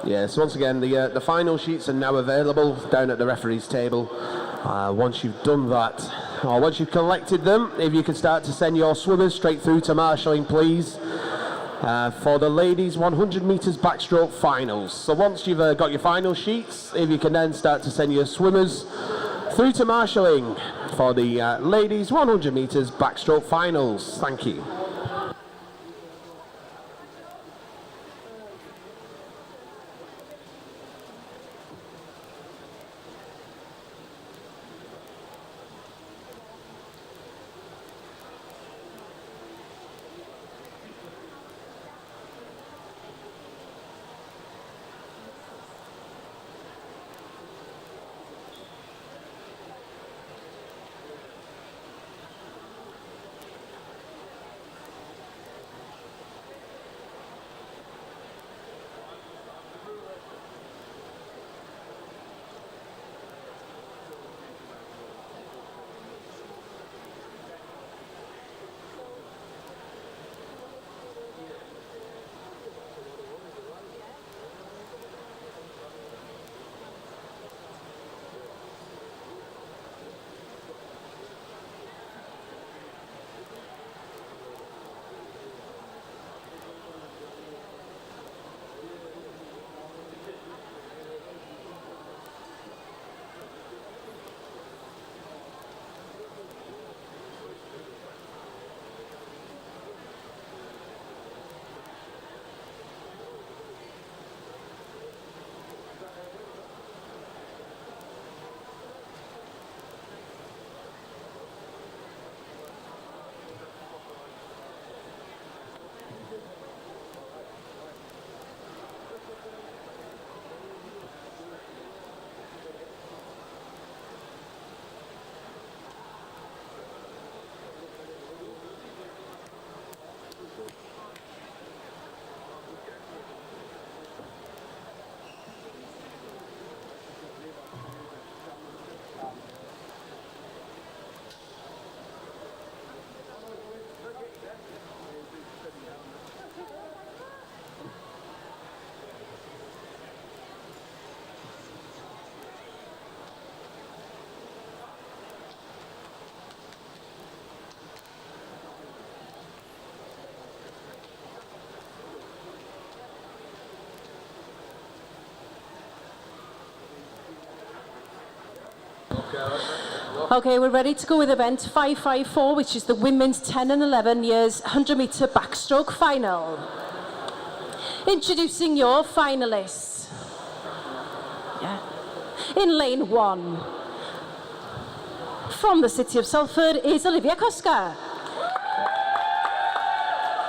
Yes, once again, the final sheets are now available down at the referees table. Once you've done that, or once you've collected them, if you can start to send your swimmers straight through to marshalling, please, for the ladies 100 metres backstroke finals. So once you've got your final sheets, if you can then start to send your swimmers through to marshalling for the ladies 100 metres backstroke finals. Thank you. Okay, we're ready to go with event 554, which is the women's 10 and 11 years 100 metre backstroke final. Introducing your finalists. Yeah. In lane 1, from the city of Salford is Olivia Koska.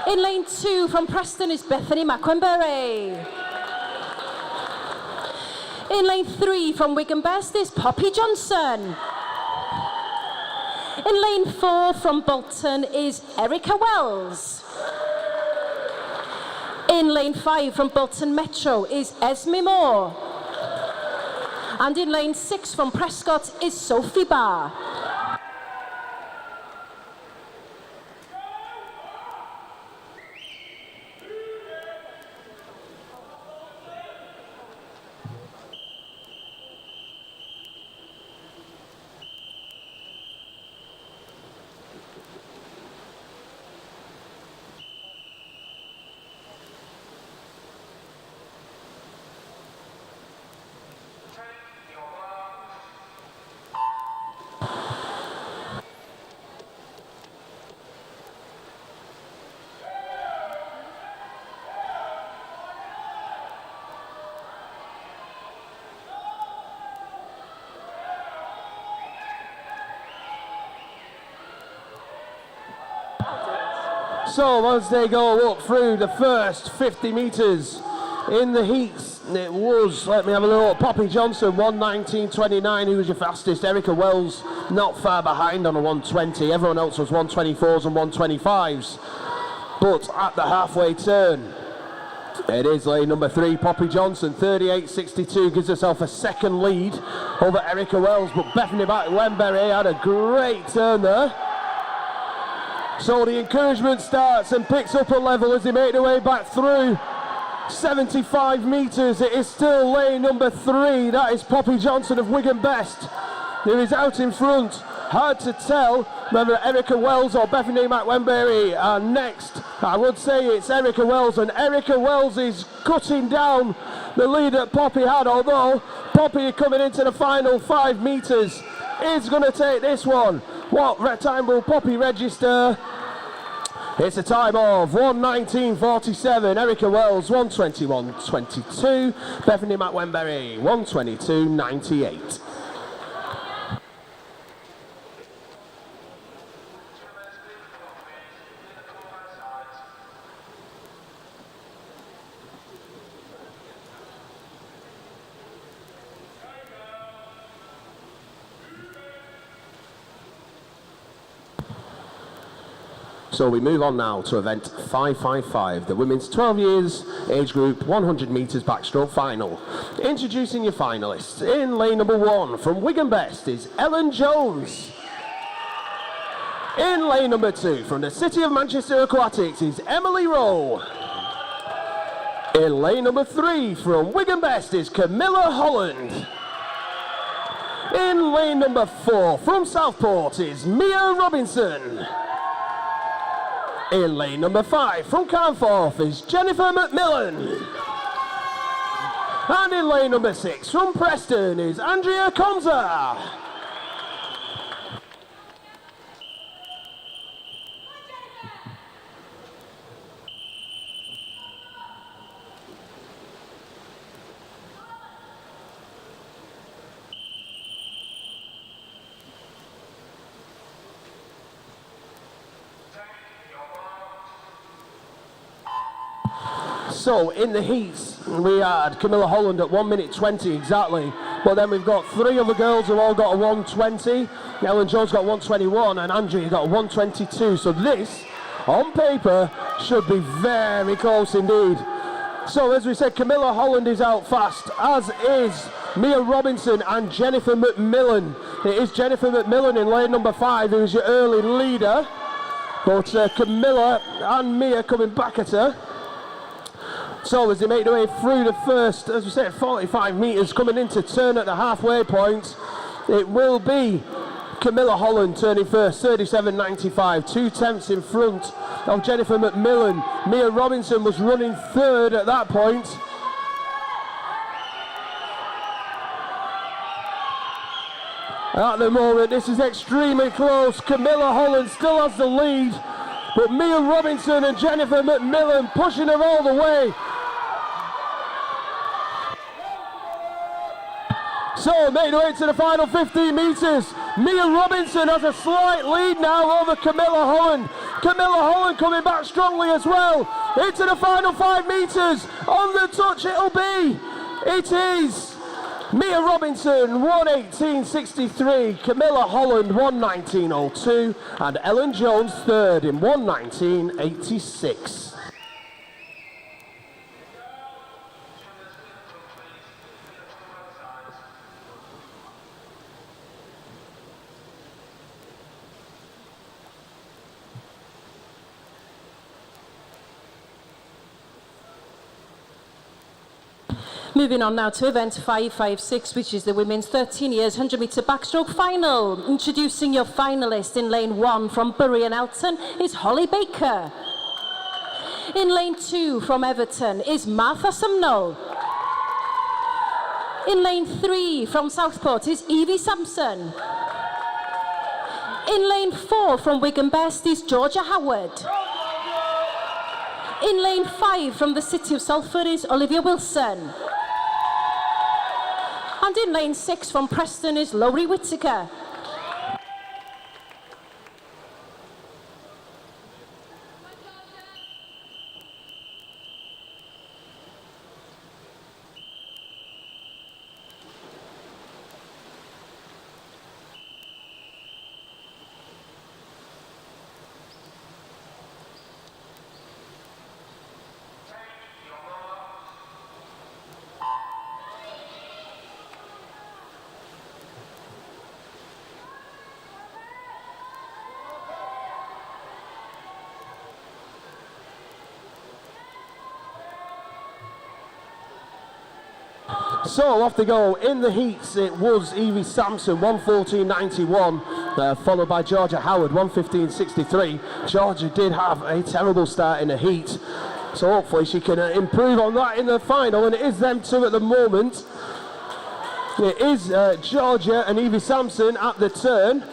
In lane 2, from Preston is Bethany Macwenbury. In lane 3, from Wigan Best is Poppy Johnson. In lane 4, from Bolton is Erica Wells. In lane 5, from Bolton Metro is Esme Moore. And in lane 6, from Prescott is Sophie Barr. So as they go up through the first 50 metres in the heats, it was, let me have a look, Poppy Johnson, 1:19.29, who was your fastest. Erica Wells not far behind on a 1:20. Everyone else was 1:24s and 1:25s. But at the halfway turn, it is lane number 3, Poppy Johnson, 38.62, gives herself a second lead over Erica Wells. But Bethany Wembury had a great turn there. So the encouragement starts and picks up a level as they make their way back through 75 metres. It is still lane number 3. That is Poppy Johnson of Wigan Best, who is out in front. Hard to tell whether Erica Wells or Bethany McWembury are next. I would say it's Erica Wells, and Erica Wells is cutting down the lead that Poppy had, although Poppy coming into the final 5 metres is going to take this one. What time will Poppy register? It's a time of 1:19.47. Erica Wells 1:21.22. Bethany McWembury 1:22.98. So we move on now to event 555, the women's 12 years age group 100 metres backstroke final. Introducing your finalists. In lane number 1 from Wigan Best is Ellen Jones. In lane number 2 from the City of Manchester Aquatics is Emily Rowe. In lane number 3 from Wigan Best is Camilla Holland. In lane number 4 from Southport is Mia Robinson. In lane number 5 from Carnforth is Jennifer McMillan. And in lane number 6 from Preston is Andrea Comza. So in the heats, we had Camilla Holland at 1:20 exactly, but then we've got 3 other girls who all got a 1:20. Ellen Jones got 1:21 and Andrea got a 1:22. So this, on paper, should be very close indeed. So as we said, Camilla Holland is out fast, as is Mia Robinson and Jennifer McMillan. It is Jennifer McMillan in lane number 5 who's your early leader, but Camilla and Mia coming back at her. So as they make their way through the first, as we said, 45 metres, coming into turn at the halfway point, it will be Camilla Holland turning first, 37.95, 2/10 in front of Jennifer McMillan. Mia Robinson was running third at that point. At the moment, this is extremely close. Camilla Holland still has the lead, but Mia Robinson and Jennifer McMillan pushing her all the way. So, make their way to the final 15 metres. Mia Robinson has a slight lead now over Camilla Holland. Camilla Holland coming back strongly as well. Into the final 5 metres. On the touch it'll be. It is Mia Robinson, 1:18.63. Camilla Holland, 1:19.02. And Ellen Jones third in 1:19.86. Moving on now to event 556, which is the women's 13 years 100 metre backstroke final. Introducing your finalist in lane 1 from Bury and Elton is Holly Baker. In lane 2 from Everton is Martha Sumnall. In lane 3 from Southport is Evie Sampson. In lane 4 from Wigan Best is Georgia Howard. In lane 5 from the City of Salford is Olivia Wilson. And in lane 6 from Preston is Laurie Whittaker. So off they go. In the heats, it was Evie Sampson, 1:14.91, followed by Georgia Howard, 1:15.63. Georgia did have a terrible start in the heat, so hopefully she can improve on that in the final, and it is them two at the moment. It is Georgia and Evie Sampson at the turn.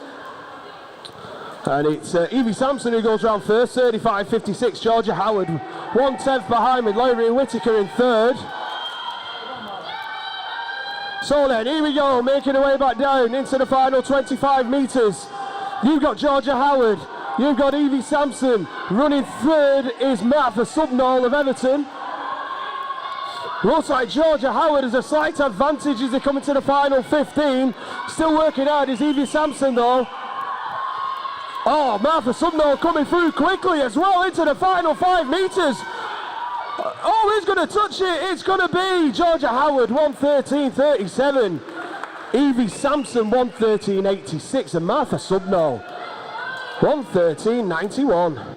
And it's Evie Sampson who goes round first, 35.56. Georgia Howard 1/10 behind with Laurie Whittaker in third. So then, here we go, making her way back down into the final 25 metres. You've got Georgia Howard, you've got Evie Sampson. Running third is Martha Subnall of Everton. Looks like Georgia Howard has a slight advantage as they come into the final 15. Still working hard is Evie Sampson though. Oh, Martha Subnall coming through quickly as well into the final 5 metres. Oh, who's going to touch it? It's going to be Georgia Howard, 1:13.37. Evie Sampson, 1:13.86. And Martha Subnall, 1:13.91.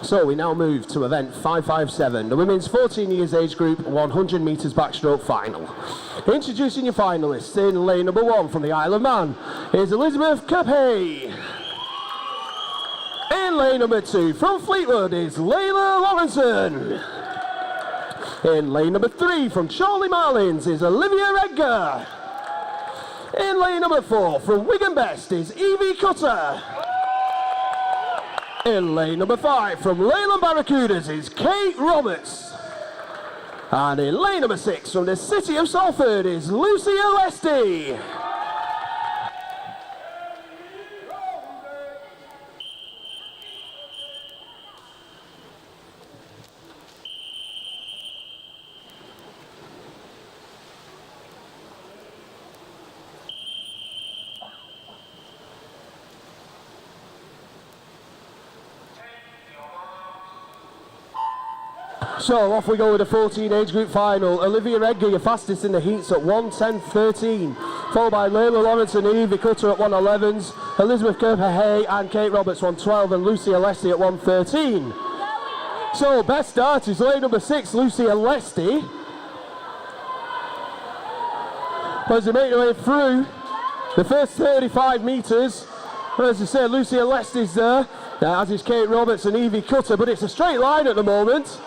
So we now move to event 557, the women's 14 years age group 100 metres backstroke final. Introducing your finalists in lane number 1 from the Isle of Man is Elizabeth Capay. In lane number 2 from Fleetwood is Layla Lawrenson. In lane number 3 from Charlie Marlins is Olivia Edgar. In lane number 4 from Wigan Best is Evie Cutter. In lane number 5 from Leyland Barracudas is Kate Roberts. And in lane number 6 from the City of Salford is Lucy Alesti. So off we go with the 14 age group final. Olivia Edgar, your fastest in the heats at 1:10.13, followed by Layla Lawrence and Evie Cutter at 1:11s, Elizabeth Kerper-Hay and Kate Roberts 1:12, and Lucy Alesti at 1:13. So best start is lane number 6, Lucy Alesti. As they make their way through the first 35 metres, as I say, Lucy Alesti's there, as is Kate Roberts and Evie Cutter, but it's a straight line at the moment.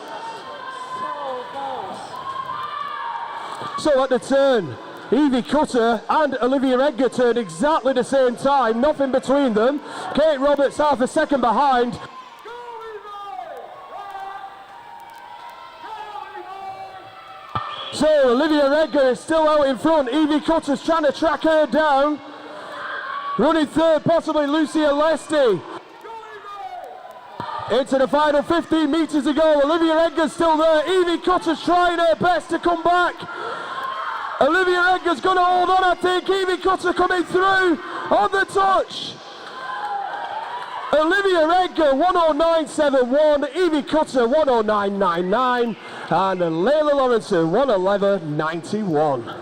So at the turn, Evie Cutter and Olivia Edgar turned exactly the same time, nothing between them. Kate Roberts half a second behind. So Olivia Edgar is still out in front. Evie Cutter's trying to track her down. Running third, possibly Lucy Alesti. Into the final 15 metres to go. Olivia Edgar's still there. Evie Cutter's trying her best to come back. Olivia Edgar's going to hold on, I think. Evie Cutter coming through on the touch. Olivia Edgar 1:09.71, Evie Cutter 1:09.99, and Layla Lawrence 1:11.91.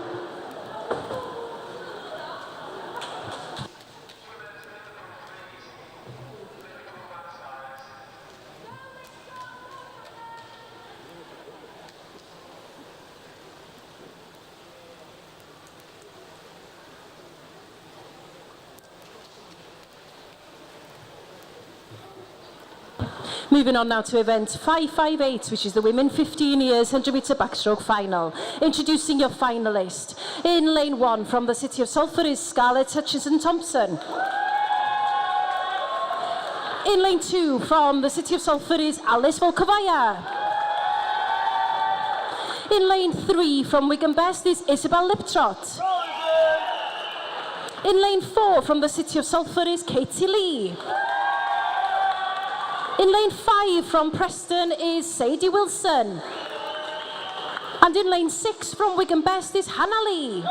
Moving on now to event 558, which is the women 15 years 100 metre backstroke final. Introducing your finalist. In lane 1 from the City of Salford is Scarlett Hutchison-Thompson. In lane 2 from the City of Salford is Alice Volkovaya. In lane 3 from Wigan Best is Isabel Liptrot. In lane 4 from the City of Salford is Katie Lee. In lane 5 from Preston is Sadie Wilson. And in lane 6 from Wigan Best is Hannah Lee.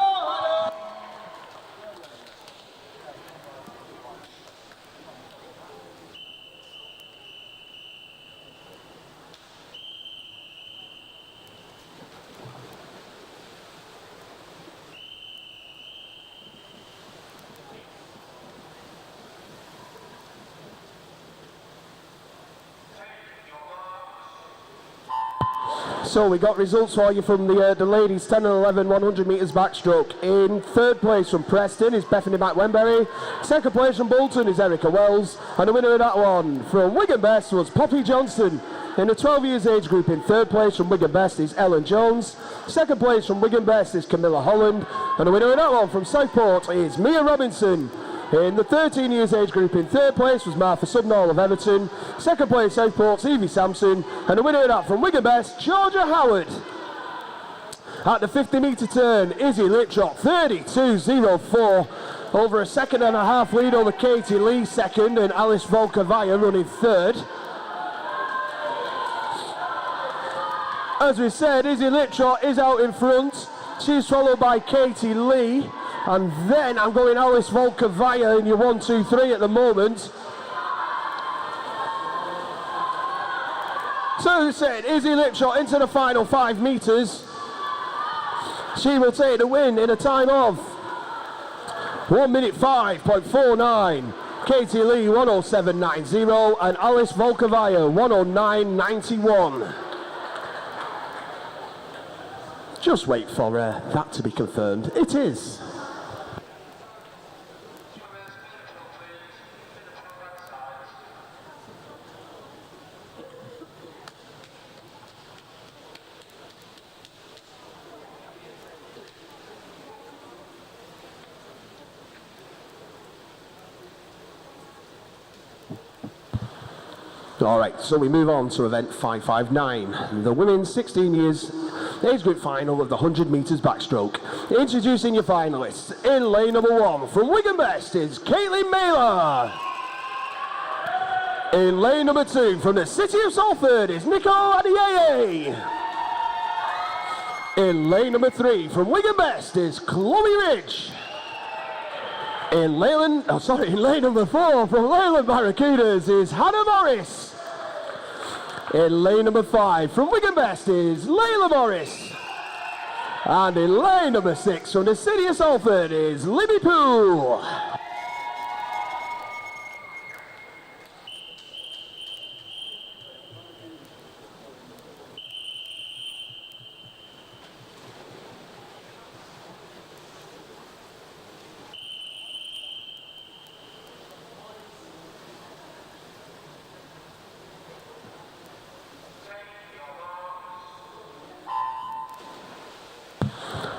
So we got results for you from the ladies 10 and 11 100 metres backstroke. In third place from Preston is Bethany McWenberry. Second place from Bolton is Erica Wells. And the winner of that one from Wigan Best was Poppy Johnson. In the 12 years age group, in third place from Wigan Best is Ellen Jones. Second place from Wigan Best is Camilla Holland. And the winner of that one from Southport is Mia Robinson. In the 13 years age group, in third place was Martha Subnall of Everton. Second place, Southport's Evie Sampson. And the winner of that from Wigan Best, Georgia Howard. At the 50 metre turn, Izzy Littrop, 32.04. Over a second and a half lead over Katie Lee, second, and Alice Volkovaya running third. As we said, Izzy Littrop is out in front. She's followed by Katie Lee. And then I'm going Alice Volkovaya in your 1, 2, 3 at the moment. So as I said, Izzy Littrop into the final 5 metres. She will take the win in a time of 1 minute 5.49. Katie Lee 107.90 and Alice Volkovaya 109.91. Just wait for that to be confirmed. It is. Alright, so we move on to event 559, the women's 16 years age group final of the 100 metres backstroke. Introducing your finalists, in lane number 1 from Wigan Best is Caitlin Mailer. In lane number 2 from the city of Salford is Nicole Adieye. In lane number 3 from Wigan Best is Chloe Ridge. In lane number 4 from Leyland Barracudas is Hannah Morris. In lane number 5 from Wigan Best is Layla Morris. And in lane number 6 from the city of Salford is Libby Poole.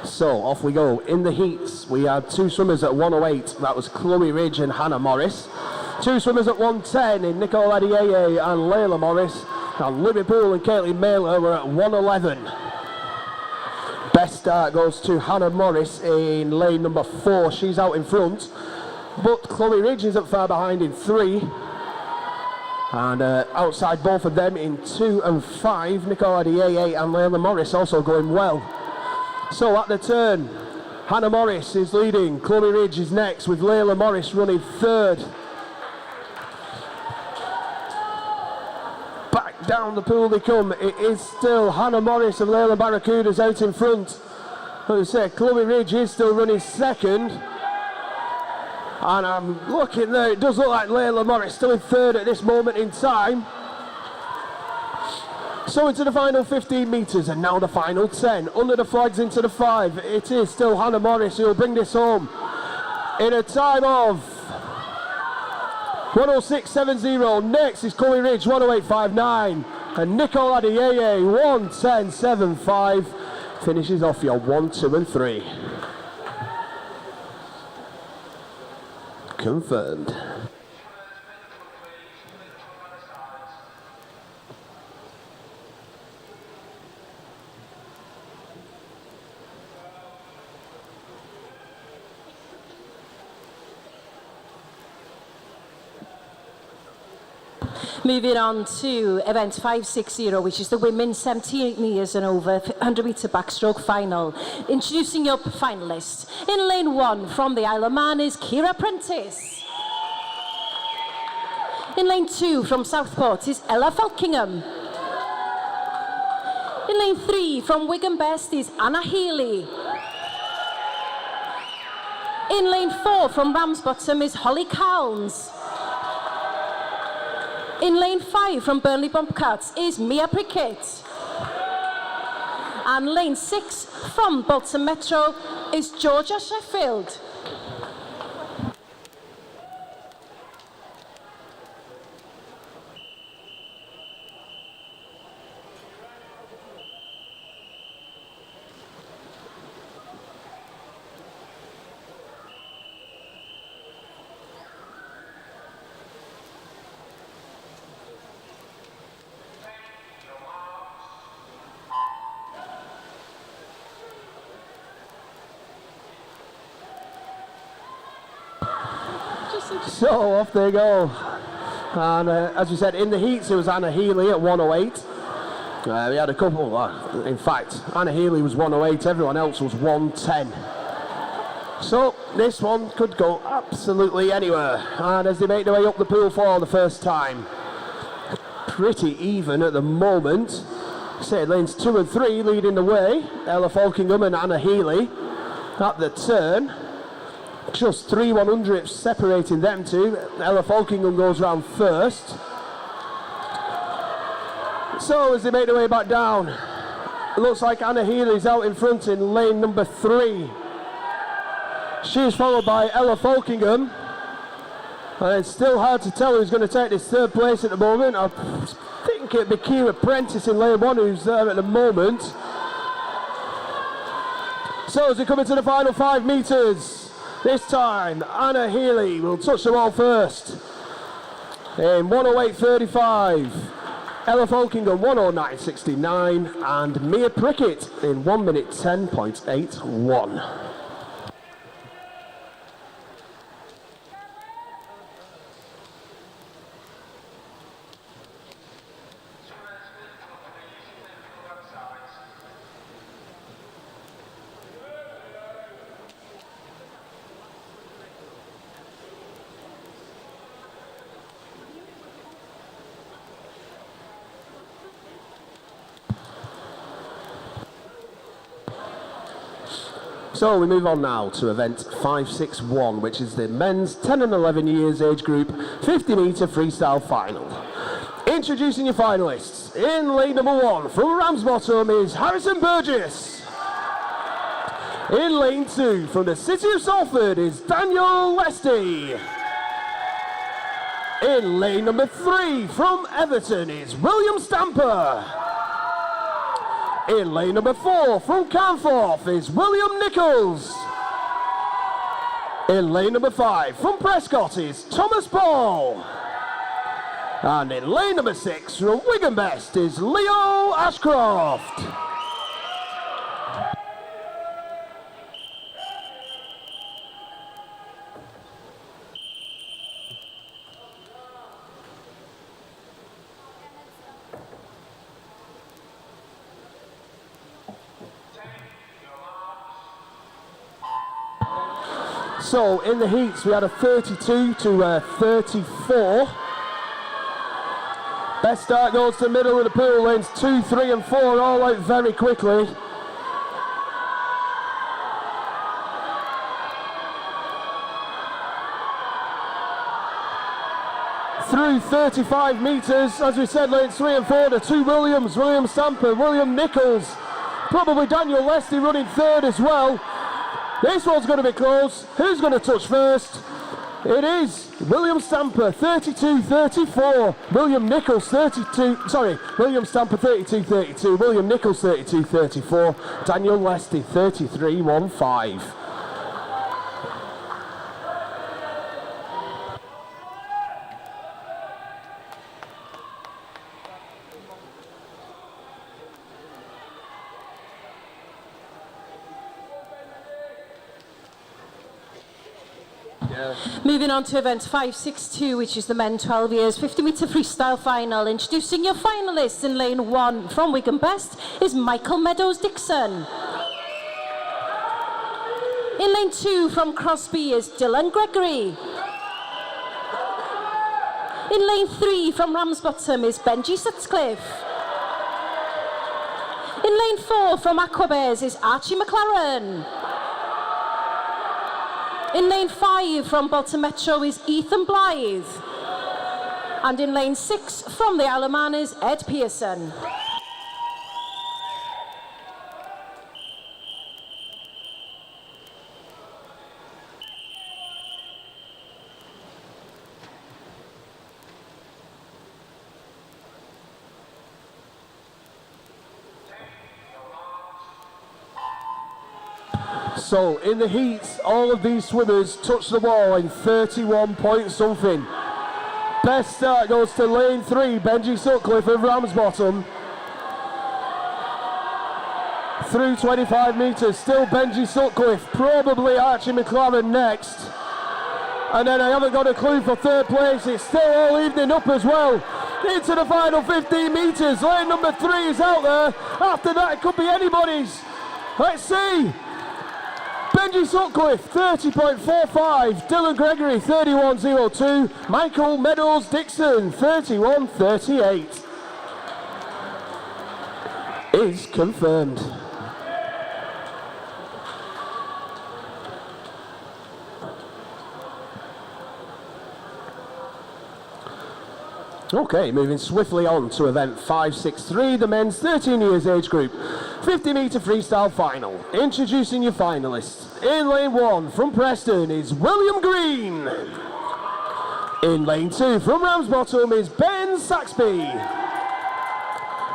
So off we go. In the heats, we had 2 swimmers at 108. That was Chloe Ridge and Hannah Morris. 2 swimmers at 110 in Nicole Adieye and Layla Morris. And Libby Poole and Caitlin Mailer were at 111. Best start goes to Hannah Morris in lane number 4. She's out in front. But Chloe Ridge isn't far behind in 3. And outside both of them in 2 and 5, Nicole Adieye and Layla Morris also going well. So at the turn, Hannah Morris is leading, Chloe Ridge is next with Layla Morris running third. Back down the pool they come, it is still Hannah Morris and Layla Barracudas out in front. As I say, Chloe Ridge is still running second. And I'm looking there, it does look like Layla Morris still in third at this moment in time. So into the final 15 metres and now the final 10. Under the flags into the 5. It is still Hannah Morris who will bring this home in a time of 106.70. Next is Chloe Ridge 108.59 and Nicole Adieye 110.75 finishes off your 1, 2 and 3. Confirmed. Moving on to event 560, which is the women's 17 years and over 100 metre backstroke final. Introducing your finalists. In lane 1 from the Isle of Man is Kira Prentice. In lane 2 from Southport is Ella Falkingham. In lane 3 from Wigan Best is Anna Healy. In lane 4 from Ramsbottom is Holly Cowns. In lane 5 from Burnley Bobcats is Mia Prickett. And lane 6 from Bolton Metro is Georgia Sheffield. So off they go. And as we said, in the heats it was Anna Healy at 108. We had a couple, in fact, Anna Healy was 108, everyone else was 110. So this one could go absolutely anywhere. And as they make their way up the pool for the first time, pretty even at the moment. Say lanes 2 and 3 leading the way, Ella Falkingham and Anna Healy at the turn. Just 3 100ths separating them two. Ella Falkingham goes round first. So as they make their way back down, it looks like Anna Healy's out in front in lane number 3. She's followed by Ella Falkingham. And it's still hard to tell who's going to take this third place at the moment. I think it'd be Kira Prentice in lane 1 who's there at the moment. So as we come into the final 5 metres, this time, Anna Healy will touch the wall first in 108.35. Ella Falkingham 109.69 and Mia Prickett in 1 minute 10.81. So we move on now to event 561, which is the men's 10 and 11 years age group 50 metre freestyle final. Introducing your finalists, in lane number 1 from Ramsbottom is Harrison Burgess. In lane 2 from the city of Salford is Daniel Lesty. In lane number 3 from Everton is William Stamper. In lane number 4 from Canforth is William Nichols. In lane number 5 from Prescott is Thomas Paul. And in lane number 6 from Wigan Best is Leo Ashcroft. So in the heats we had a 32 to 34. Best start goes to the middle of the pool, lanes 2, 3 and 4 all out very quickly. Through 35 metres, as we said, lanes 3 and 4, the 2 Williams, William Stamper, William Nichols, probably Daniel Lesty running third as well. This one's going to be close. Who's going to touch first? It is William Stamper, 32-34. William Nichols, William Stamper, 32-32. William Nichols, 32-34. Daniel Lesty, 33-15. Moving on to event 562, which is the men 12 years 50 metre freestyle final. Introducing your finalists, in lane 1 from Wigan Best is Michael Meadows Dixon. In lane 2 from Crosby is Dylan Gregory. In lane 3 from Ramsbottom is Benji Sutcliffe. In lane 4 from Aquabears is Archie McLaren. In lane 5 from Bolton Metro is Ethan Blythe. And in lane 6 from the Isle of Man is Ed Pearson. So in the heats, all of these swimmers touched the wall in 31 point something. Best start goes to lane 3, Benji Sutcliffe of Ramsbottom. Through 25 metres, still Benji Sutcliffe, probably Archie McLaren next. And then I haven't got a clue for third place, it's still all evening up as well. Into the final 15 metres, lane number 3 is out there. After that it could be anybody's. Let's see. Benji Sutcliffe, 30.45. Dylan Gregory, 31.02. Michael Meadows Dixon, 31.38. Is confirmed. Okay, moving swiftly on to event 563, the men's 13 years age group, 50 metre freestyle final. Introducing your finalists. In lane 1 from Preston is William Green. In lane 2 from Ramsbottom is Ben Saxby.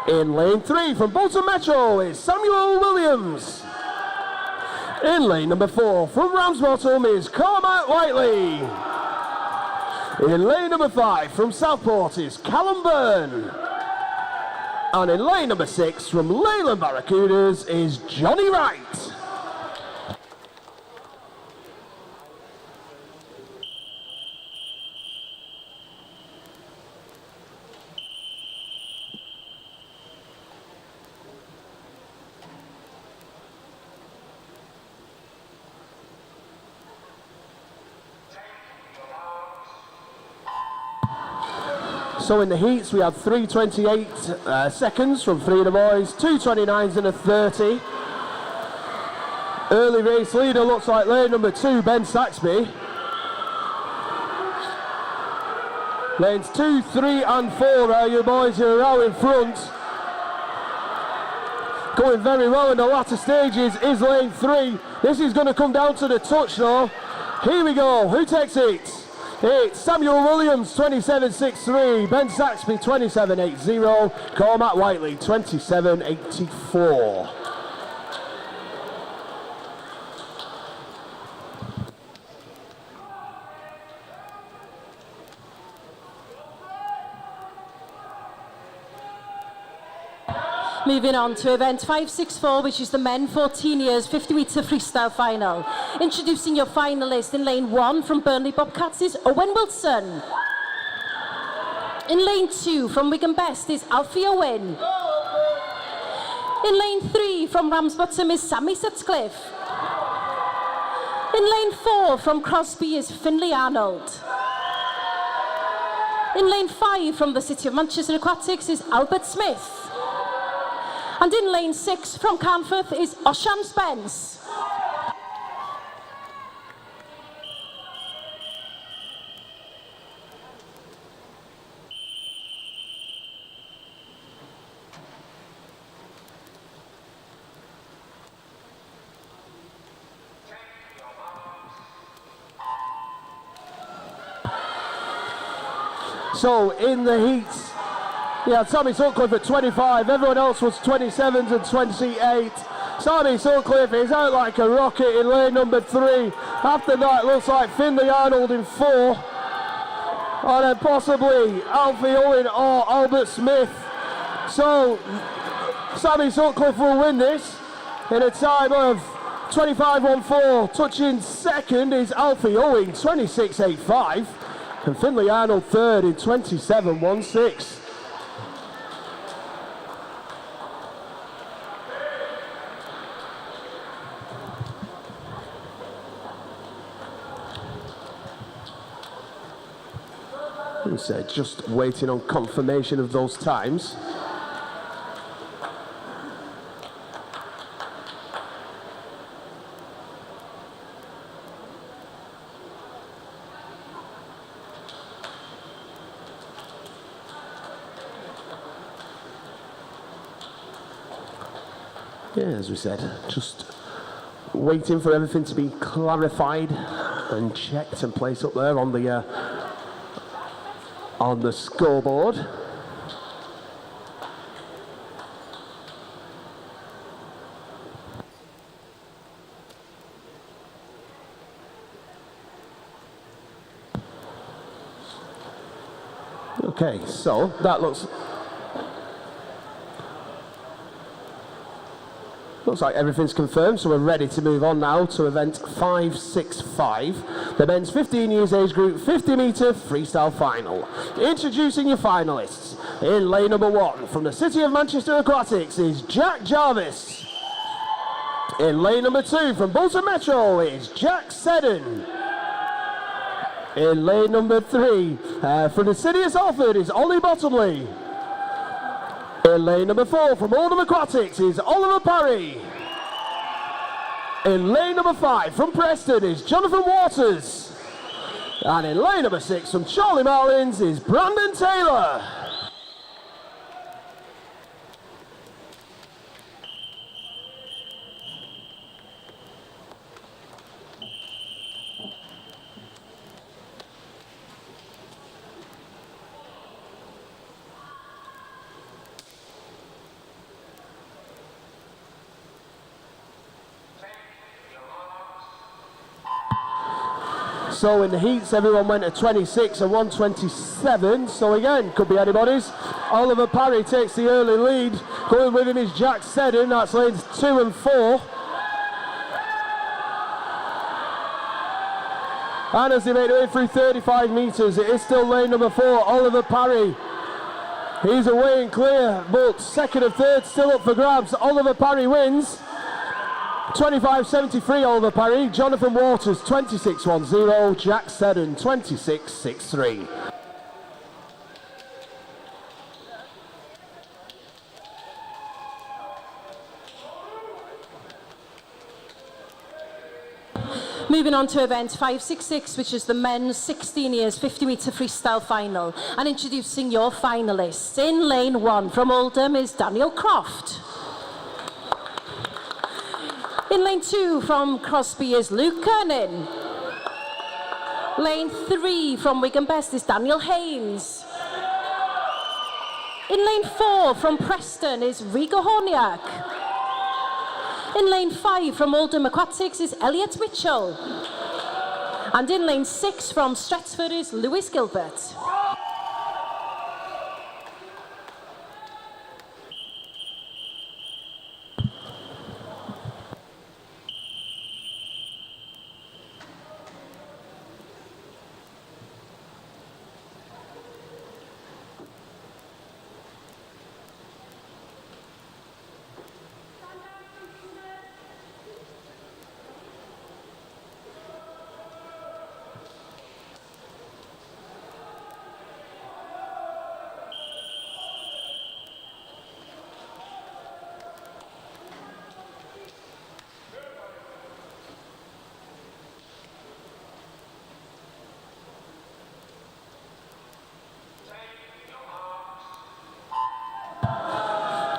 In lane 3 from Bolton Metro is Samuel Williams. In lane number 4 from Ramsbottom is Cormac Whiteley. In lane number 5 from Southport is Callum Byrne. And in lane number 6 from Leyland Barracudas is Johnny Wright. So in the heats we had 3:28 seconds from 3 of the boys, 2:29s and a 30. Early race leader looks like lane number 2, Ben Saxby. Lanes 2, 3 and 4 are your boys who are out in front. Going very well in the latter stages is lane 3. This is going to come down to the touch though. Here we go, who takes it? It's Samuel Williams, 27.63, Ben Saxby, 27.80, Cormac Whiteley, 27.84. Moving on to event 564, which is the men 14 years 50 metre freestyle final. Introducing your finalist. In lane 1 from Burnley Bobcats is Owen Wilson. In lane 2 from Wigan Best is Alfie Owen. In lane 3 from Ramsbottom is Sammy Sutcliffe. In lane 4 from Crosby is Finlay Arnold. In lane 5 from the City of Manchester Aquatics is Albert Smith. And in lane 6 from Carnforth is Oshan Spence. So in the heats, yeah, Sammy Sutcliffe at 25, everyone else was 27s and 28. Sammy Sutcliffe is out like a rocket in lane number 3. After that, looks like Finlay Arnold in 4. And then possibly Alfie Owen or Albert Smith. So, Sammy Sutcliffe will win this in a time of 25.14. Touching second is Alfie Owen, 26.85. And Finlay Arnold third in 27.16. So just waiting on confirmation of those times. Yeah, as we said, just waiting for everything to be clarified and checked and placed up there on the scoreboard. Okay, so that looks like everything's confirmed, so we're ready to move on now to event 565, the men's 15 years age group 50 metre freestyle final. Introducing your finalists. In lane number 1, from the City of Manchester Aquatics is Jack Jarvis. In lane number 2, from Bolton Metro is Jack Seddon. In lane number 3, from the City of Salford is Ollie Bottomley. In lane number 4, from Oldham Aquatics is Oliver Parry. In lane number 5, from Preston is Jonathan Waters. And in lane number 6, from Charlie Marlins is Brandon Taylor. So in the heats, everyone went at 26 and 127. So again, could be anybody's. Oliver Parry takes the early lead. Going with him is Jack Seddon. That's lanes 2 and 4. And as they make their way through 35 metres, it is still lane number 4, Oliver Parry. He's away and clear, but second and third still up for grabs. Oliver Parry wins. 25.73 Oliver Parry, Jonathan Waters 26.10, Jack Seddon 26.63. Moving on to event 566, which is the men's 16 years 50 metre freestyle final, and introducing your finalists. In lane 1 from Oldham is Daniel Croft. In lane 2 from Crosby is Luke Kernan. Lane 3 from Wigan Best is Daniel Haynes. In lane 4 from Preston is Rigo Horniak. In lane 5 from Oldham Aquatics is Elliot Mitchell. And in lane 6 from Stretford is Lewis Gilbert.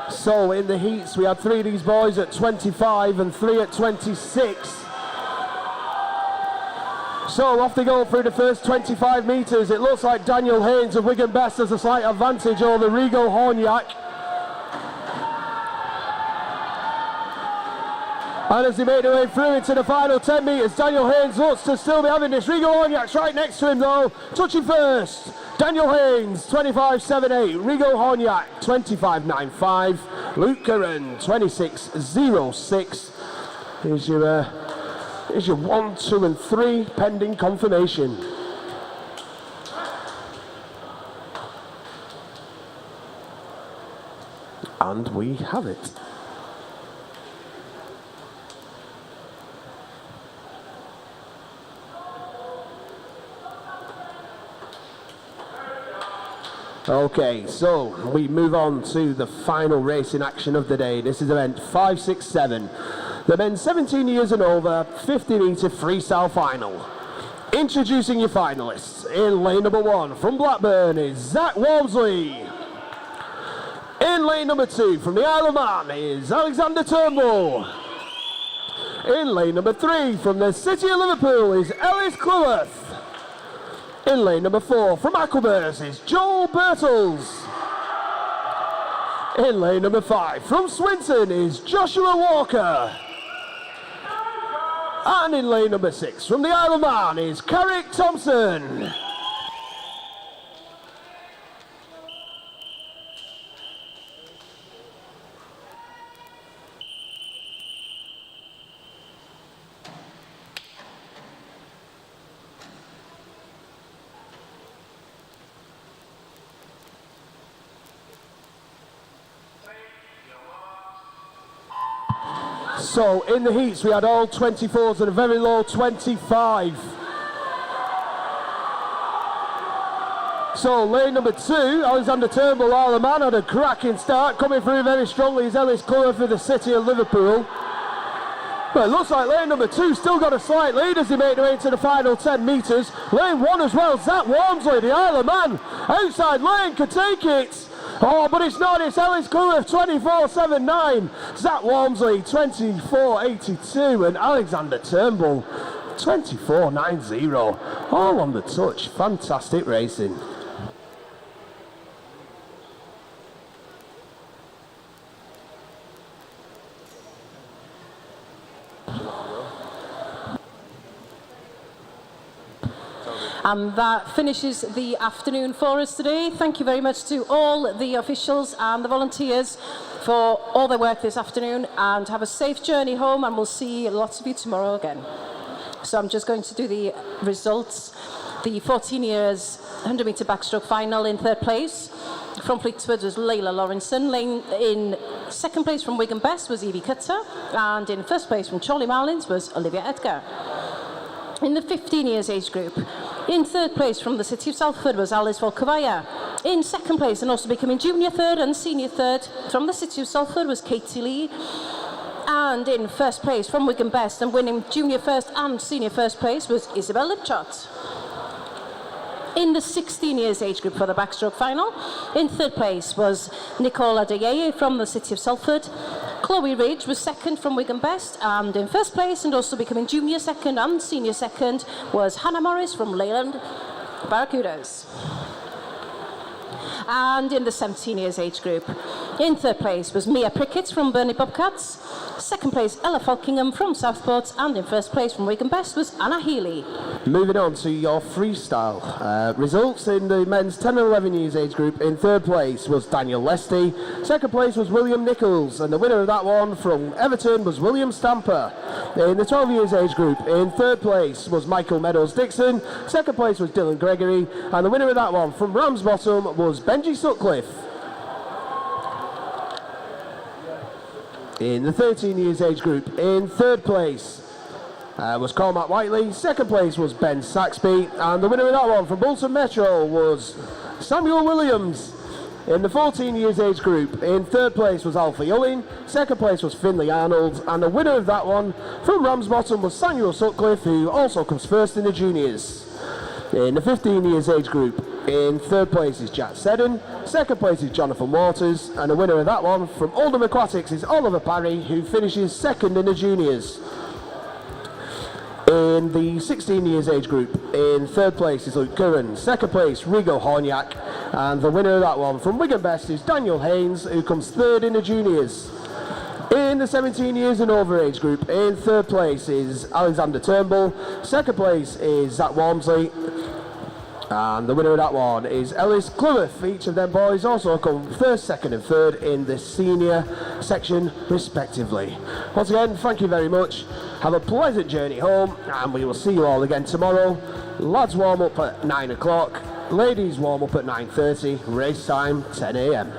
So in the heats, we had 3 of these boys at 25 and 3 at 26. So off they go through the first 25 metres. It looks like Daniel Haynes of Wigan Best has a slight advantage over Rigo Horniak. And as they make their way through into the final 10 metres, Daniel Haynes looks to still be having this. Rigo Horniak's right next to him though, touching first. Daniel Haynes, 25.78. Rigo Horniak, 25.95. Luke Curran, 26.06. Here's your 1, 2 and 3 pending confirmation. And we have it. Okay, so we move on to the final racing action of the day. This is event 567, the men's 17 years and over 50 metre freestyle final. Introducing your finalists. In lane number 1 from Blackburn is Zach Walmsley. In lane number 2 from the Isle of Man is Alexander Turnbull. In lane number 3 from the City of Liverpool is Ellis Cleworth. In lane number 4 from Aquaburst is Joel Birtles. In lane number 5 from Swinton is Joshua Walker. And in lane number 6 from the Isle of Man is Carrick Thompson. So in the heats we had all 24s and a very low 25. So lane number 2, Alexander Turnbull, the man, had a cracking start. Coming through very strongly is Ellis Clough for the City of Liverpool. But it looks like lane number 2 still got a slight lead as they make their way into the final 10 metres. Lane 1 as well, Zach Walmsley, the Isle of Man, outside lane, could take it. Oh, but it's not, it's Ellis Clough, 24.79. Zach Walmsley, 24.82. And Alexander Turnbull, 24.90. All on the touch, fantastic racing. And that finishes the afternoon for us today. Thank you very much to all the officials and the volunteers for all their work this afternoon, and have a safe journey home, and we'll see lots of you tomorrow again. So I'm just going to do the results. The 14 years 100 metre backstroke final. In third place from Fleetwood was Layla Lawrenson. In second place from Wigan Best was Evie Cutter, and in first place from Charlie Marlins was Olivia Edgar. In the 15 years age group, in third place from the City of Salford was Alice Volkovaya. In second place, and also becoming junior third and senior third from the City of Salford, was Katie Lee. And in first place from Wigan Best and winning junior first and senior first place was Isabel Lipchot. In the 16 years age group for the backstroke final, in third place was Nicola Deyeye from the City of Salford. Chloe Ridge was second from Wigan Best, and in first place and also becoming junior second and senior second was Hannah Morris from Leyland Barracudas. And in the 17 years age group, in third place was Mia Prickett from Burnley Bobcats. Second place, Ella Falkingham from Southport, and in first place from Wigan Best was Anna Healy. Moving on to your freestyle results in the men's 10 and 11 years age group. In third place was Daniel Lesty. Second place was William Nichols, and the winner of that one from Everton was William Stamper. In the 12 years age group, in third place was Michael Meadows Dixon. Second place was Dylan Gregory, and the winner of that one from Ramsbottom was Benji Sutcliffe. In the 13 years age group, in third place was Cormac Whiteley. Second place was Ben Saxby, and the winner of that one from Bolton Metro was Samuel Williams. In the 14 years age group, in third place was Alfie Ewing. Second place was Finley Arnold, and the winner of that one from Ramsbottom was Samuel Sutcliffe, who also comes first in the juniors. In the 15 years age group, in third place is Jack Seddon. Second place is Jonathan Waters, and the winner of that one from Oldham Aquatics is Oliver Parry, who finishes second in the juniors. In the 16 years age group, in third place is Luke Curran. Second place, Rigo Horniak, and the winner of that one from Wigan Best is Daniel Haynes, who comes third in the juniors. In the 17 years and over age group, in third place is Alexander Turnbull. Second place is Zach Walmsley, and the winner of that one is Ellis Clough. Each of them boys also come first, second and third in the senior section respectively. Once again, thank you very much. Have a pleasant journey home, and we will see you all again tomorrow. Lads warm up at 9 o'clock, ladies warm up at 9:30, race time 10 a.m.